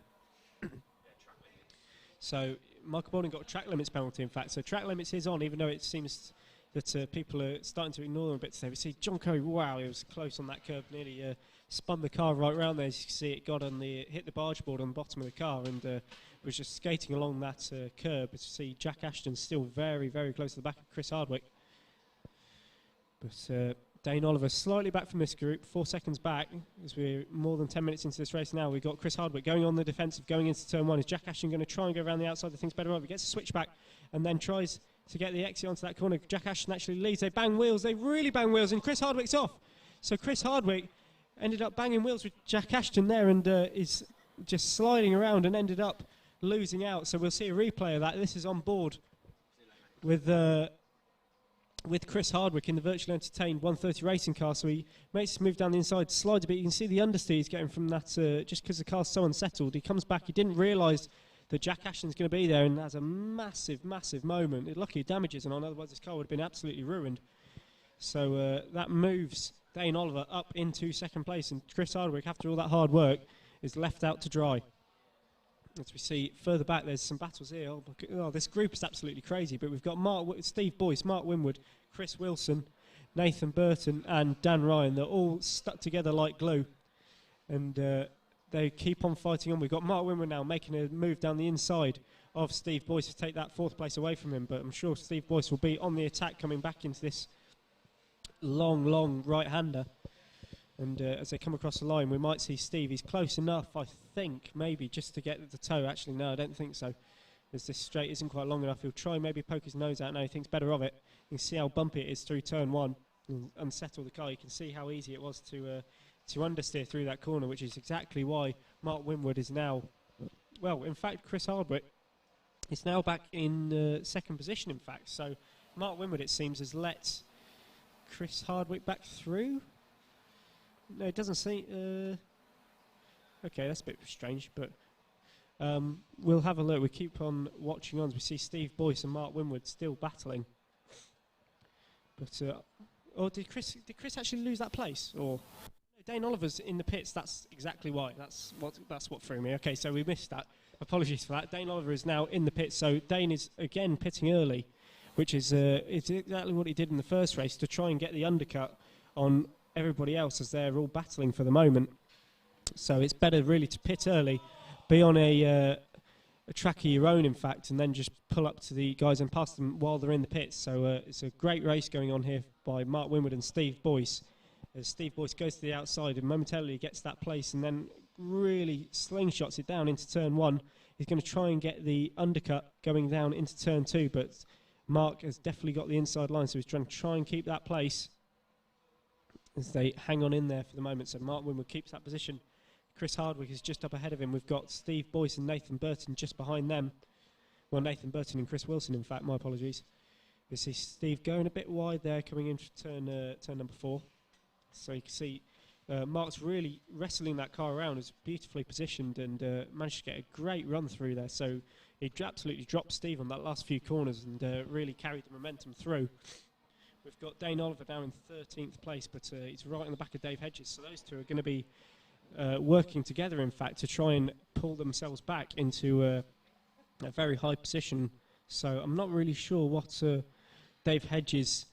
So Michael Boulding got a track limits penalty, in fact. So track limits is on, even though it seems that people are starting to ignore them a bit today. We see John Curry, wow, he was close on that curve, nearly spun the car right round there. As you can see, it got on hit the barge board on the bottom of the car and was just skating along that curb. As you see, Jack Ashton still very, very close to the back of Chris Hardwick. But Dane Oliver slightly back from this group, 4 seconds back, as we're more than 10 minutes into this race now. We've got Chris Hardwick going on the defensive, going into turn 1. Is Jack Ashton going to try and go around the outside? The thing's better over. He gets a switch back and then tries to get the exit onto that corner. Jack Ashton actually leads. They bang wheels. They really bang wheels, and Chris Hardwick's off. So Chris Hardwick ended up banging wheels with Jack Ashton there and is just sliding around and ended up losing out. So we'll see a replay of that. This is on board with Chris Hardwick in the virtually entertained 130 racing car. So he makes his move down the inside, slides a bit. You can see the understeer he's getting from that just because the car's so unsettled. He comes back. He didn't realise that Jack Ashton's going to be there and has a massive, massive moment. Lucky damages and on, otherwise this car would have been absolutely ruined. So that moves Dane Oliver up into second place, and Chris Hardwick, after all that hard work, is left out to dry. As we see further back, there's some battles here. Oh, this group is absolutely crazy, but we've got Steve Boyce, Mark Winwood, Chris Wilson, Nathan Burton and Dan Ryan. They're all stuck together like glue, and they keep on fighting on. We've got Mark Winwood now making a move down the inside of Steve Boyce to take that 4th place away from him, but I'm sure Steve Boyce will be on the attack coming back into this long right-hander. And as they come across the line, we might see Steve. He's close enough, I think, maybe just to get the toe. Actually, no, I don't think so, as this straight isn't quite long enough. He'll try and maybe poke his nose out now. He thinks better of it. You can see how bumpy it is through turn 1 and unsettle the car. You can see how easy it was to understeer through that corner, which is exactly why Mark Winwood is now, well, in fact, Chris Hardwick is now back in second position, in fact. So Mark Winwood, it seems, has let Chris Hardwick back through. No, it doesn't seem... okay, that's a bit strange, but we'll have a look. We keep on watching on as we see Steve Boyce and Mark Winwood still battling. But, or did Chris actually lose that place? Or Dane Oliver's in the pits. That's exactly why. That's what threw me. Okay, so we missed that. Apologies for that. Dane Oliver is now in the pits. So Dane is again pitting early, which is it's exactly what he did in the first race to try and get the undercut on everybody else as they're all battling for the moment. So it's better really to pit early, be on a track of your own, in fact, and then just pull up to the guys and pass them while they're in the pits. So it's a great race going on here by Mark Winwood and Steve Boyce. As Steve Boyce goes to the outside and momentarily gets that place and then really slingshots it down into turn 1. He's going to try and get the undercut going down into turn 2, but Mark has definitely got the inside line, so he's trying to try and keep that place as they hang on in there for the moment. So Mark Winwood keeps that position. Chris Hardwick is just up ahead of him. We've got Steve Boyce and Nathan Burton just behind them. Well, Nathan Burton and Chris Wilson, in fact, my apologies. We see Steve going a bit wide there, coming into turn number 4. So you can see Mark's really wrestling that car around. It's beautifully positioned and managed to get a great run through there. So he absolutely dropped Steve on that last few corners and really carried the momentum through. We've got Dane Oliver now in 13th place, but he's right on the back of Dave Hedges. So those two are going to be working together, in fact, to try and pull themselves back into a very high position. So I'm not really sure what Dave Hedges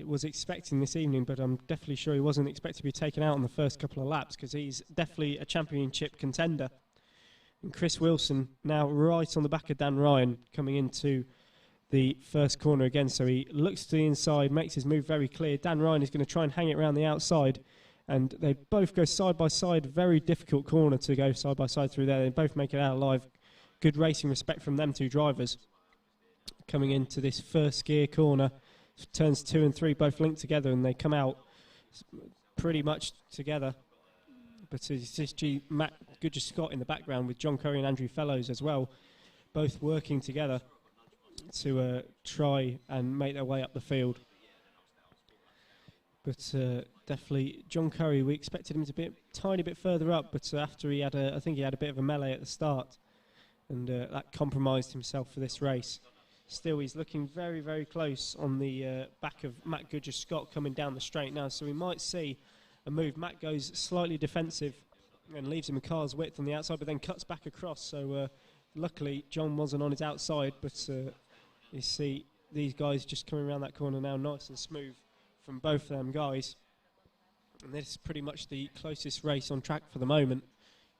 was expecting this evening, but I'm definitely sure he wasn't expected to be taken out on the first couple of laps, because he's definitely a championship contender. And Chris Wilson now right on the back of Dan Ryan coming into the first corner again. So he looks to the inside, makes his move very clear. Dan Ryan is going to try and hang it around the outside, and they both go side by side. Very difficult corner to go side by side through there. They both make it out alive. Good racing respect from them two drivers. Coming into this first gear corner, turns 2 and 3 both linked together, and they come out pretty much together. But it's just Matt Goodger-Scott in the background with John Curry and Andrew Fellows as well, both working together to try and make their way up the field. But definitely John Curry, we expected him to be a tiny bit further up, but after he had I think he had a bit of a melee at the start, and that compromised himself for this race. Still, he's looking very, very close on the back of Matt Goodger-Scott coming down the straight now, so we might see a move. Matt goes slightly defensive and leaves him a car's width on the outside, but then cuts back across. So luckily, John wasn't on his outside, but you see these guys just coming around that corner now, nice and smooth from both of them guys. And this is pretty much the closest race on track for the moment,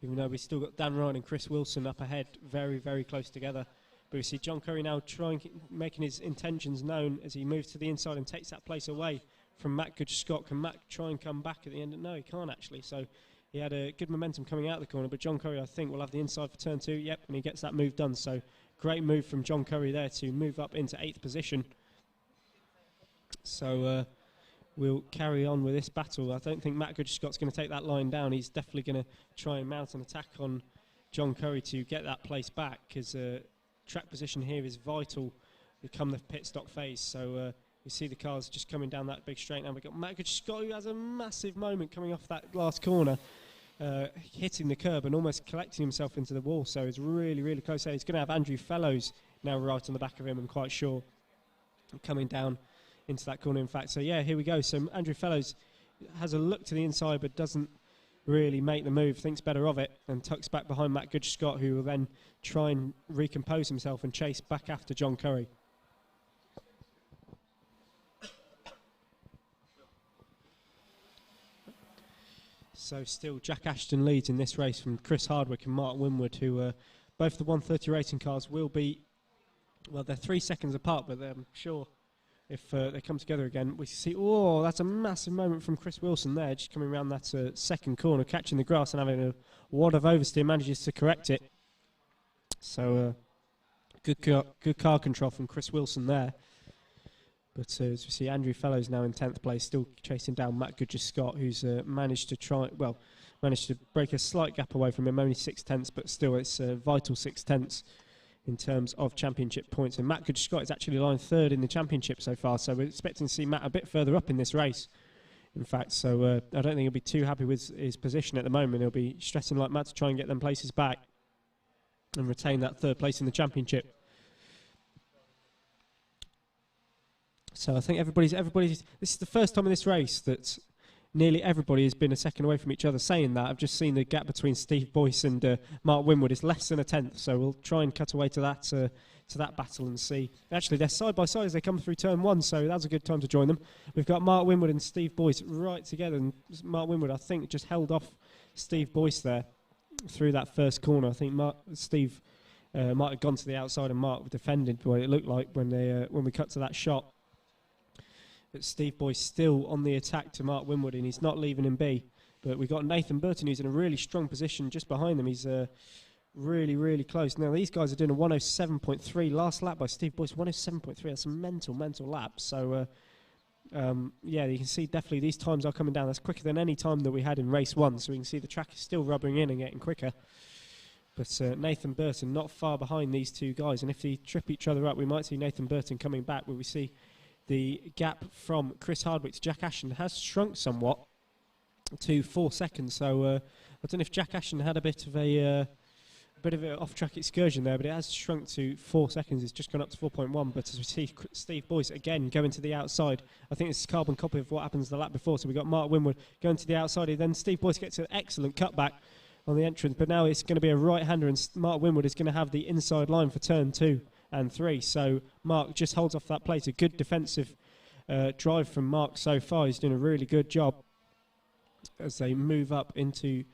even though we've still got Dan Ryan and Chris Wilson up ahead, very, very close together. But we see John Curry now making his intentions known as he moves to the inside and takes that place away from Matt Good-Scott. Can Matt try and come back at the end? No, he can't actually. So he had a good momentum coming out of the corner, but John Curry, I think, will have the inside for turn 2. Yep, and he gets that move done. So great move from John Curry there to move up into 8th position. So we'll carry on with this battle. I don't think Matt Good-Scott's going to take that line down. He's definitely going to try and mount an attack on John Curry to get that place back, because track position here is vital to come the pit stop phase. So you see the cars just coming down that big straight now. We've got Matt Good-Scott, who has a massive moment coming off that last corner, hitting the curb and almost collecting himself into the wall. So it's really, really close there. He's going to have Andrew Fellows now right on the back of him, I'm quite sure, coming down into that corner, in fact. So yeah, here we go. So Andrew Fellows has a look to the inside but doesn't really make the move, thinks better of it, and tucks back behind Matt Good-Scott, who will then try and recompose himself and chase back after John Curry. So still Jack Ashton leads in this race from Chris Hardwick and Mark Winwood, who both the 130 racing cars will be, well, they're 3 seconds apart, but I'm sure if they come together again, we see, oh, that's a massive moment from Chris Wilson there, just coming around that second corner, catching the grass and having a wad of oversteer, manages to correct it. So good car control from Chris Wilson there. But as we see, Andrew Fellows now in 10th place, still chasing down Matt Good-Scott, who's managed to break a slight gap away from him, only 6/10, but still it's a vital 6/10 in terms of championship points. And Matt Good-Scott is actually lying 3rd in the championship so far, so we're expecting to see Matt a bit further up in this race, in fact. So I don't think he'll be too happy with his position at the moment. He'll be stressing like Matt to try and get them places back and retain that 3rd place in the championship. So I think everybody's. This is the first time in this race that nearly everybody has been a second away from each other. Saying that, I've just seen the gap between Steve Boyce and Mark Winwood is less than a 10th. So we'll try and cut away to that battle and see. Actually, they're side by side as they come through turn 1. So that's a good time to join them. We've got Mark Winwood and Steve Boyce right together, and Mark Winwood, I think, just held off Steve Boyce there through that first corner. I think Steve might have gone to the outside and Mark defended what it looked like when we cut to that shot. But Steve Boyce still on the attack to Mark Winwood, and he's not leaving him be. But we've got Nathan Burton, who's in a really strong position just behind them. He's really, really close. Now, these guys are doing a 107.3 last lap by Steve Boyce. 107.3, that's a mental lap. So, yeah, you can see definitely these times are coming down. That's quicker than any time that we had in race 1. So we can see the track is still rubbing in and getting quicker. But Nathan Burton not far behind these two guys. And if they trip each other up, we might see Nathan Burton coming back, where we see the gap from Chris Hardwick to Jack Ashton has shrunk somewhat to 4 seconds. So I don't know if Jack Ashton had a bit of an off-track excursion there, but it has shrunk to 4 seconds. It's just gone up to 4.1. But as we see Steve Boyce again going to the outside, I think it's a carbon copy of what happens the lap before. So we've got Mark Winwood going to the outside. Then Steve Boyce gets an excellent cutback on the entrance, but now it's going to be a right-hander, and Mark Winwood is going to have the inside line for turn 2 and 3. So Mark just holds off that place. A good defensive drive from Mark so far. He's doing a really good job as they move up into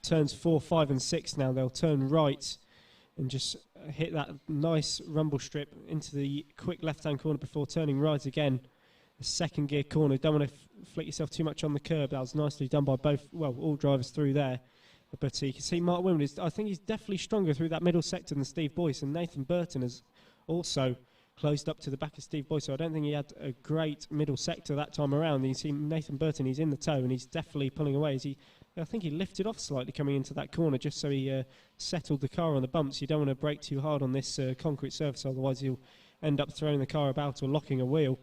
turns 4, 5 and 6 now. They'll turn right and just hit that nice rumble strip into the quick left-hand corner before turning right again. The second gear corner. Don't want to flick yourself too much on the curb. That was nicely done by all drivers through there. But you can see Mark Winwood, I think he's definitely stronger through that middle sector than Steve Boyce, and Nathan Burton has also closed up to the back of Steve Boyce, so I don't think he had a great middle sector that time around. You see Nathan Burton, he's in the toe, and he's definitely pulling away. I think he lifted off slightly coming into that corner just so he settled the car on the bumps. You don't want to brake too hard on this concrete surface, otherwise you'll end up throwing the car about or locking a wheel.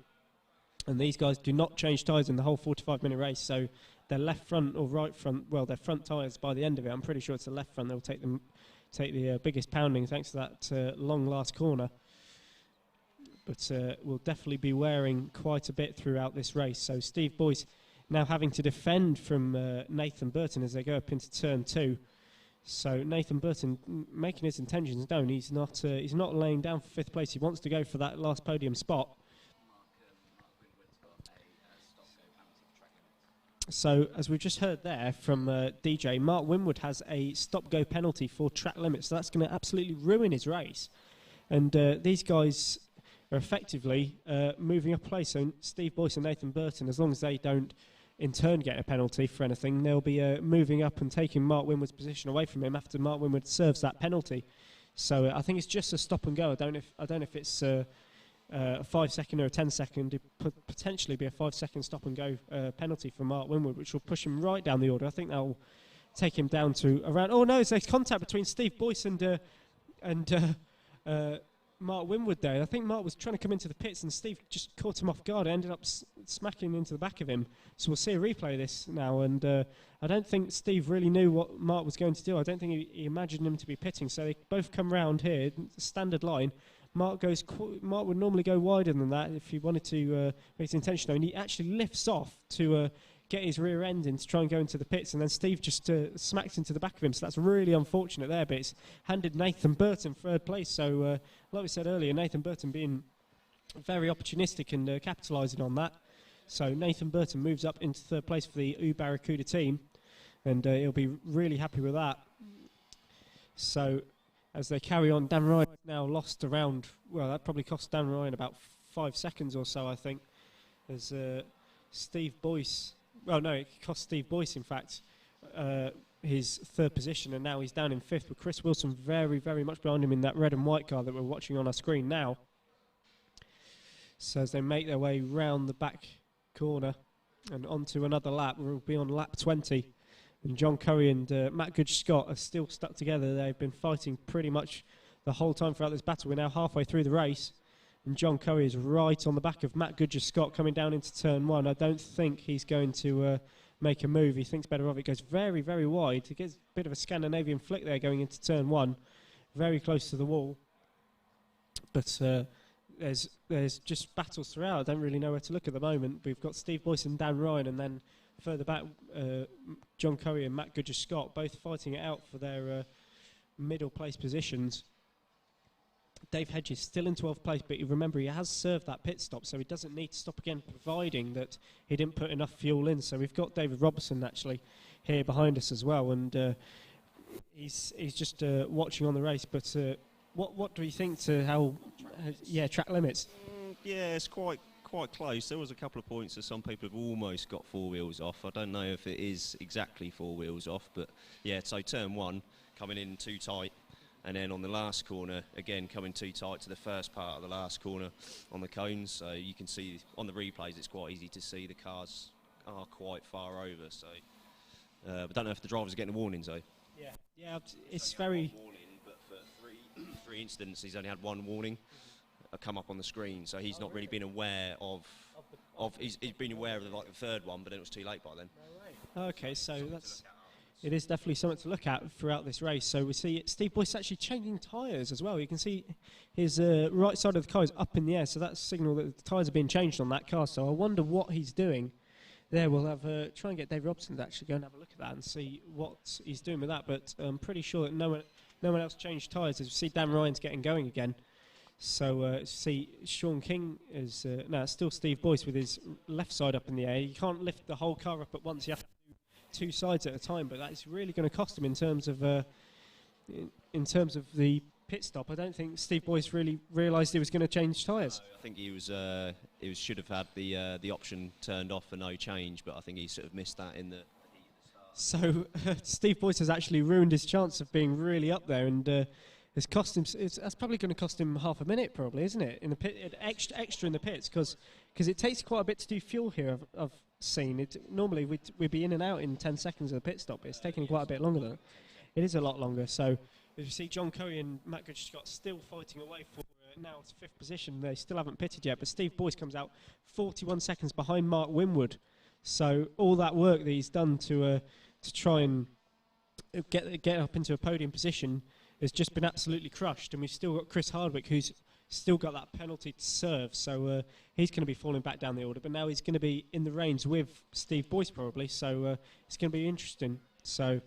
And these guys do not change tyres in the whole 45-minute race, so their left front or right front, well, their front tyres by the end of it, I'm pretty sure it's the left front, they'll take the biggest pounding thanks to that long last corner. But will definitely be wearing quite a bit throughout this race. So Steve Boyce now having to defend from Nathan Burton as they go up into turn 2. So Nathan Burton making his intentions known. He's not laying down for 5th place. He wants to go for that last podium spot. So, as we've just heard there from DJ, Mark Winwood has a stop-go penalty for track limits. So that's going to absolutely ruin his race. And these guys are effectively moving up a place. So Steve Boyce and Nathan Burton, as long as they don't in turn get a penalty for anything, they'll be moving up and taking Mark Winwood's position away from him after Mark Winwood serves that penalty. So I think it's just a stop and go. I don't know if it's a 5-second or a 10-second. It could potentially be a 5-second stop and go penalty for Mark Winwood, which will push him right down the order. I think that'll take him down to around. Oh no, there's contact between Steve Boyce and Mark Winwood there. I think Mark was trying to come into the pits and Steve just caught him off guard. Ended up smacking into the back of him. So we'll see a replay of this now. And I don't think Steve really knew what Mark was going to do. I don't think he imagined him to be pitting. So they both come round here, standard line. Mark would normally go wider than that if he wanted to make his intention known. He actually lifts off to get his rear end in to try and go into the pits, and then Steve just smacks into the back of him. So that's really unfortunate there, but it's handed Nathan Burton 3rd place. So like we said earlier, Nathan Burton being very opportunistic and capitalising on that. So Nathan Burton moves up into 3rd place for the U Barracuda team, and he'll be really happy with that. So as they carry on, Dan Ryan now lost around, well, that probably cost Dan Ryan about 5 seconds or so, I think, as Steve Boyce, well, no, it cost Steve Boyce, in fact, his 3rd position, and now he's down in 5th, with Chris Wilson very, very much behind him in that red and white car that we're watching on our screen now. So as they make their way round the back corner and onto another lap, we'll be on lap 20. And John Curry and Matt Goodge-Scott are still stuck together. They've been fighting pretty much the whole time throughout this battle. We're now halfway through the race. And John Curry is right on the back of Matt Goodge-Scott coming down into turn 1. I don't think he's going to make a move. He thinks better of it. Goes very, very wide. He gets a bit of a Scandinavian flick there going into turn 1. Very close to the wall. But there's just battles throughout. I don't really know where to look at the moment. We've got Steve Boyce and Dan Ryan, and then further back, John Curry and Matt Goodger-Scott both fighting it out for their middle place positions. Dave Hedges still in 12th place, but you remember he has served that pit stop, so he doesn't need to stop again, providing that he didn't put enough fuel in. So we've got David Robertson actually here behind us as well, and he's just watching on the race. But what do you think to how track limits? Yeah, it's quite close. There was a couple of points that some people have almost got 4 wheels off. I don't know if it is exactly 4 wheels off, but yeah, so turn 1 coming in too tight, and then on the last corner again coming too tight to the first part of the last corner on the cones. So you can see on the replays it's quite easy to see the cars are quite far over. So but don't know if the drivers are getting warnings though. Yeah, it's very warning, but for three incidents he's only had 1 warning come up on the screen, so he's not really been aware of he's been aware of the 3rd one, but then it was too late by then. Okay, so it is definitely something to look at throughout this race. So we see Steve Boyce actually changing tyres as well. You can see his right side of the car is up in the air, so that's a signal that the tyres are being changed on that car. So I wonder what he's doing there. We'll have try and get Dave Robson to actually go and have a look at that and see what he's doing with that. But I'm pretty sure that no one else changed tyres. As we see Dan Ryan's getting going again. So see Sean King is it's still Steve Boyce with his left side up in the air. You can't lift the whole car up at once. You have to do 2 sides at a time, but that's really going to cost him in terms of the pit stop. I don't think Steve Boyce really realised he was going to change tyres. No, I think he should have had the option turned off for no change, but I think he sort of missed that in the heat of the start. So Steve Boyce has actually ruined his chance of being really up there, and it's cost him. That's probably going to cost him half a minute, probably, isn't it? In the pit, extra in the pits, because it takes quite a bit to do fuel here. I've seen it. Normally we'd be in and out in 10 seconds of the pit stop. But it's taking quite a bit longer than that. It is a lot longer. So as you see, John Curry and Matt Goodge-Scott still fighting away for now it's 5th position. They still haven't pitted yet, but Steve Boyce comes out 41 seconds behind Mark Winwood. So all that work that he's done to try and get up into a podium position has just been absolutely crushed, and we've still got Chris Hardwick, who's still got that penalty to serve, so he's going to be falling back down the order, but now he's going to be in the reins with Steve Boyce probably, so it's going to be interesting. So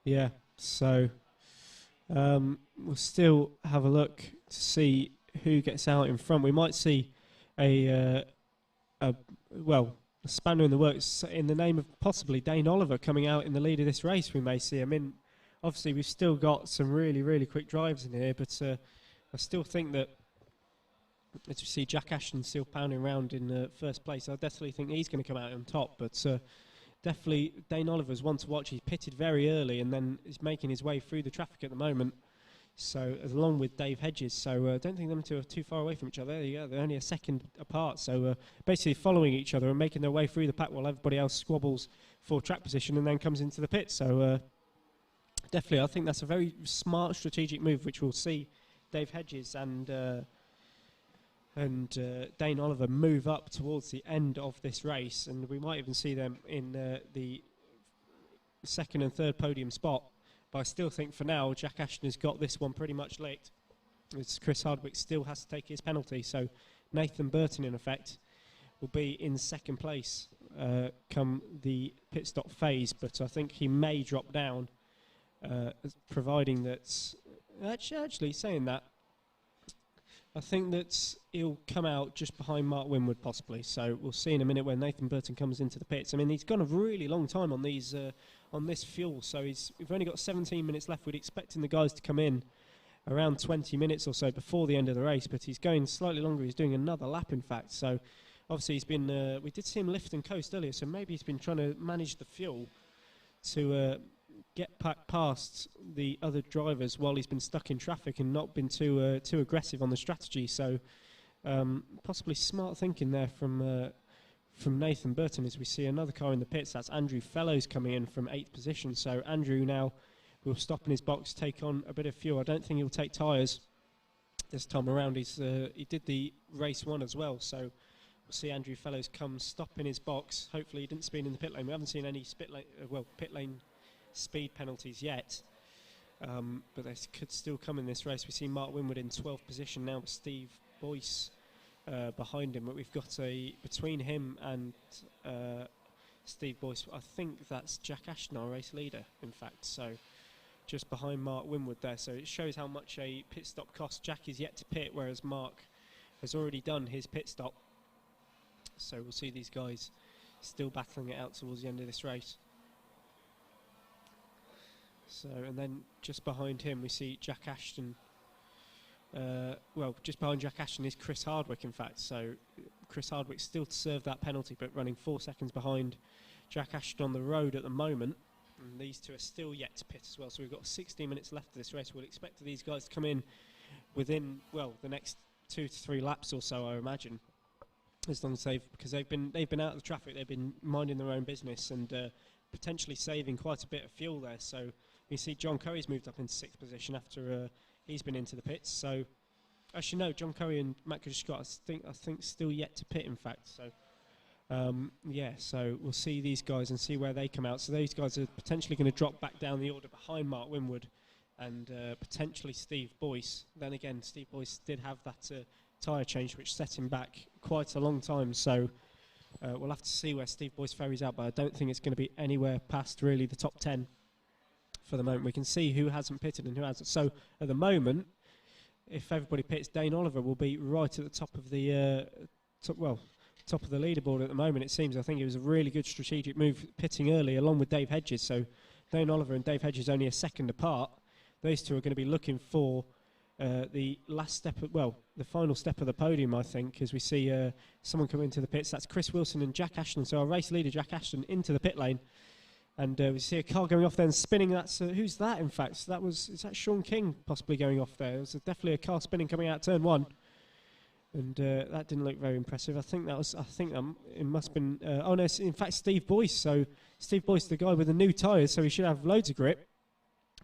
Yeah, so we'll still have a look to see who gets out in front. We might see a spanner in the works in the name of possibly Dane Oliver coming out in the lead of this race. We may see him in. Obviously, we've still got some really, really quick drives in here, but I still think that, as we see Jack Ashton still pounding around in first place, I definitely think he's going to come out on top. But definitely Dane Oliver's one to watch. He's pitted very early and then is making his way through the traffic at the moment. So, along with Dave Hedges. So, I don't think them two are too far away from each other. There you go. They're only a second apart. So, basically following each other and making their way through the pack while everybody else squabbles for track position and then comes into the pit. So, definitely, I think that's a very smart strategic move, which we'll see Dave Hedges and Dane Oliver move up towards the end of this race. And we might even see them in the second and third podium spot. But I still think for now, Jack Ashton has got this one pretty much licked. It's Chris Hardwick still has to take his penalty. So Nathan Burton, in effect, will be in second place come the pit stop phase. But I think he may drop down, providing that... Actually, saying that, I think that he'll come out just behind Mark Winwood, possibly. So we'll see in a minute when Nathan Burton comes into the pits. I mean, he's gone a really long time on these on this fuel, so we've only got 17 minutes left. We'd expecting the guys to come in around 20 minutes or so before the end of the race, but he's going slightly longer. He's doing another lap, in fact. So obviously he's been. We did see him lift and coast earlier, so maybe he's been trying to manage the fuel to get past the other drivers while he's been stuck in traffic and not been too aggressive on the strategy. So possibly smart thinking there from Nathan Burton as we see another car in the pits. That's Andrew Fellows coming in from 8th position. So Andrew now will stop in his box, take on a bit of fuel. I don't think he'll take tyres this time around. He did the race one as well. So we'll see Andrew Fellows come stop in his box. Hopefully he didn't speed in the pit lane. We haven't seen any pit lane speed penalties yet. But they could still come in this race. We see Mark Winwood in 12th position now, but Steve Boyce behind him, but we've got between him and Steve Boyce, I think that's Jack Ashton, our race leader, in fact. So just behind Mark Winwood there. So it shows how much a pit stop costs. Jack is yet to pit, whereas Mark has already done his pit stop. So we'll see these guys still battling it out towards the end of this race. So, and then just behind him we see Jack Ashton. Just behind Jack Ashton is Chris Hardwick, in fact. So Chris Hardwick still to serve that penalty, but running 4 seconds behind Jack Ashton on the road at the moment. And these two are still yet to pit as well. So we've got 16 minutes left of this race. We'll expect these guys to come in within, the next 2 to 3 laps or so, I imagine. As long as because they've been out of the traffic, they've been minding their own business and potentially saving quite a bit of fuel there. So you see John Curry's moved up into 6th position after he's been into the pits. So actually no, John Curry and Matt Scott I think still yet to pit, in fact. So so we'll see these guys and see where they come out. So these guys are potentially going to drop back down the order behind Mark Winwood and potentially Steve Boyce. Then again, Steve Boyce did have that tyre change which set him back quite a long time. So we'll have to see where Steve Boyce ferries out, but I don't think it's going to be anywhere past really the top 10 for the moment. We can see who hasn't pitted and who hasn't. So at the moment, if everybody pits, Dane Oliver will be right at the top of the top of the leaderboard at the moment, it seems. I think it was a really good strategic move pitting early along with Dave Hedges. So Dane Oliver and Dave Hedges only a second apart. Those two are going to be looking for the last step, the final step of the podium, I think, as we see someone come into the pits. That's Chris Wilson and Jack Ashton. So our race leader, Jack Ashton, into the pit lane. And we see a car going off there and spinning. That's who's that, in fact? So is that Sean King possibly going off there? There's definitely a car spinning coming out turn 1. And that didn't look very impressive. I think it must have been... oh, no, in fact, Steve Boyce. So Steve Boyce, the guy with the new tyres, so he should have loads of grip.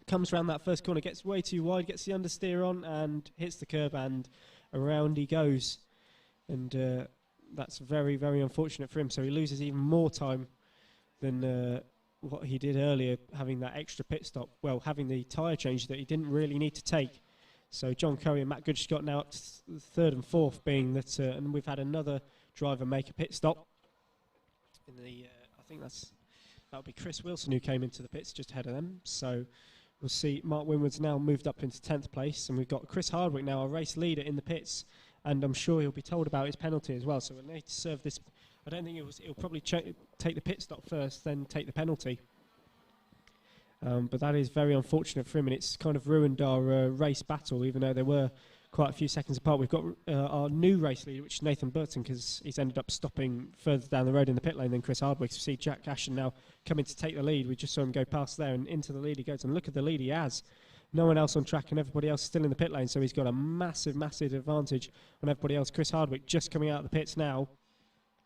Comes around that first corner, gets way too wide, gets the understeer on, and hits the curb, and around he goes. And that's very, very unfortunate for him. So he loses even more time than what he did earlier, having that extra pit stop. Well, having the tyre change that he didn't really need to take. So John Curry and Matt Goodgescott now up to 3rd and 4th, being that, and we've had another driver make a pit stop. In the, I think that's that'll be Chris Wilson who came into the pits just ahead of them. So we'll see Mark Winwood's now moved up into 10th place, and we've got Chris Hardwick now, our race leader in the pits, and I'm sure he'll be told about his penalty as well. So we'll need to serve this. I don't think he'll probably take the pit stop first, then take the penalty. But that is very unfortunate for him, and it's kind of ruined our race battle, even though they were quite a few seconds apart. We've got our new race leader, which is Nathan Burton, because he's ended up stopping further down the road in the pit lane than Chris Hardwick. So we see Jack Ashton now coming to take the lead. We just saw him go past there and into the lead he goes. And look at the lead he has. No one else on track and everybody else still in the pit lane, so he's got a massive, massive advantage on everybody else. Chris Hardwick just coming out of the pits now,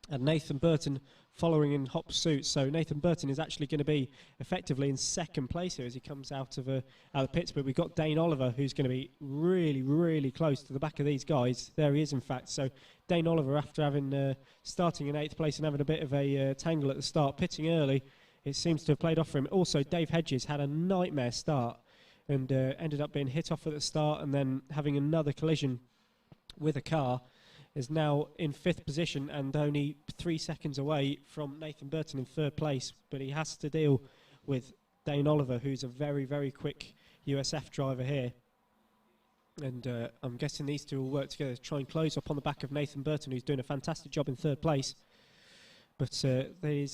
and Nathan Burton following in hot pursuit. So Nathan Burton is actually going to be effectively in second place here as he comes out of the pits. But we've got Dane Oliver, who's going to be really, really close to the back of these guys. There he is, in fact. So Dane Oliver, after having starting in 8th place and having a bit of a tangle at the start, pitting early, it seems to have played off for him. Also, Dave Hedges had a nightmare start and ended up being hit off at the start and then having another collision with a car. Is now in 5th position and only 3 seconds away from Nathan Burton in 3rd place. But he has to deal with Dane Oliver, who's a very, very quick USF driver here. And I'm guessing these two will work together to try and close up on the back of Nathan Burton, who's doing a fantastic job in 3rd place. But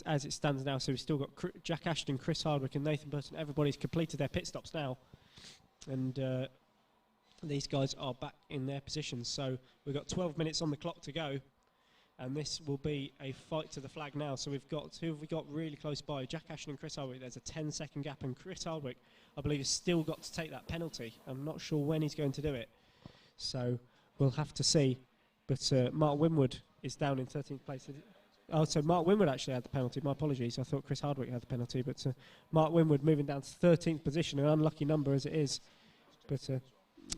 as it stands now, so we've still got Jack Ashton, Chris Hardwick and Nathan Burton. Everybody's completed their pit stops now. And these guys are back in their positions. So we've got 12 minutes on the clock to go. And this will be a fight to the flag now. So we've got who have we got really close by? Jack Ashton and Chris Hardwick. There's a 10-second gap. And Chris Hardwick, I believe, has still got to take that penalty. I'm not sure when he's going to do it. So we'll have to see. But Mark Winwood is down in 13th place. Oh, so Mark Winwood actually had the penalty. My apologies. I thought Chris Hardwick had the penalty. But Mark Winwood moving down to 13th position, an unlucky number as it is. But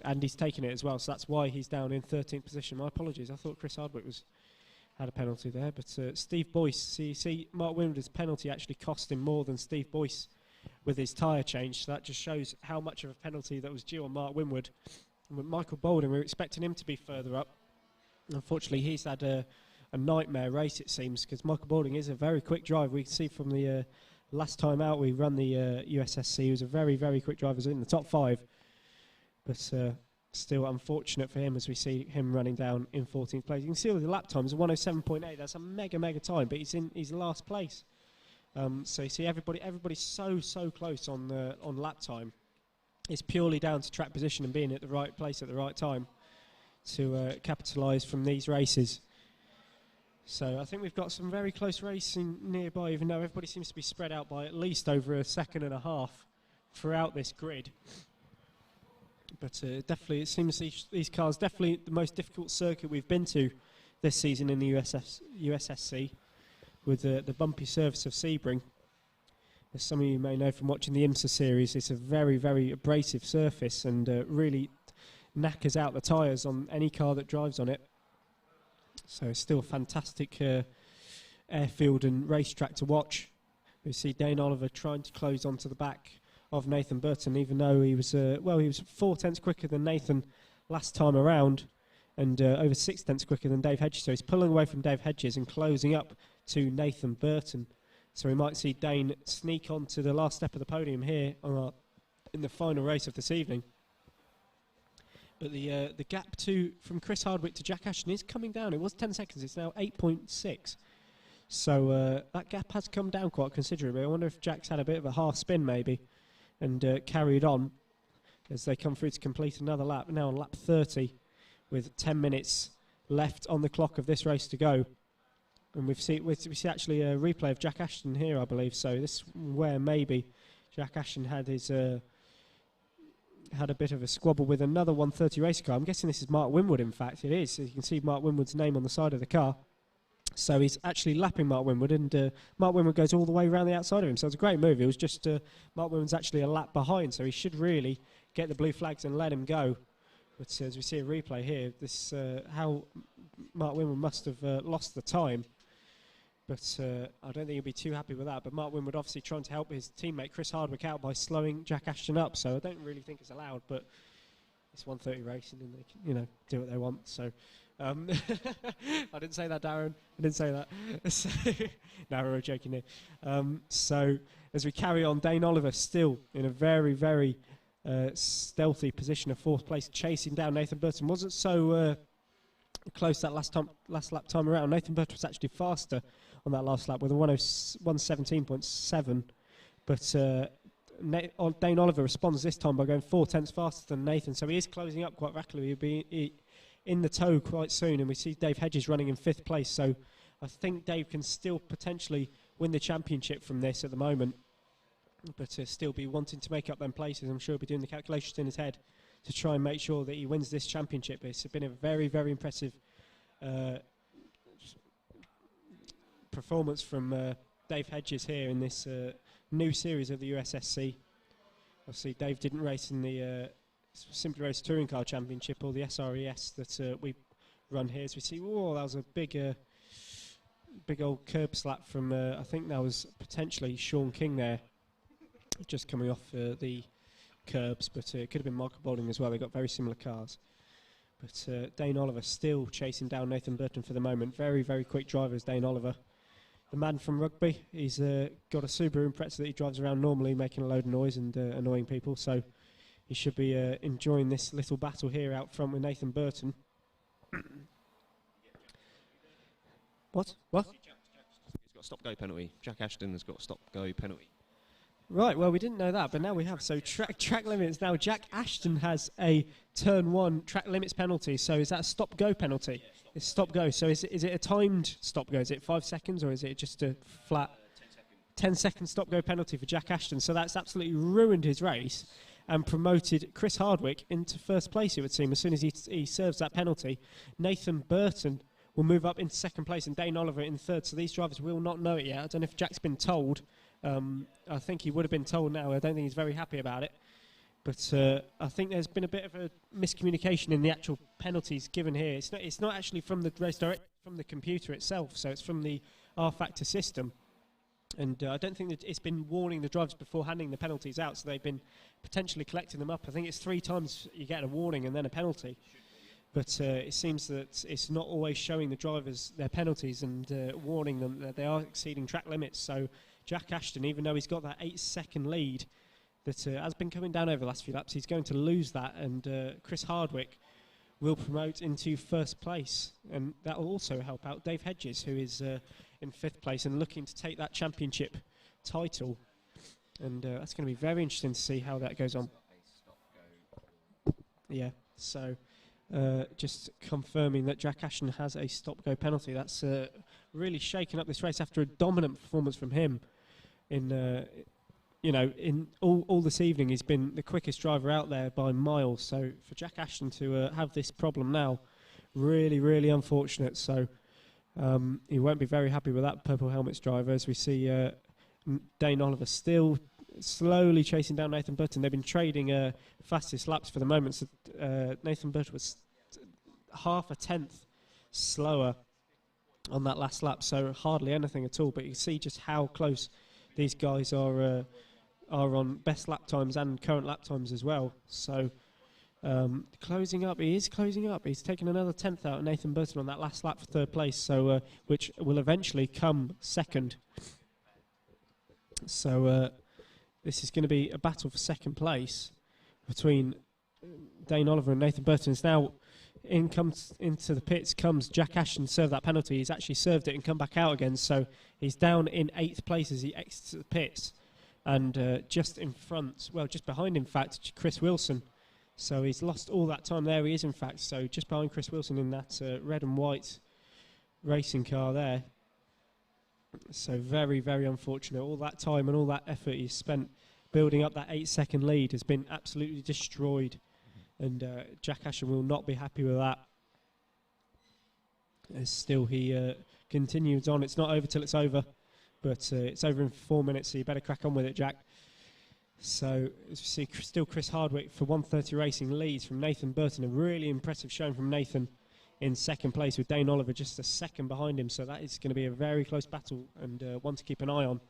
and he's taken it as well, so that's why he's down in 13th position. My apologies. I thought Chris Hardwick had a penalty there. But Steve Boyce, see Mark Winwood's penalty actually cost him more than Steve Boyce with his tyre change. So that just shows how much of a penalty that was due on Mark Winwood. And with Michael Bolden, we were expecting him to be further up. Unfortunately, he's had a nightmare race, it seems, because Michael Balding is a very quick driver. We can see from the last time out we run the USSC, he was a very, very quick driver. He was in the top 5. But still unfortunate for him as we see him running down in 14th place. You can see all the lap times, 107.8. That's a mega, mega time, but he's last place. So you see everybody's so close on lap time. It's purely down to track position and being at the right place at the right time to capitalise from these races. So I think we've got some very close racing nearby, even though everybody seems to be spread out by at least over a second and a half throughout this grid. But definitely, it seems these cars definitely the most difficult circuit we've been to this season in the USSC, with the bumpy surface of Sebring. As some of you may know from watching the IMSA series, it's a very, very abrasive surface and really knackers out the tyres on any car that drives on it. So it's still a fantastic airfield and racetrack to watch. We see Dane Oliver trying to close onto the back of Nathan Burton, even though he was 4 tenths quicker than Nathan last time around, and over 6 tenths quicker than Dave Hedges. So he's pulling away from Dave Hedges and closing up to Nathan Burton. So we might see Dane sneak onto the last step of the podium here in the final race of this evening. But the gap from Chris Hardwick to Jack Ashton is coming down. It was 10 seconds. It's now 8.6. So that gap has come down quite considerably. I wonder if Jack's had a bit of a half spin maybe and carried on as they come through to complete another lap. Now on lap 30 with 10 minutes left on the clock of this race to go. And we see actually a replay of Jack Ashton here, I believe. So this is where maybe Jack Ashton had his had a bit of a squabble with another 130 race car. I'm guessing this is Mark Winwood, in fact. It is. So you can see Mark Winwood's name on the side of the car. So he's actually lapping Mark Winwood, and Mark Winwood goes all the way around the outside of him. So it's a great move. It was just Mark Winwood's actually a lap behind, so he should really get the blue flags and let him go. But as we see a replay here, this how Mark Winwood must have lost the time. But I don't think he'll be too happy with that. But Mark Winwood obviously trying to help his teammate Chris Hardwick out by slowing Jack Ashton up. So I don't really think it's allowed. But it's 1:30 racing, and they can, you know, do what they want. So, I didn't say that, Darren. I didn't say that. So no, we're joking here. So as we carry on, Dane Oliver still in a very, very stealthy position of 4th place, chasing down Nathan Burton. Wasn't so close that last lap time around. Nathan Burton was actually faster on that last lap with a 117.7, but Dane Oliver responds this time by going 4 tenths faster than Nathan, so he is closing up quite rapidly. He'll be in the tow quite soon, and we see Dave Hedges running in 5th place, so I think Dave can still potentially win the championship from this at the moment, but still be wanting to make up them places. I'm sure he'll be doing the calculations in his head to try and make sure that he wins this championship. It's been a very, very impressive performance from Dave Hedges here in this new series of the USSC. Obviously, Dave didn't race in the Simply Race Touring Car Championship or the SRES that we run here. As we see, oh, that was a big old curb slap from, I think that was potentially Sean King there, just coming off the curbs, but it could have been Michael Balding as well. They've got very similar cars. But Dane Oliver still chasing down Nathan Burton for the moment. Very, very quick driver is Dane Oliver. The man from Rugby, he's got a Subaru Impreza that he drives around normally, making a load of noise and annoying people. So he should be enjoying this little battle here out front with Nathan Burton. What? What? He's got a stop-go penalty. Jack Ashton has got a stop-go penalty. Right, well, we didn't know that, but now we have. So track limits. Now Jack Ashton has a turn 1 track limits penalty. So is that a stop-go penalty? Yeah, it's stop-go. So is it a timed stop-go? Is it 5 seconds, or is it just a flat 10-second stop-go penalty for Jack Ashton? So that's absolutely ruined his race and promoted Chris Hardwick into 1st place, it would seem, as soon as he serves that penalty. Nathan Burton will move up into 2nd place and Dane Oliver in 3rd. So these drivers will not know it yet. I don't know if Jack's been told. I think he would have been told now. I don't think he's very happy about it. But I think there's been a bit of a miscommunication in the actual penalties given here. It's not actually from the race direct, from the computer itself. So it's from the R-Factor system. And I don't think that it's been warning the drivers before handing the penalties out. So they've been potentially collecting them up. I think it's 3 times you get a warning and then a penalty. But it seems that it's not always showing the drivers their penalties and warning them that they are exceeding track limits. So Jack Ashton, even though he's got that 8-second lead that has been coming down over the last few laps, he's going to lose that, and Chris Hardwick will promote into 1st place, and that will also help out Dave Hedges, who is in 5th place and looking to take that championship title, and that's going to be very interesting to see how that goes on. Yeah, so just confirming that Jack Ashton has a stop-go penalty. That's really shaken up this race after a dominant performance from him. In all this evening, he's been the quickest driver out there by miles. So for Jack Ashton to have this problem now, really, really unfortunate. So he won't be very happy with that Purple Helmets driver. As we see Dane Oliver still slowly chasing down Nathan Burton. They've been trading fastest laps for the moment. So Nathan Burton was half a tenth slower on that last lap, so hardly anything at all. But you can see just how close these guys are on best lap times and current lap times as well. So closing up, he is closing up. He's taken another 10th out of Nathan Burton on that last lap for 3rd place, so which will eventually come 2nd. So this is going to be a battle for 2nd place between Dane Oliver and Nathan Burton. It's now into the pits comes Jack Ashton to serve that penalty. He's actually served it and come back out again, so he's down in 8th place as he exits the pits, and just in front, well, just behind, in fact, Chris Wilson. So he's lost all that time. There he is, in fact, so just behind Chris Wilson in that red and white racing car there. So very, very unfortunate. All that time and all that effort he's spent building up that 8-second lead has been absolutely destroyed. And Jack Ashton will not be happy with that. As still he continues on. It's not over till it's over, but it's over in 4 minutes, so you better crack on with it, Jack. So as you see, still Chris Hardwick for 130 Racing leads from Nathan Burton. A really impressive showing from Nathan in 2nd place, with Dane Oliver just a 2nd behind him. So that is going to be a very close battle and one to keep an eye on.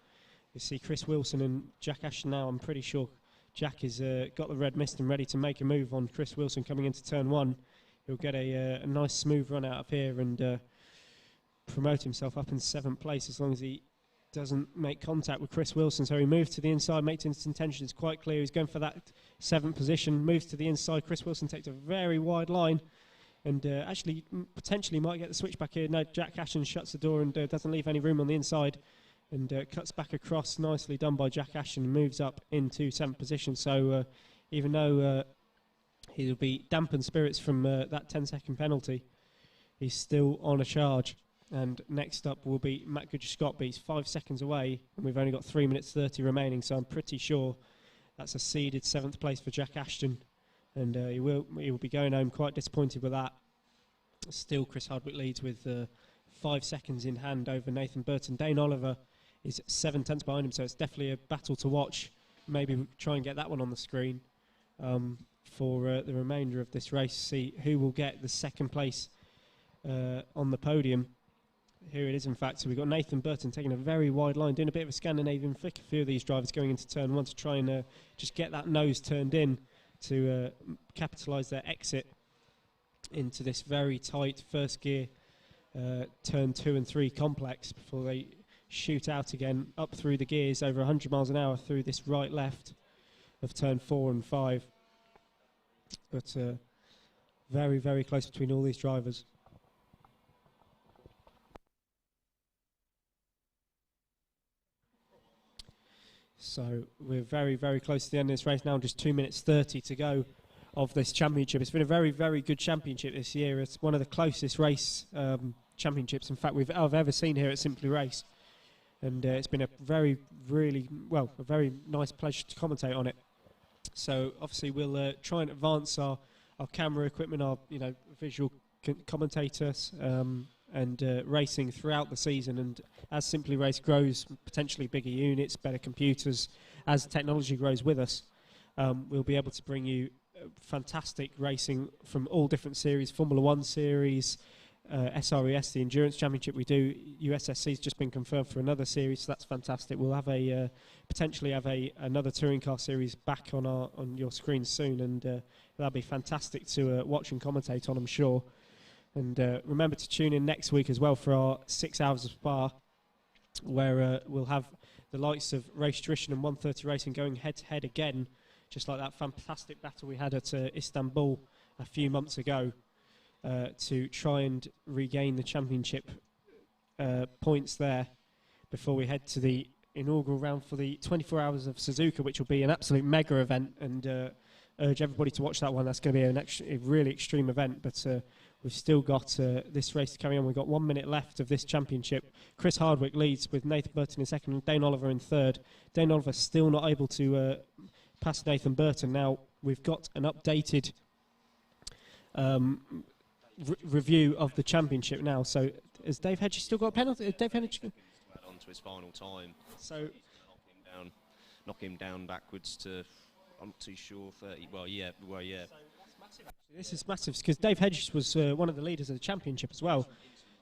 You see Chris Wilson and Jack Ashton now, I'm pretty sure, Jack has got the red mist and ready to make a move on Chris Wilson coming into turn 1. He'll get a nice smooth run out of here and promote himself up in 7th place as long as he doesn't make contact with Chris Wilson. So he moves to the inside, makes his intentions quite clear. He's going for that 7th position, moves to the inside. Chris Wilson takes a very wide line and actually potentially might get the switch back here. No, Jack Ashton shuts the door and doesn't leave any room on the inside and cuts back across. Nicely done by Jack Ashton, moves up into 7th position. So even though he'll be dampened spirits from that 10-second penalty, he's still on a charge. And next up will be Matt Goodger-Scott, but he's 5 seconds away, and we've only got 3 minutes 30 remaining, so I'm pretty sure that's a seeded 7th place for Jack Ashton, and he will be going home quite disappointed with that. Still, Chris Hardwick leads with 5 seconds in hand over Nathan Burton. Dane Oliver is 7 tenths behind him, so it's definitely a battle to watch. Maybe we'll try and get that one on the screen for the remainder of this race, see who will get the 2nd place on the podium. Here it is, in fact. So we've got Nathan Burton taking a very wide line, doing a bit of a Scandinavian flick. A few of these drivers going into turn 1 to try and just get that nose turned in to capitalise their exit into this very tight first gear turn 2 and 3 complex before they shoot out again up through the gears over 100 miles an hour through this right-left of turn 4 and 5. But very, very close between all these drivers. So we're very, very close to the end of this race now, just 2 minutes 30 to go of this championship. It's been a very, very good championship this year. It's one of the closest race championships, in fact, I've ever seen here at Simply Race. And it's been a very, really, well, a very nice pleasure to commentate on it. So obviously we'll try and advance our camera equipment, our visual commentators, and racing throughout the season. And as Simply Race grows, potentially bigger units, better computers, as technology grows with us, we'll be able to bring you fantastic racing from all different series, Formula 1 series, SRES, the Endurance Championship we do. USSC has just been confirmed for another series, so that's fantastic. We'll have potentially have another touring car series back on your screen soon, and that'll be fantastic to watch and commentate on, I'm sure. And remember to tune in next week as well for our 6 hours of Spa, where we'll have the likes of Race Tradition and 130 Racing going head-to-head again, just like that fantastic battle we had at Istanbul a few months ago, to try and regain the championship points there before we head to the inaugural round for the 24 Hours of Suzuka, which will be an absolute mega event, and urge everybody to watch that one. That's going to be a really extreme event, but we've still got this race to carry on. We've got 1 minute left of this championship. Chris Hardwick leads with Nathan Burton in 2nd and Dane Oliver in 3rd. Dane Oliver still not able to pass Nathan Burton. Now, we've got an updated review of the championship now. So, has Dave Hedges still got a penalty? Dave Hedges on to his final time. So, knock him down backwards to, I'm not too sure, 30. Well, yeah. So that's massive, actually. This is massive because Dave Hedges was one of the leaders of the championship as well.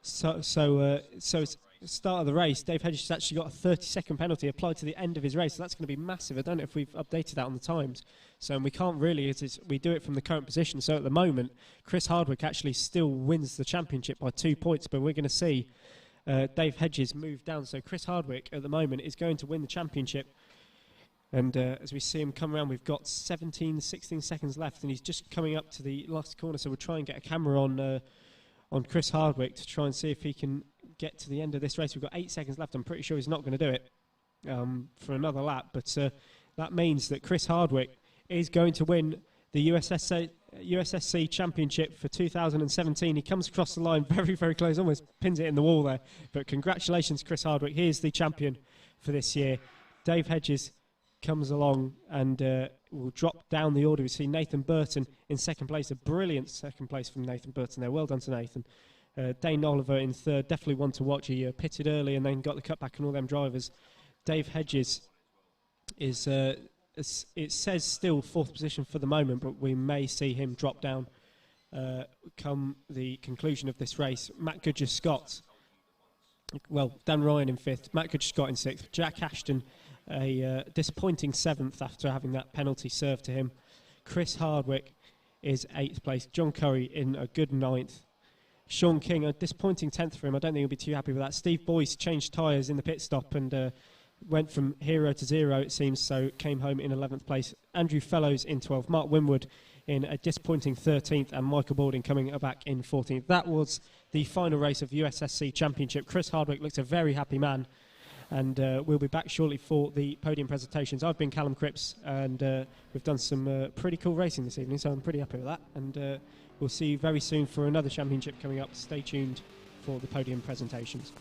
So it's the start of the race. Dave Hedges has actually got a 30-second penalty applied to the end of his race. So that's going to be massive. I don't know if we've updated that on the times. So we can't really. We do it from the current position. So at the moment, Chris Hardwick actually still wins the championship by 2 points. But we're going to see Dave Hedges move down. So Chris Hardwick at the moment is going to win the championship. And as we see him come around, we've got 16 seconds left, and he's just coming up to the last corner. So we'll try and get a camera on Chris Hardwick to try and see if he can get to the end of this race. We've got 8 seconds left. I'm pretty sure he's not going to do it for another lap. But that means that Chris Hardwick is going to win the USSC Championship for 2017. He comes across the line very, very close, almost pins it in the wall there. But congratulations, Chris Hardwick. He is the champion for this year. Dave Hedges comes along and will drop down the order. We see Nathan Burton in 2nd place, a brilliant 2nd place from Nathan Burton there. Well done to Nathan. Dane Oliver in 3rd, definitely one to watch. He pitted early and then got the cutback on all them drivers. Dave Hedges is, it says still 4th position for the moment, but we may see him drop down come the conclusion of this race. Matt Goodger-Scott, well, Dan Ryan in 5th, Matt Goodger-Scott in 6th, Jack Ashton a disappointing 7th after having that penalty served to him. Chris Hardwick is 8th place. John Curry in a good 9th. Sean King, a disappointing 10th for him. I don't think he'll be too happy with that. Steve Boyce changed tyres in the pit stop and went from hero to zero, it seems, so came home in 11th place. Andrew Fellows in 12th. Mark Winwood in a disappointing 13th, and Michael Balding coming back in 14th. That was the final race of USSC Championship. Chris Hardwick looks a very happy man, and we'll be back shortly for the podium presentations. I've been Callum Cripps, and we've done some pretty cool racing this evening, so I'm pretty happy with that. And we'll see you very soon for another championship coming up. Stay tuned for the podium presentations.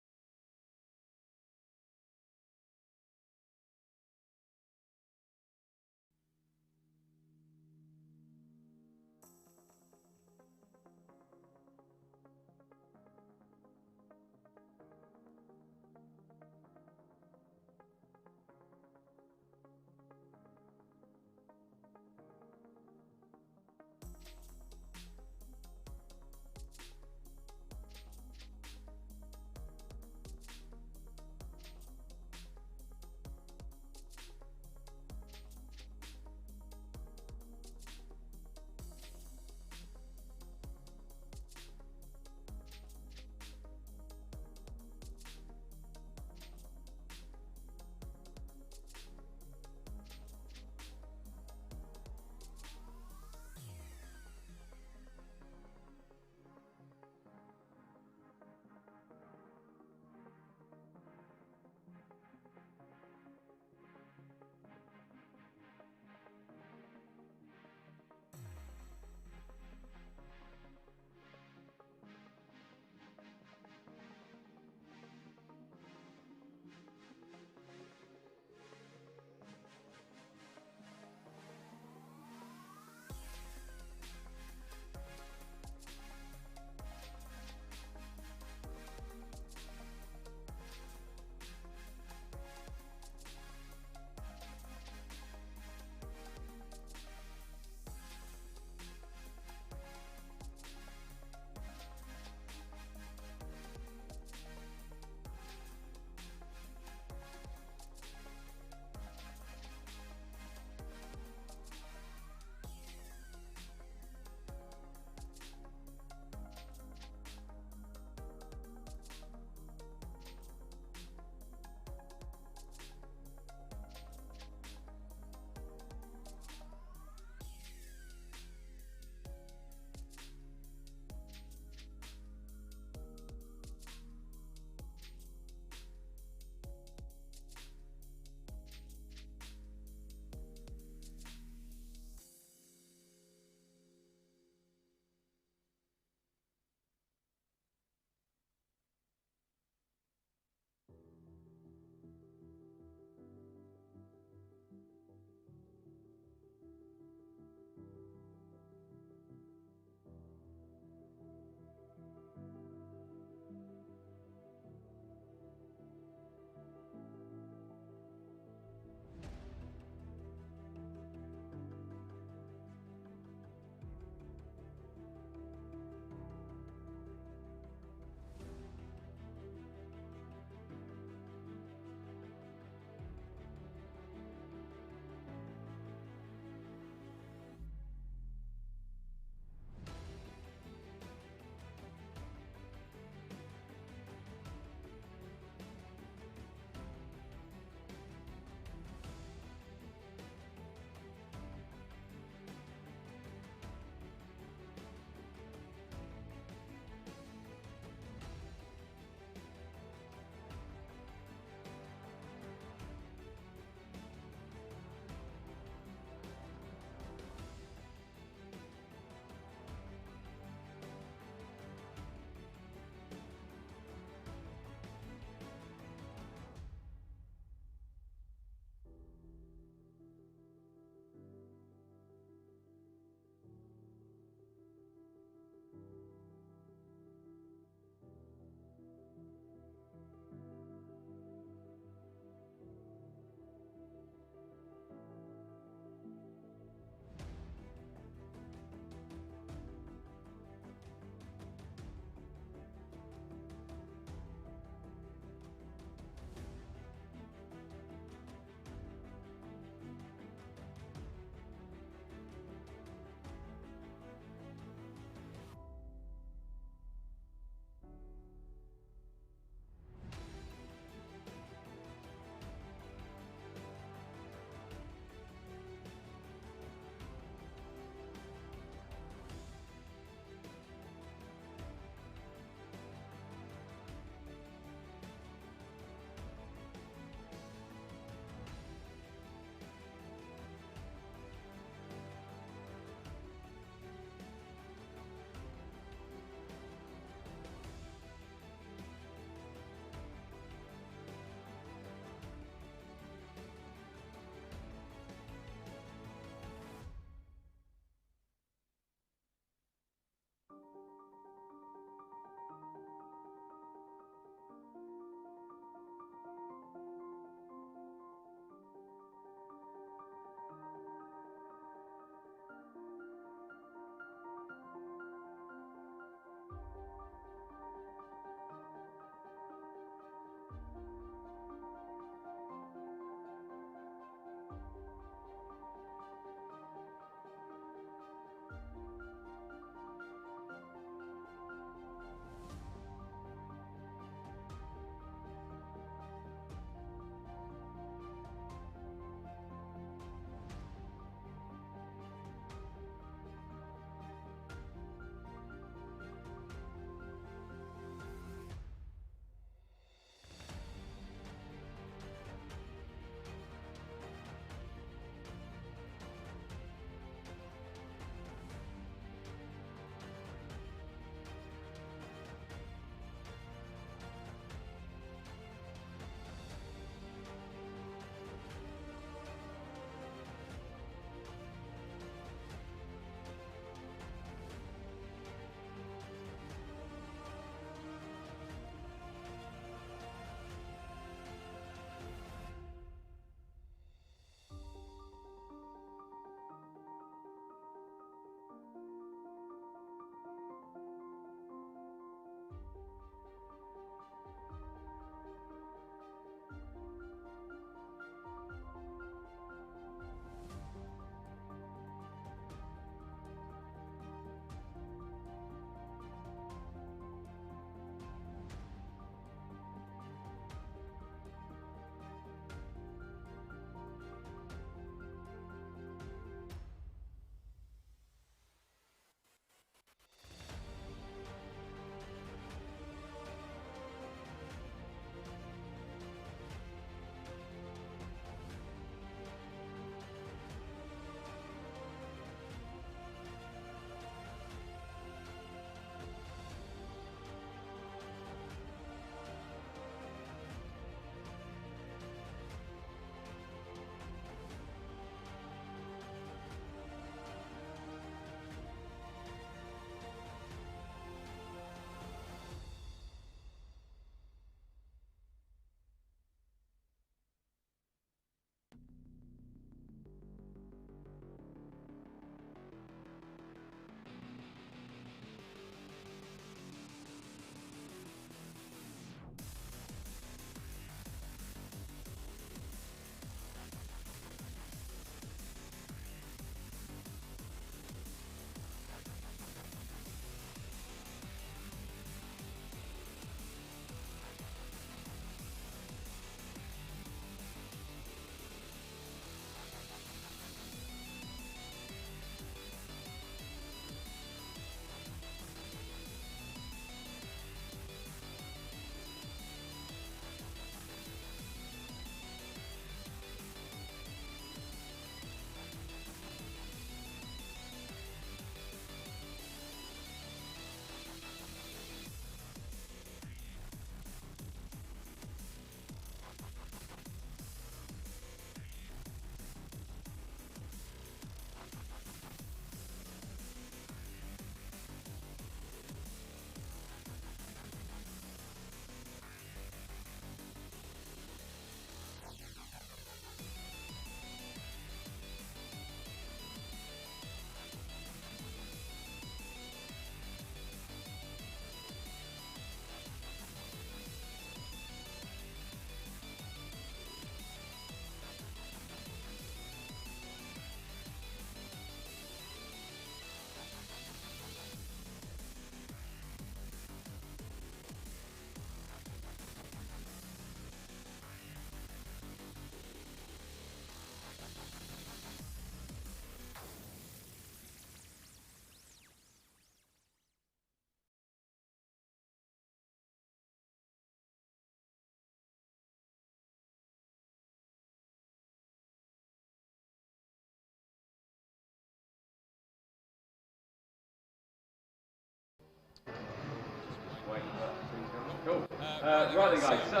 Right then, guys. So,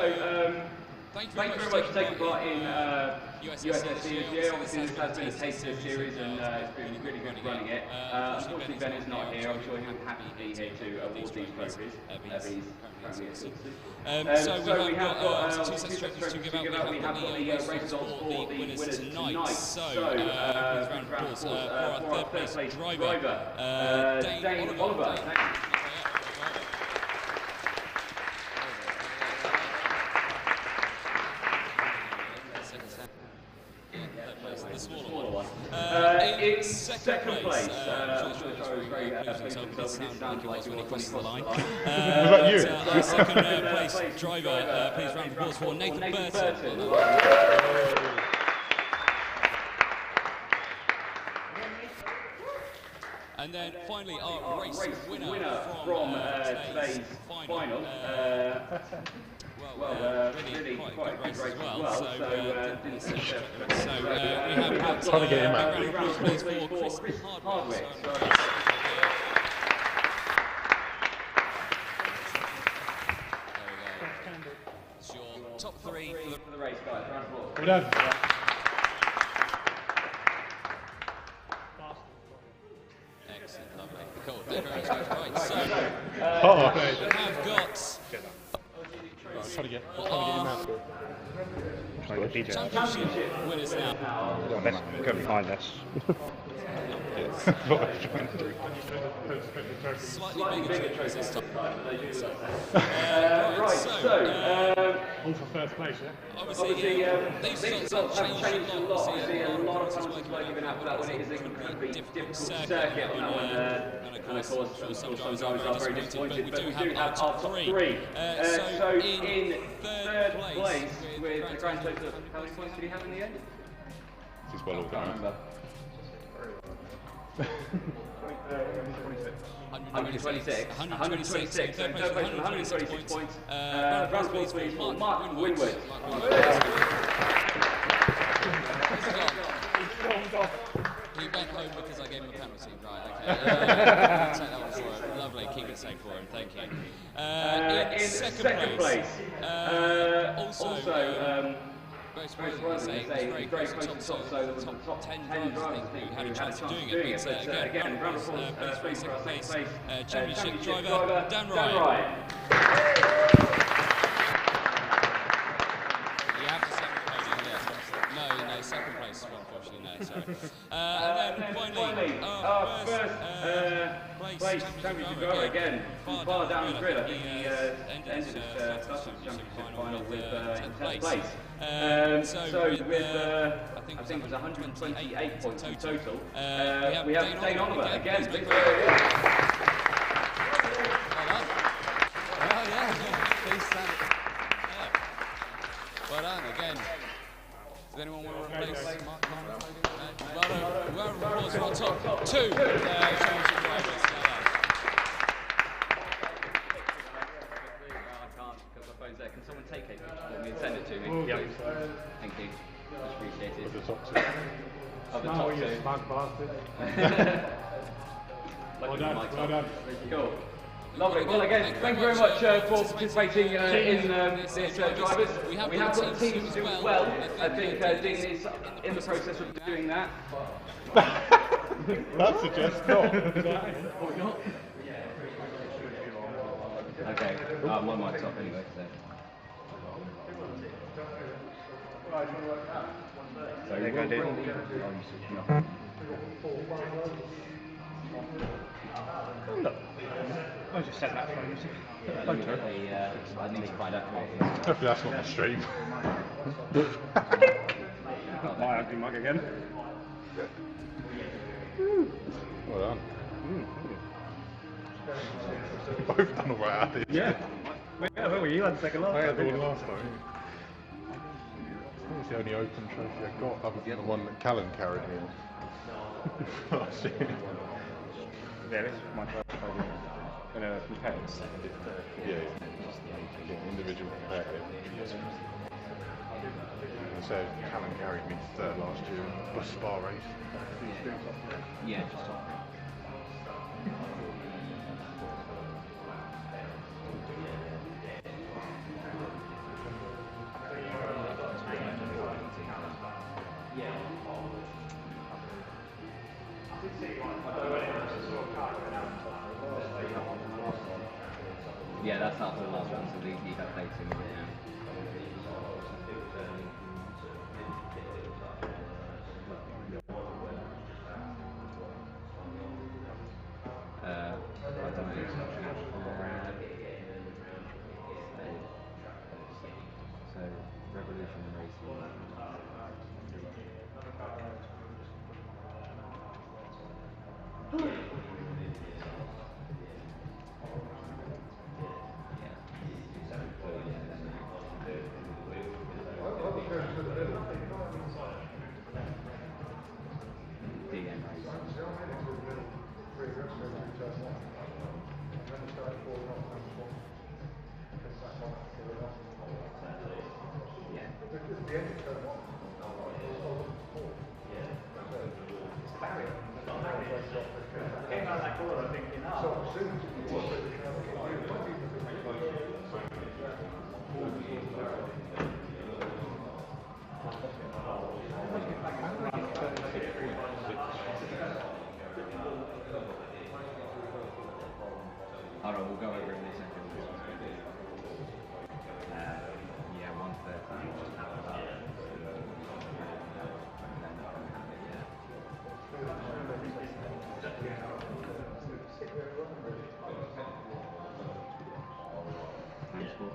thank you very much for taking part in USSC this year. Obviously, this has been a taster series, and it's been really good running it. Unfortunately, Ben is not here. I'm sure he'll be happy to be here to award these trophies. He's currently at Swansea. So we have got two sets of trophies to give out. We have got the race results for the winners tonight. So, round of applause for our third place driver, Dane Oliver. The smaller one. In second place, I'm sure the driver was very pleased with himself. It did sound like he was when he crossed the line. Was that you? Our second place driver, please round of applause for Nathan Burton. And then finally our race winner from today's final. Really quite a good race as well. So we have got trying to get him out. round of applause please for Chris Hardwick. It's your top three for the race, guys. Round of applause. Well done. Excellent, lovely. Cool. Thank you very much. Right, so we have got I'm trying to get him out. championship winners now. Well, let's go behind us. Slightly bigger trophies this time. All for first place, yeah? Obviously, these results have changed a lot. Obviously, a lot of times people are giving out for that when it is a incredibly difficult circuit. And of course, I'm sure some drivers are very disappointed. But we do have our top three. So in third place, with a grand total of how many points did he have in the end? This is well organised. 126. 126. So third place with 126 points. Round of applause please for Mark Winwood. He went home because I gave him a penalty. Right, okay. Take that one for him. Lovely, keep it safe for him, thank you. In second place, also very surprising to say, it was very close to top, so the top 10 drivers I think who had a chance of doing it. But again, round of applause please for our second place championship driver, Dan Ryan. You have to second podium, yes. No, second place, unfortunately, no, sorry. And then finally, our first place championship driver, again, far down the grid. I think he ended his first championship final with 10th place. So with, I think it was 128 points in total, we have Dane Oliver again. Well done again. Does anyone want to replace Mark? Well, applause for our top two championship drivers. There. Can someone take a picture for me and send it to me? Yep. Thank you. Much appreciated. Of the top two. Of the top two. Smug bastard. Well done. Cool. Lovely. Well, again, thank you very much for participating in this drivers. We have got teams do well. I think Dean is in the process of doing that. That suggests not. Or not? Okay. My mic's off anyway. So There you go, Dean. Look, I just said that for you. I need to find out. Hopefully that's not the stream. My ugly mug again. Well done. Both done alright, I did. Yeah. Well, you had the second last. I had the one last time. I think it's the only open trophy I got, other than the one that Callan carried me in last year. Yeah, this is my first podium in a competitive. Yeah, individual competitive. So Callan carried me third last year in the bus spa race. Yeah, just top. Yeah, that's after the last one, so these need updating a bit now. I don't know. So Revolution Racing. Alright, we'll go over it in a second. Yeah, 1:30. Just happened up. Transport.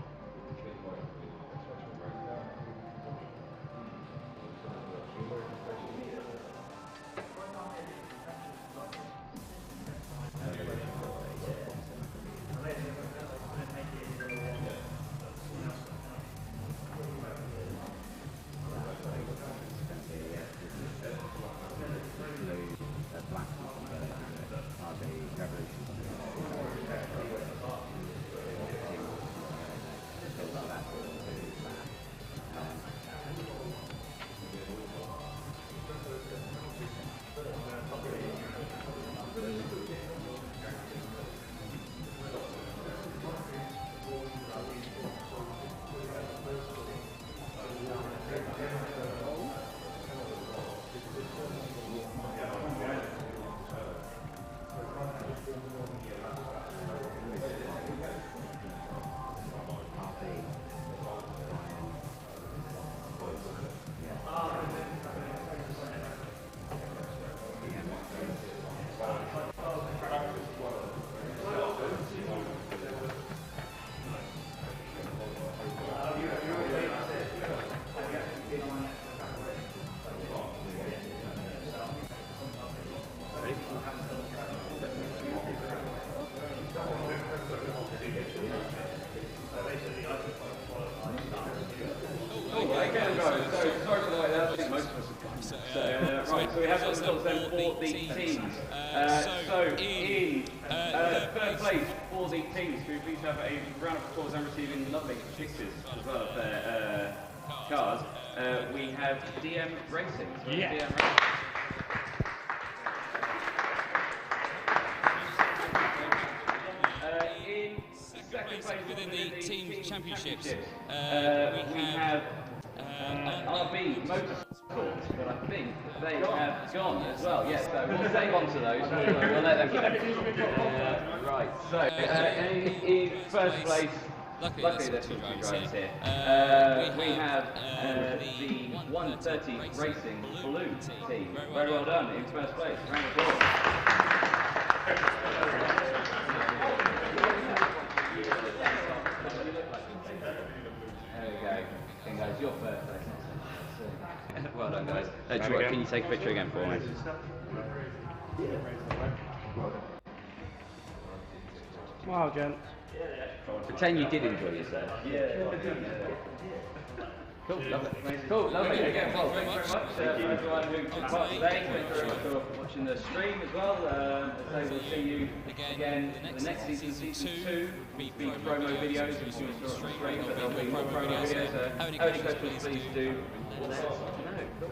Right, so we have the results then for the teams. So in third place for the teams, we please have a round of applause and receiving lovely pictures as well of their cars. We have DM Racing. So DM Racing. In second place within the teams championships, we have RB Motorsports, but I think they have gone as well. Yes, so we'll save on to those. We'll let them go. Right, so in first place, luckily there's some drivers here. We have the 130 Racing Blue team. Very well done in first place. Round of applause. There we go. And guys, your first place. Well done, guys. Can you take a picture again for me? Smile, gent. Pretend you did enjoy yourself. Cool, lovely. Cool, lovely. Again, well, thanks very much for everyone who took part today. Thanks very much for watching the stream as well. So we'll see you again the next season, season 2. Be promo videos. If you want to stream, but there'll be more promo videos. Any questions, please do let us know.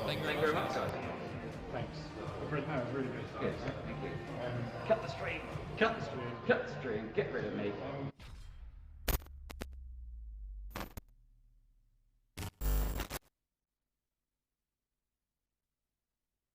Thank you very much, guys. Thanks. That was really good. Good, thank you. Cut the stream. Cut the stream. Cut the stream. Get rid of me.